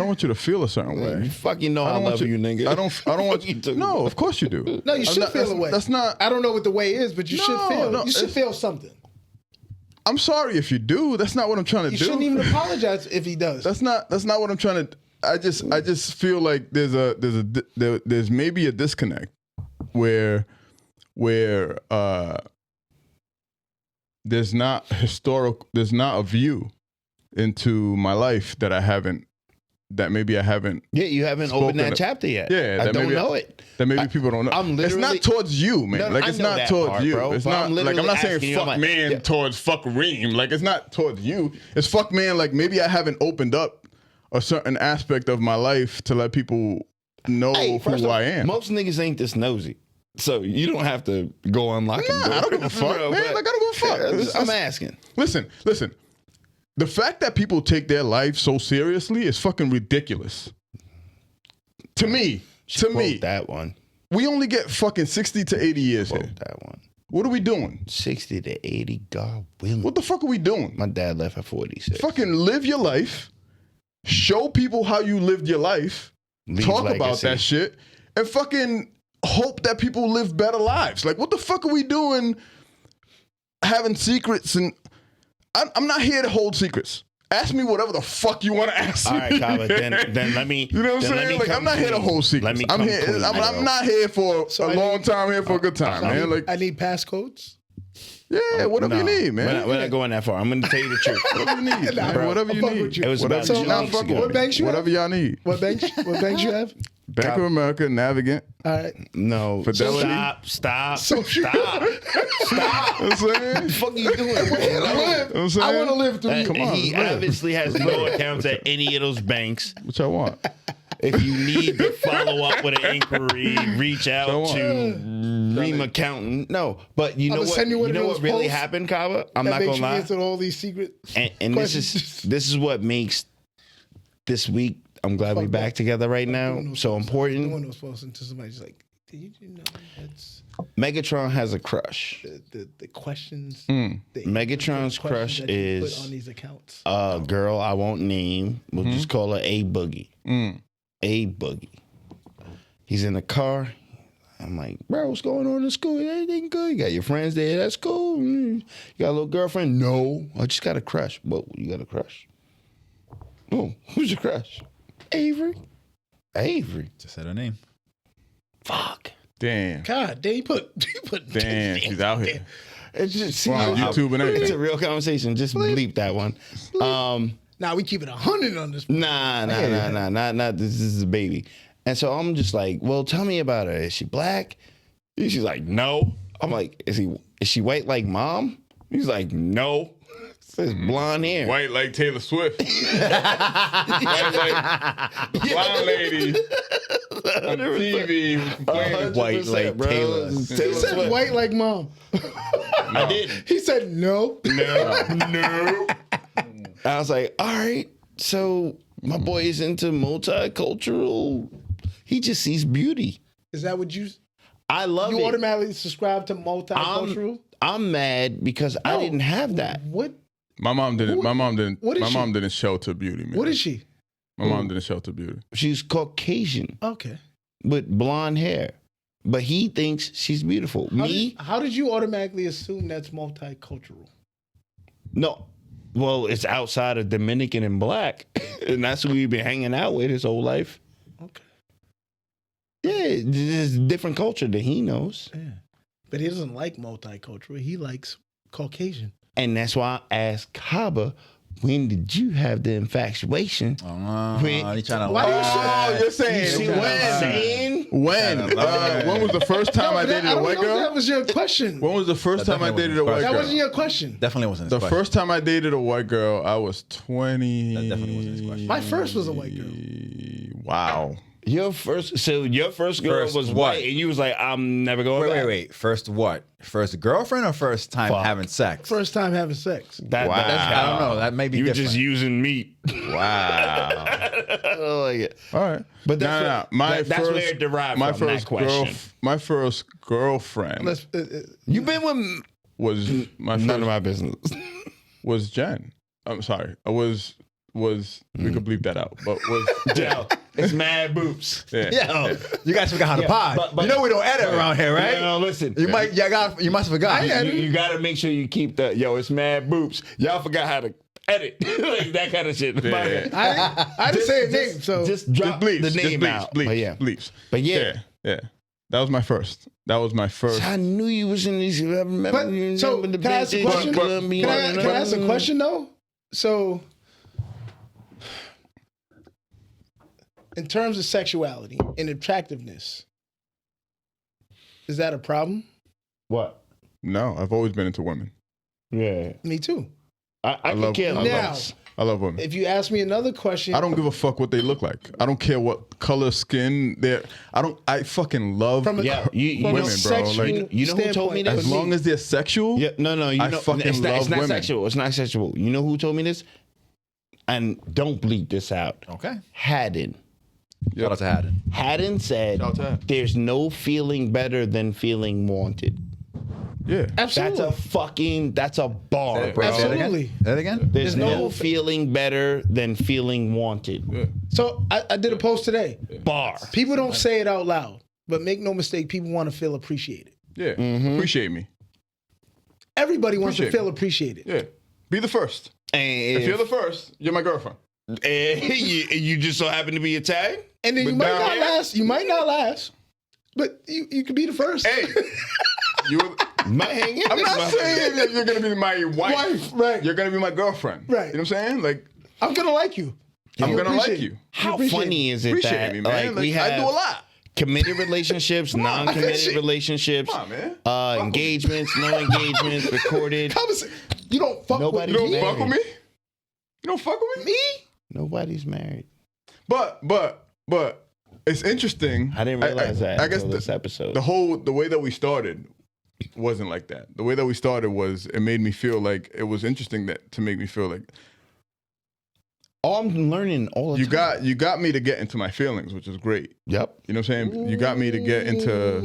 want you to feel a certain way. You fucking know I love you, nigga. I don't want you to. No, of course you do. No, you should feel a way. That's not. I don't know what the way is, but you should feel. No, You should feel something. I'm sorry if you do. That's not what I'm trying to You do. shouldn't even apologize if he does. That's not what I'm trying to. I just feel like there's maybe a disconnect where there's not a view into my life that maybe I haven't. Yeah, you haven't opened that chapter yet. Yeah, I don't know it. That maybe people don't know. It's not towards you, man. No, like I it's know not that towards part, you. bro, It's but not I'm like I'm not saying literally fuck asking you, man towards fuck Reem. Like it's not towards you. It's fuck man. Like maybe I haven't opened up a certain aspect of my life to let people know who I am. Most niggas ain't this nosy. So you don't have to go unlock them. I don't give a fuck, man. Like I don't give a fuck. I'm asking. Listen. The fact that people take their life so seriously is fucking ridiculous. To me. That one. We only get fucking 60 to 80 years here. That one. What are we doing? 60 to 80, God willing. What the fuck are we doing? My dad left at 46. Fucking live your life. Show people how you lived your life. Talk about that shit. And fucking hope that people live better lives. Like, what the fuck are we doing having secrets? And I'm not here to hold secrets. Ask me whatever the fuck you want to ask me. All right, Kava, then let me. You know what I'm saying? Like, I'm not here to hold secrets. I'm not here for a long time, here for a good time, man. Like, I need passcodes. Yeah, whatever you need, man. We're not going that far. I'm going to tell you the truth. Whatever you need, man. Whatever you need. It was about 2 weeks ago. What banks you have? Whatever y'all need. What banks you have? Bank of America, Navigant. All right. No. Fidelity. Stop. You know what I'm saying? What the fuck are you doing? I want to live through you. Come on, He live. obviously has no accounts at any of those banks. What y'all want? If you need to follow up with an inquiry, reach out to Reem accountant. No, but you know what? Send you one You of know those what really posts happened, Kava? I'm that not makes gonna you lie. answer all these secret And this is what makes this week. I'm glad we're back together right now. So No important. one was posting to somebody's like, did you know that's Megatron has a crush. the questions? Megatron's crush that you put is on these accounts. a girl I won't name. We'll just call her A Boogie. A Boogie. He's in the car. I'm like, bro, what's going on in school? Everything good? You got your friends there? That's cool. You got a little girlfriend? No, I just got a crush. What? You got a crush? Oh, who's your crush? Avery. Just said her name. Fuck. Damn. God, damn, you put Damn, she's out here. It's just On YouTube and It's everything. a real conversation. Just bleep that one. Now we keep it 100 on this. Nah. This is a baby. And so I'm just like, well, tell me about her. Is she black? She's like, no. I'm like, is she white like mom? He's like, no. Says blonde hair. White like Taylor Swift. White like blonde lady on TV playing. White like Taylor. He said white like mom. I did. He said no. No. I was like, all right. So my boy is into multicultural. He just sees beauty. Is that what you? I love You it. automatically subscribe to multicultural? I'm mad because I didn't have that. What? My mom didn't. My mom didn't. What is My she? mom didn't shelter beauty, man. What is she? My mom didn't shelter beauty. She's Caucasian Okay. with blonde hair, but he thinks she's beautiful. How did you automatically assume that's multicultural? No. Well, it's outside of Dominican and black, and that's who we've been hanging out with his whole life. Okay. Yeah, it's a different culture that he knows. Yeah. But he doesn't like multicultural. He likes Caucasian. And that's why I asked Kaba, when did you have the infatuation? You trying to Why lie. you You're saying You see what I'm saying? when? When was the first time I dated a white I don't know if girl? that was your question. When was the first time I definitely dated a white That girl? wasn't your question. Definitely wasn't his The question. first time I dated a white girl, I was 20. That definitely wasn't his question. My first was a white girl. Wow. Your first girl First was what? white, and you was like, I'm never going back. Wait. First what? First girlfriend or first time having sex? First time having sex. That, Wow. I don't know. That may be You were different. just using meat. Wow. like it. All right. But that's that's where it derived my from, first that question. My first girlfriend You've been with was my none first, of my business. was Jen. I'm sorry. I was we could bleep that out, but was Yo, it's mad boobs. yeah. Yo, you guys forgot how to pod. but- you know we don't edit around here, right? No, listen. You must have forgot. You got to make sure you keep the it's mad boobs. Y'all forgot how to edit like that kind of shit. My bad. I didn't say a name, so just drop bleeps, the name out. Bleeps. But yeah. Yeah. That was my first. I knew you was in these. I remember you. So can I ask a question? Can I ask a question though? So, in terms of sexuality and attractiveness, is that a problem? What? No, I've always been into women. Yeah. Me too. I could care less. I love women. If you ask me another question, I don't give a fuck what they look like. I don't care what color skin they're. I fucking love from a, you from women, a bro. sexual Like, you know who told me standpoint, this? as long as they're sexual. Yeah, no. You I know, fucking it's love not women. sexual. It's not sexual. You know who told me this? And don't bleep this out. Okay. Haddon. Shout out to Haddon. Haddon said, Shout out to Haddon. "There's no feeling better than feeling wanted." Yeah. absolutely, That's a bar, bro. Absolutely. Say that again? There's no feeling better than feeling wanted. Yeah. So I did a post today. Bar. People don't say it out loud, but make no mistake, people want to feel appreciated. Yeah. Appreciate me. Everybody wants to Appreciate feel appreciated. Yeah. Be the first. And If you're the first, you're my girlfriend. you just so happen to be Italian? And then But you might down not here- last. You might not last, but you could be the first. Hey. Might hang in I'm this not motherfucker. saying that you're gonna be my wife. Wife, right. You're gonna be my girlfriend. Right. You know what I'm saying? Like, I'm gonna like you. I'm gonna like appreciate you. How appreciate funny is it Appreciate that me, man. like we have I do a lot. committed relationships, non-committed shit. relationships, Come on, man. engagements, no engagements, recorded. You don't fuck Nobody- with You me. don't fuck with me? You don't fuck with me? Nobody's married. But it's interesting. I didn't realize that I guess until this episode. the way that we started wasn't like that. The way that we started was it made me feel like it was interesting to make me feel like I'm learning all the time. you got me to get into my feelings, which is great. Yep. You know what I'm saying? You got me to get into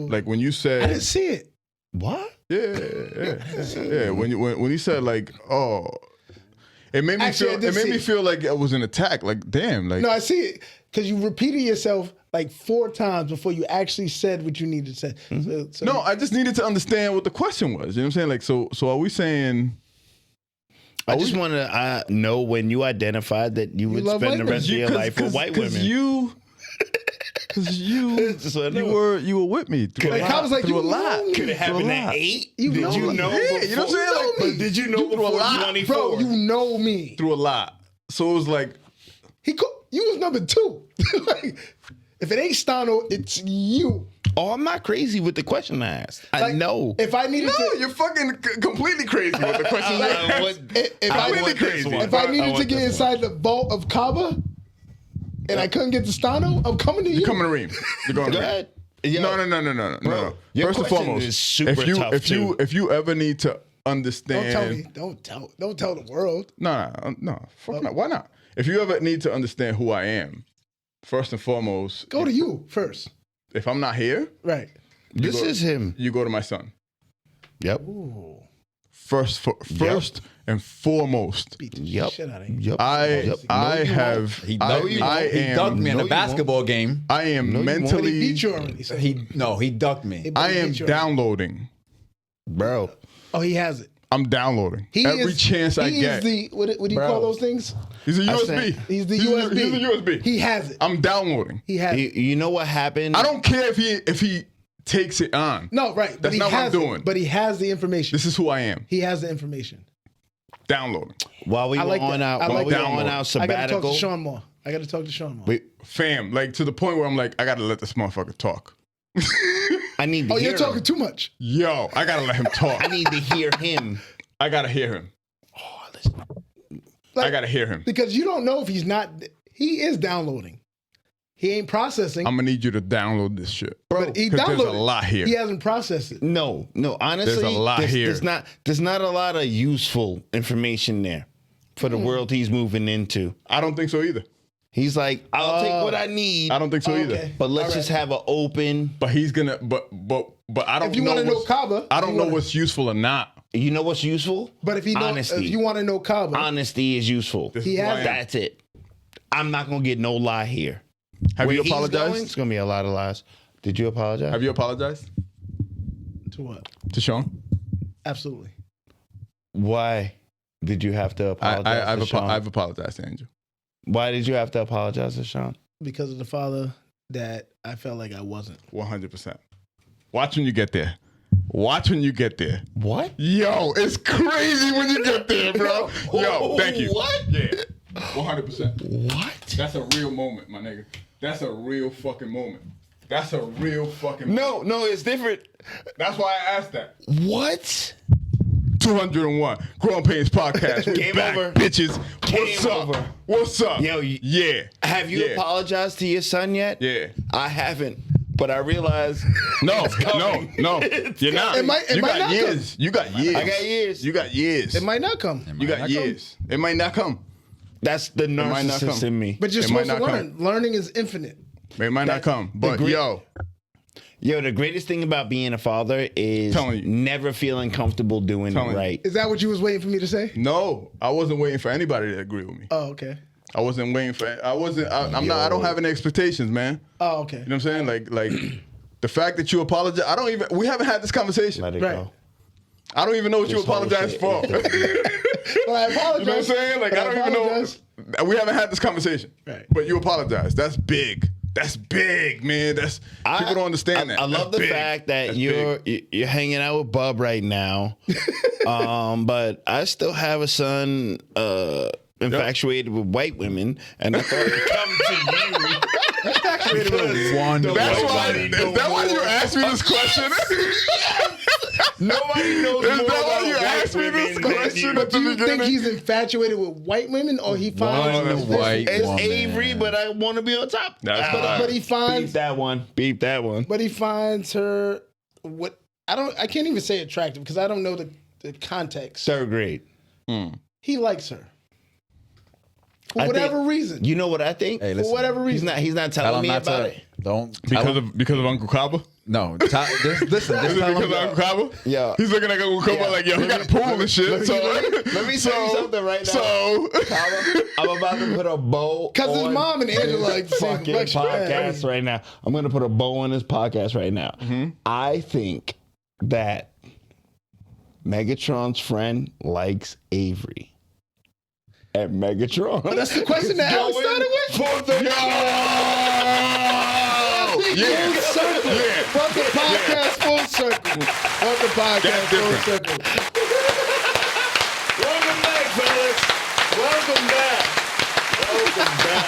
like when you I said didn't see it. What? yeah. When you said like, oh, it made me Actually, I feel did it made see me it. feel like it was an attack. Like, damn, like No, I see it because you repeated yourself like 4 times before you actually said what you needed to say. So no, I just needed to understand what the question was. You know what I'm saying? Like, so are we saying? I just want to know when you identified that you would love spend the white rest of your life with white women. Because you Just wanna you know. were with me through Like, a I lot. was like, through you a lot. know me. Could it happen at 8? You Did know you me. know? Yeah, you know what I'm saying? Like, But did you know through a before lot. 24? bro, you know me. through a lot. So it was like, You was number 2. Like, if it ain't Stano, it's you. Oh, I'm not crazy with the question I asked. I Like, know. If I needed no, to, you're fucking completely crazy with the question. you asked. if I I, want needed, this crazy. one. if I needed to want get this inside the vault of Kaba and I couldn't get to Stano, I'm coming to you. You're coming to Reem. You're going Go to Reem. ahead. Yo, No. your First and question foremost, is super tough, if you ever need to Don't understand, tell me. Don't tell the world. no, fuck not. Why not? If you ever need to understand who I am, first and foremost, Go to you first. if I'm not here, Right. This is him. you go to my son. Yep. Ooh. First and foremost. Beat the Yep. shit out of you. Yep. I Yep. have He I, ducked, I he am ducked me in no, the you basketball game. I am No, you won't. But he mentally beat you already. So He ducked me. But I he am beat you already. downloading. Bro. Oh, he has it. I'm downloading He every is, chance I he get. is the what do you Bro. call those things? He's a I USB. said- He's the He's USB. He's a USB. He has it. I'm downloading. He has it. You know what happened? I don't care if he takes it on. No, right. But That's he not what I'm has doing. it. But he has the information. This is who I am. He has the information. Downloading. While we I were like on that. our I while like we were that. on our I got to talk sabbatical. to Sean more. I got to talk to Sean more. Wait, Fam, like to the point where I'm like, I gotta let this motherfucker talk. I need to Oh, hear you're talking him. too much. Yo, I gotta let him talk. I need to hear him. I gotta hear him. Like, I gotta hear him. Because you don't know if he's not. He is downloading. He ain't processing. I'm gonna need you to download this shit. but he 'Cause downloaded. there's a lot here. He hasn't processed it. No, honestly, There's a lot here. There's not a lot of useful information there for the world he's moving into. I don't think so either. He's like, I'll take what I need. I don't think so either. But let's just have an open. But he's gonna. But I don't. If you want to know Kaba, I don't know what's useful or not. You know what's useful? But if you want to know Kaba, honesty is useful. He has That's it. I'm not gonna get no lie here. Have you apologized? It's gonna be a lot of lies. Did you apologize? Have you apologized to what? to Sean? Absolutely. Why did you have to apologize to Sean? I've apologized to Angel. Why did you have to apologize to Sean? Because of the father that I felt like I wasn't. 100%. Watch when you get there. Watch when you get there. What? Yo, it's crazy when you get there, bro. Yo, thank you. What? Yeah. 100%. What? That's a real moment, my nigga. That's a real fucking moment. That's a real fucking moment. No, it's different. That's why I asked that. What? 201 Growing Pains Podcast. We Game back, over. bitches. Game What's up? over. What's up? Yo, yeah. Have you apologized to your son yet? Yeah. I haven't, but I realize No. You're not. It might you not got years. You got years. I got years. You got years. It might not come. You got years. It might not come. That's the might not narcissist come. in me. But you're It might supposed to not learn. Learning is infinite. It might not come. But Yo, the greatest thing about being a father is Telling you. never feeling comfortable doing Telling it you. right. Is that what you was waiting for me to say? no, I wasn't waiting for anybody to agree with me. Oh, okay. I wasn't waiting for. I'm not. I don't have any expectations, man. Oh, okay. You know what I'm saying? Like the fact that you apologize. I don't even. We haven't had this conversation. Let it Right. go. I don't even know what you This whole apologize shit for. is You Well, I apologize. know what I'm saying? Like But I don't even apologize. know. We haven't had this conversation. Right. But you apologize. That's big. That's big, man. People don't understand that. I love That's the big. fact that That's you're big. you're hanging out with Bub right now. But I still have a son infatuated with white women, and I thought it'd come to you. Infatuated with one. That's why. Nobody Is knows that why you more. asked me this question? Nobody knows Is more that why about you white asked me this women than question you. at the Do you think beginning? he's infatuated with white women, or he finds One white It's woman. Avery, but I want to be on top. That's fine. but he Beep finds that one. Beep that one. but he finds her what I can't even say attractive because I don't know the context. Third grade. He likes her. For I whatever think- reason. You know what I think? Hey, For listen. whatever He's reason. not Tell telling him me not about to. it. Don't. Because of Uncle Kaba? No. Listen. Just Is it tell because him. of Uncle Kaba? Yeah. He's looking at Uncle Kaba Yeah. like, yo, he got a pool and shit. let me tell you something right now. So, I'm about to put a bow 'Cause his on mom and Angela like the same fucking complexion. podcast right now. I'm going to put a bow on this podcast right now. I think that Megatron's friend likes Avery. And Megatron. That's the question that Alex started with. For the yeah. Full circle. Yeah. Fuck the podcast full circle. Fuck the podcast That's full different. circle. Welcome back, fellas. Welcome back. Welcome back.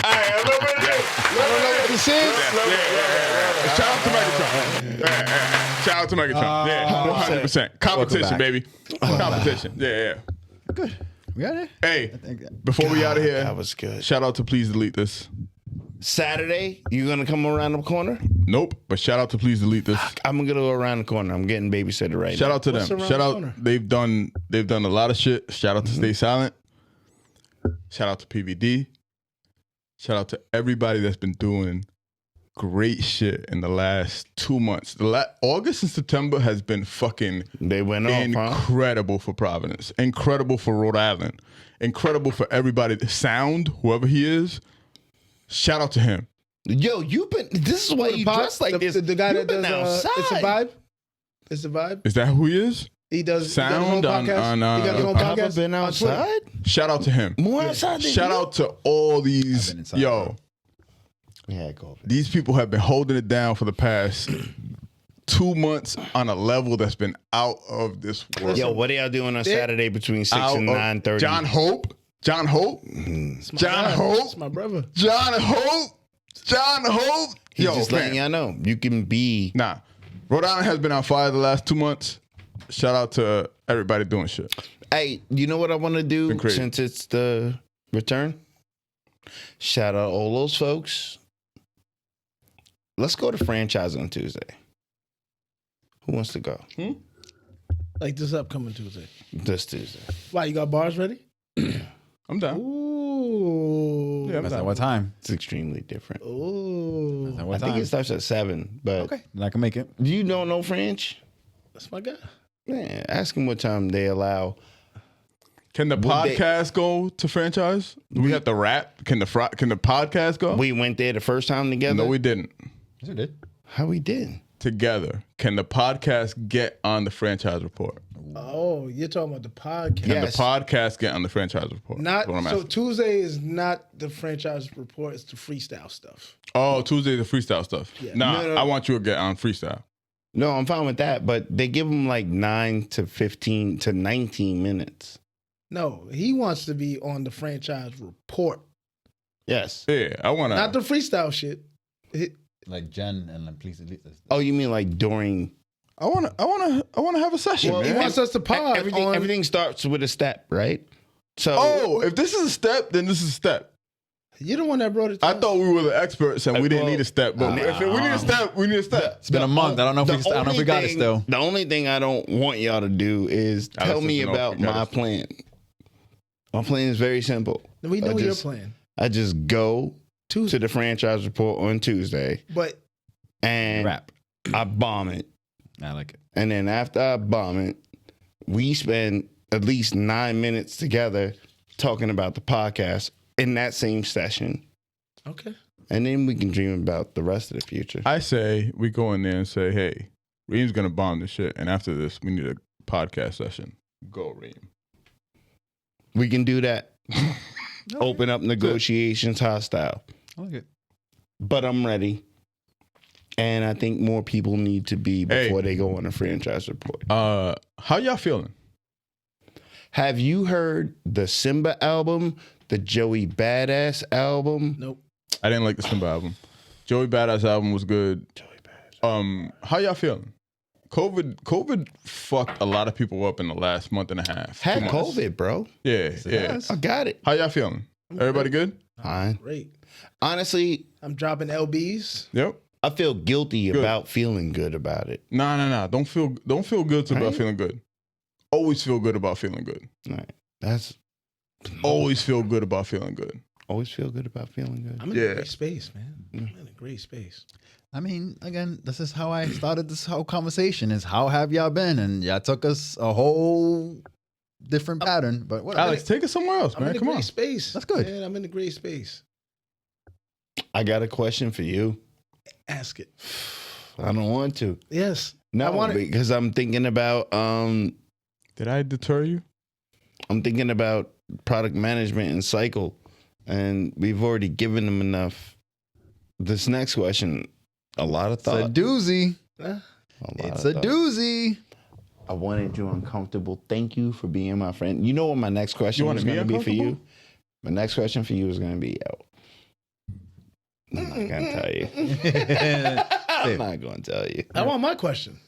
All right, I'm over there. I don't know what this is. Yeah. Shout out to Megatron. Shout out to Megatron. Yeah, 100%. Competition, back. baby. Competition. Yeah. Good. We got it. Hey, before we out of here, That was good. shout out to Please Delete This. Saturday, you gonna come around the corner? Nope, but shout out to Please Delete This. I'm gonna go around the corner. I'm getting babysitter right Shout now. out to What's them. around Shout the out. corner? They've done a lot of shit. Shout out to Stay Silent. Shout out to PVD. Shout out to everybody that's been doing great shit in the last 2 months. August and September has been fucking They went off, huh? incredible for Providence, incredible for Rhode Island, incredible for everybody. Sound, whoever he is, shout out to him. Yo, you've been. This is why you dress like this. The guy You've that been does outside. It's a Vibe. It's a Vibe. Is that who he is? He does Sound he does his own on, podcast. He got his own Have I podcast been on Twitter. outside? Shout out to him. More outside than Shout you? out to all I've these, been inside, yo, bro. Yeah, COVID. these people have been holding it down for the past 2 months on a level that's been out of this world. Yo, what are y'all doing on Saturday between 6 Out and of- 9:30? John Hope. John Hope. It's my John guy. Hope. It's my brother. John Hope. John Hope. He's Yo, just man. letting y'all know you can be. Nah. Rhode Island has been on fire the last 2 months. Shout out to everybody doing shit. Hey, you know what I want to do Been crazy. since it's the return? Shout out all those folks. Let's go to franchise on Tuesday. Who wants to go? Like this upcoming Tuesday. This Tuesday. Why, you got bars ready? I'm down. Ooh. Yeah, I'm That's down. at what time? It's extremely different. Ooh. That's at I what think time? it starts at 7, but Okay, then I can make it. you don't know French? That's my guy. Man, ask him what time they allow. Can the podcast go to franchise? Do we have to rap? Can the podcast go? We went there the first time together. No, we didn't. Yes, we did. How we did? Together. Can the podcast get on the franchise report? Oh, you're talking about the podcast. Can Yes. the podcast get on the franchise report? Not That's what I'm so asking. Tuesday is not the franchise report, it's the freestyle stuff. Oh, Tuesday the freestyle stuff. Yeah. Nah, No. I want you to get on freestyle. No, I'm fine with that, but they give them like 9 to 15 to 19 minutes. No, he wants to be on the franchise report. Yes. Yeah, I want Not to. the freestyle shit. Like Jen and like please delete this. Oh, you mean like during? I want to have a session, He man. wants us to pod on. Everything starts with a step, right? So Oh, if this is a step, then this is a step. You're the one that brought it to I us. thought we were the experts and we didn't Well, need a step, but if we need a step, we need a step. It's been a month. I don't know if we got it still. The only thing I don't want y'all to do is tell Alex me doesn't know if about we got my it. plan. My plan is very simple. We know I your just- plan. I just go Tuesday. to the franchise report on Tuesday But and Rap. I bomb it. I like it. And then after I bomb it, we spend at least 9 minutes together talking about the podcast in that same session. okay. And then we can dream about the rest of the future. I say we go in there and say, hey, Reem's going to bomb this shit. And after this, we need a podcast session. Go, Reem. We can do that. Open up negotiations hostile. I like it. But I'm ready. And I think more people need to be before they go on a franchise report. How y'all feeling? Have you heard the Simba album, the Joey Badass album? Nope. I didn't like the Simba album. Joey Badass album was good. Joey Badass. How y'all feeling? COVID fucked a lot of people up in the last month and a half. Had 2 months. COVID, bro. Yeah, yeah. I got it. How y'all feeling? Everybody good? Fine. Great. Honestly, I'm dropping LBs. Yep. I feel guilty Good. about feeling good about it. Nah. Don't feel good about Right? feeling good. Always feel good about feeling good. All right. That's Always feel good about feeling good. always feel good about feeling good. I'm in a great space, man. I'm in a great space. I mean, again, this is how I started this whole conversation. Is how have y'all been? And y'all took us a whole different pattern. But whatever. Alex, take us somewhere else, I'm man. in a Come great on. space. That's good. Man, I'm in a great space. I got a question for you. Ask it. I don't want to. Yes. I No, want it. because I'm thinking about Did I deter you? product management and cycle, and we've already given them enough. This next question, a lot of It's a thought. doozy. It's a thought. doozy. I wanted you uncomfortable. Thank you for being my friend. You know what my next question You wanna is be going to be for you? uncomfortable? My next question for you is going to be, I'm not going to tell you. I'm not going to tell you. I want my question.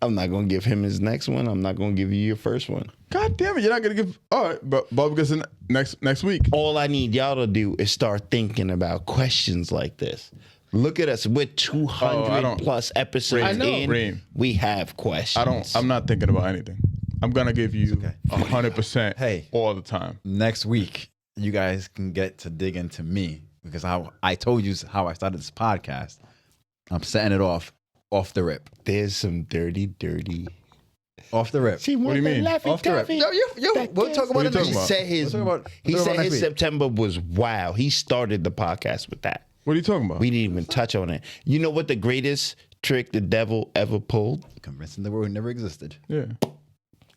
I'm not going to give him his next one. I'm not going to give you your first one. God damn it, you're not gonna give. All right, but Bob gets in next week. All I need y'all to do is start thinking about questions like this. Look at us. We're 200 don't- plus episodes I know. in. Reem. We have questions. I'm not thinking about anything. I'm gonna give you 100% Hey. all the time. Next week, you guys can get to dig into me because how I told you how I started this podcast. I'm setting it off the rip. There's some dirty. Off the rip. She What do you mean? Off the rip. Yo, we'll talk What about are it you next talking He week. about? said his, We'll talk about- he we'll talk said about his next week. September was wow. He started the podcast with that. What are you talking about? We didn't even touch on it. You know what the greatest trick the devil ever pulled? Convincing the world never existed. Yeah.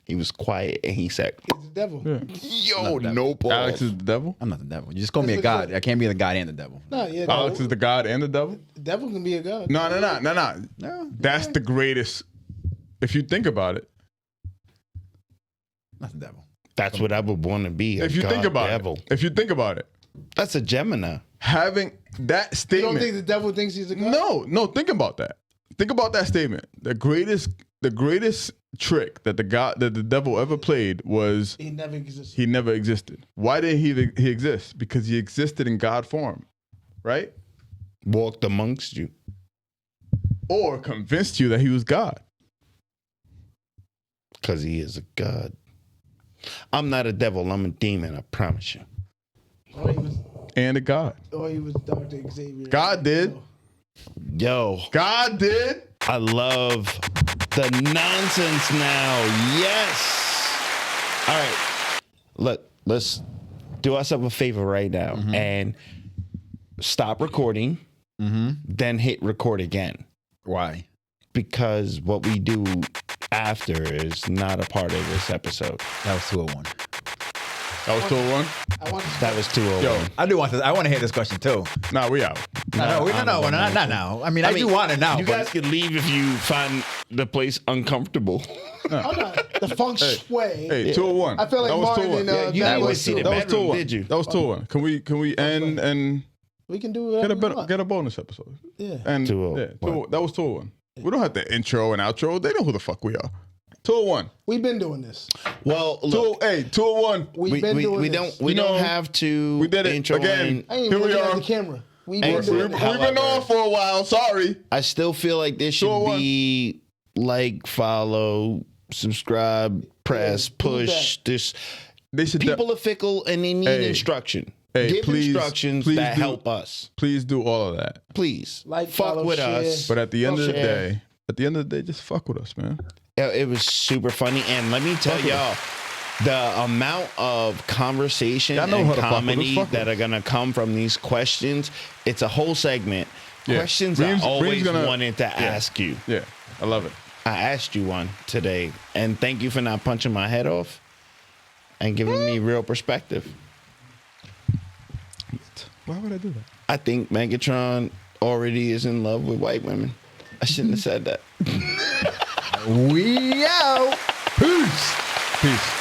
He was quiet and he said, It's the devil. Yeah. yo, no balls. Alex is the devil. I'm not the devil. You just call me a what god. it I can't be the god and the devil. No, yeah. Alex is the God and the devil. The devil can be a god. No. No, That's the greatest. If you think about it, not the devil. That's what I would want to be. if you think about it, That's a Gemini. having that You statement. don't think the devil thinks he's a god? No, think about that. Think about that statement. The greatest trick that the devil ever played was He never exists. he never existed. Why did he exist? Because he existed in God form, right? Walked amongst you. Or convinced you that he was God. Because he is a god. I'm not a devil. I'm a demon. I promise you. And a God. Or he was Dr. Xavier. God did. Yo, God did. I love the nonsense now. Yes. All right. Look, let's do ourselves a favor right now and stop recording, then hit record again. Why? Because what we do after is not a part of this episode. That was 201. That was 201. That was 201. Yo, I do want this. I want to hear this question too. nah, we out. No, not now. I mean, I do want it now. You guys could leave if you find the place uncomfortable. I'm not. The feng shui. Hey, 201. I feel like that was Martin 201. and you Matt didn't was see the too. That was bedroom, 201. did you? That was 201. Can we end and We can do it. get a bonus episode? Yeah. And 201. that was 201. We don't have the intro and outro. They know who the fuck we are. 201. We've been doing this. Well, look, 201. We've been doing this. we You know, don't have to. we did it intro again. in. I ain't Here even we looking at are. the camera. We've Hey, been doing we've this. We've been on for a while. Sorry. I still feel like there should 201. be like, follow, subscribe, press, do push. that. This They should people are fickle and they need Hey. instruction. Hey, Give please- instructions please that do- help us. please do all of that. Please, Like, fuck follow, with share. us. But at the end of the Share. day, just fuck with us, man. It was super funny, and let me tell y'all, the amount of conversation Y'all know and how to fuck with us. comedy Fuck that with are gonna come from these questions, it's a whole segment. Yeah. Questions Reem's- I always Reem's gonna- wanted to ask you. Yeah, I love it. I asked you one today, and thank you for not punching my head off and giving me real perspective. Why would I do that? I think Megatron already is in love with white women. I shouldn't have said that. We out. Peace.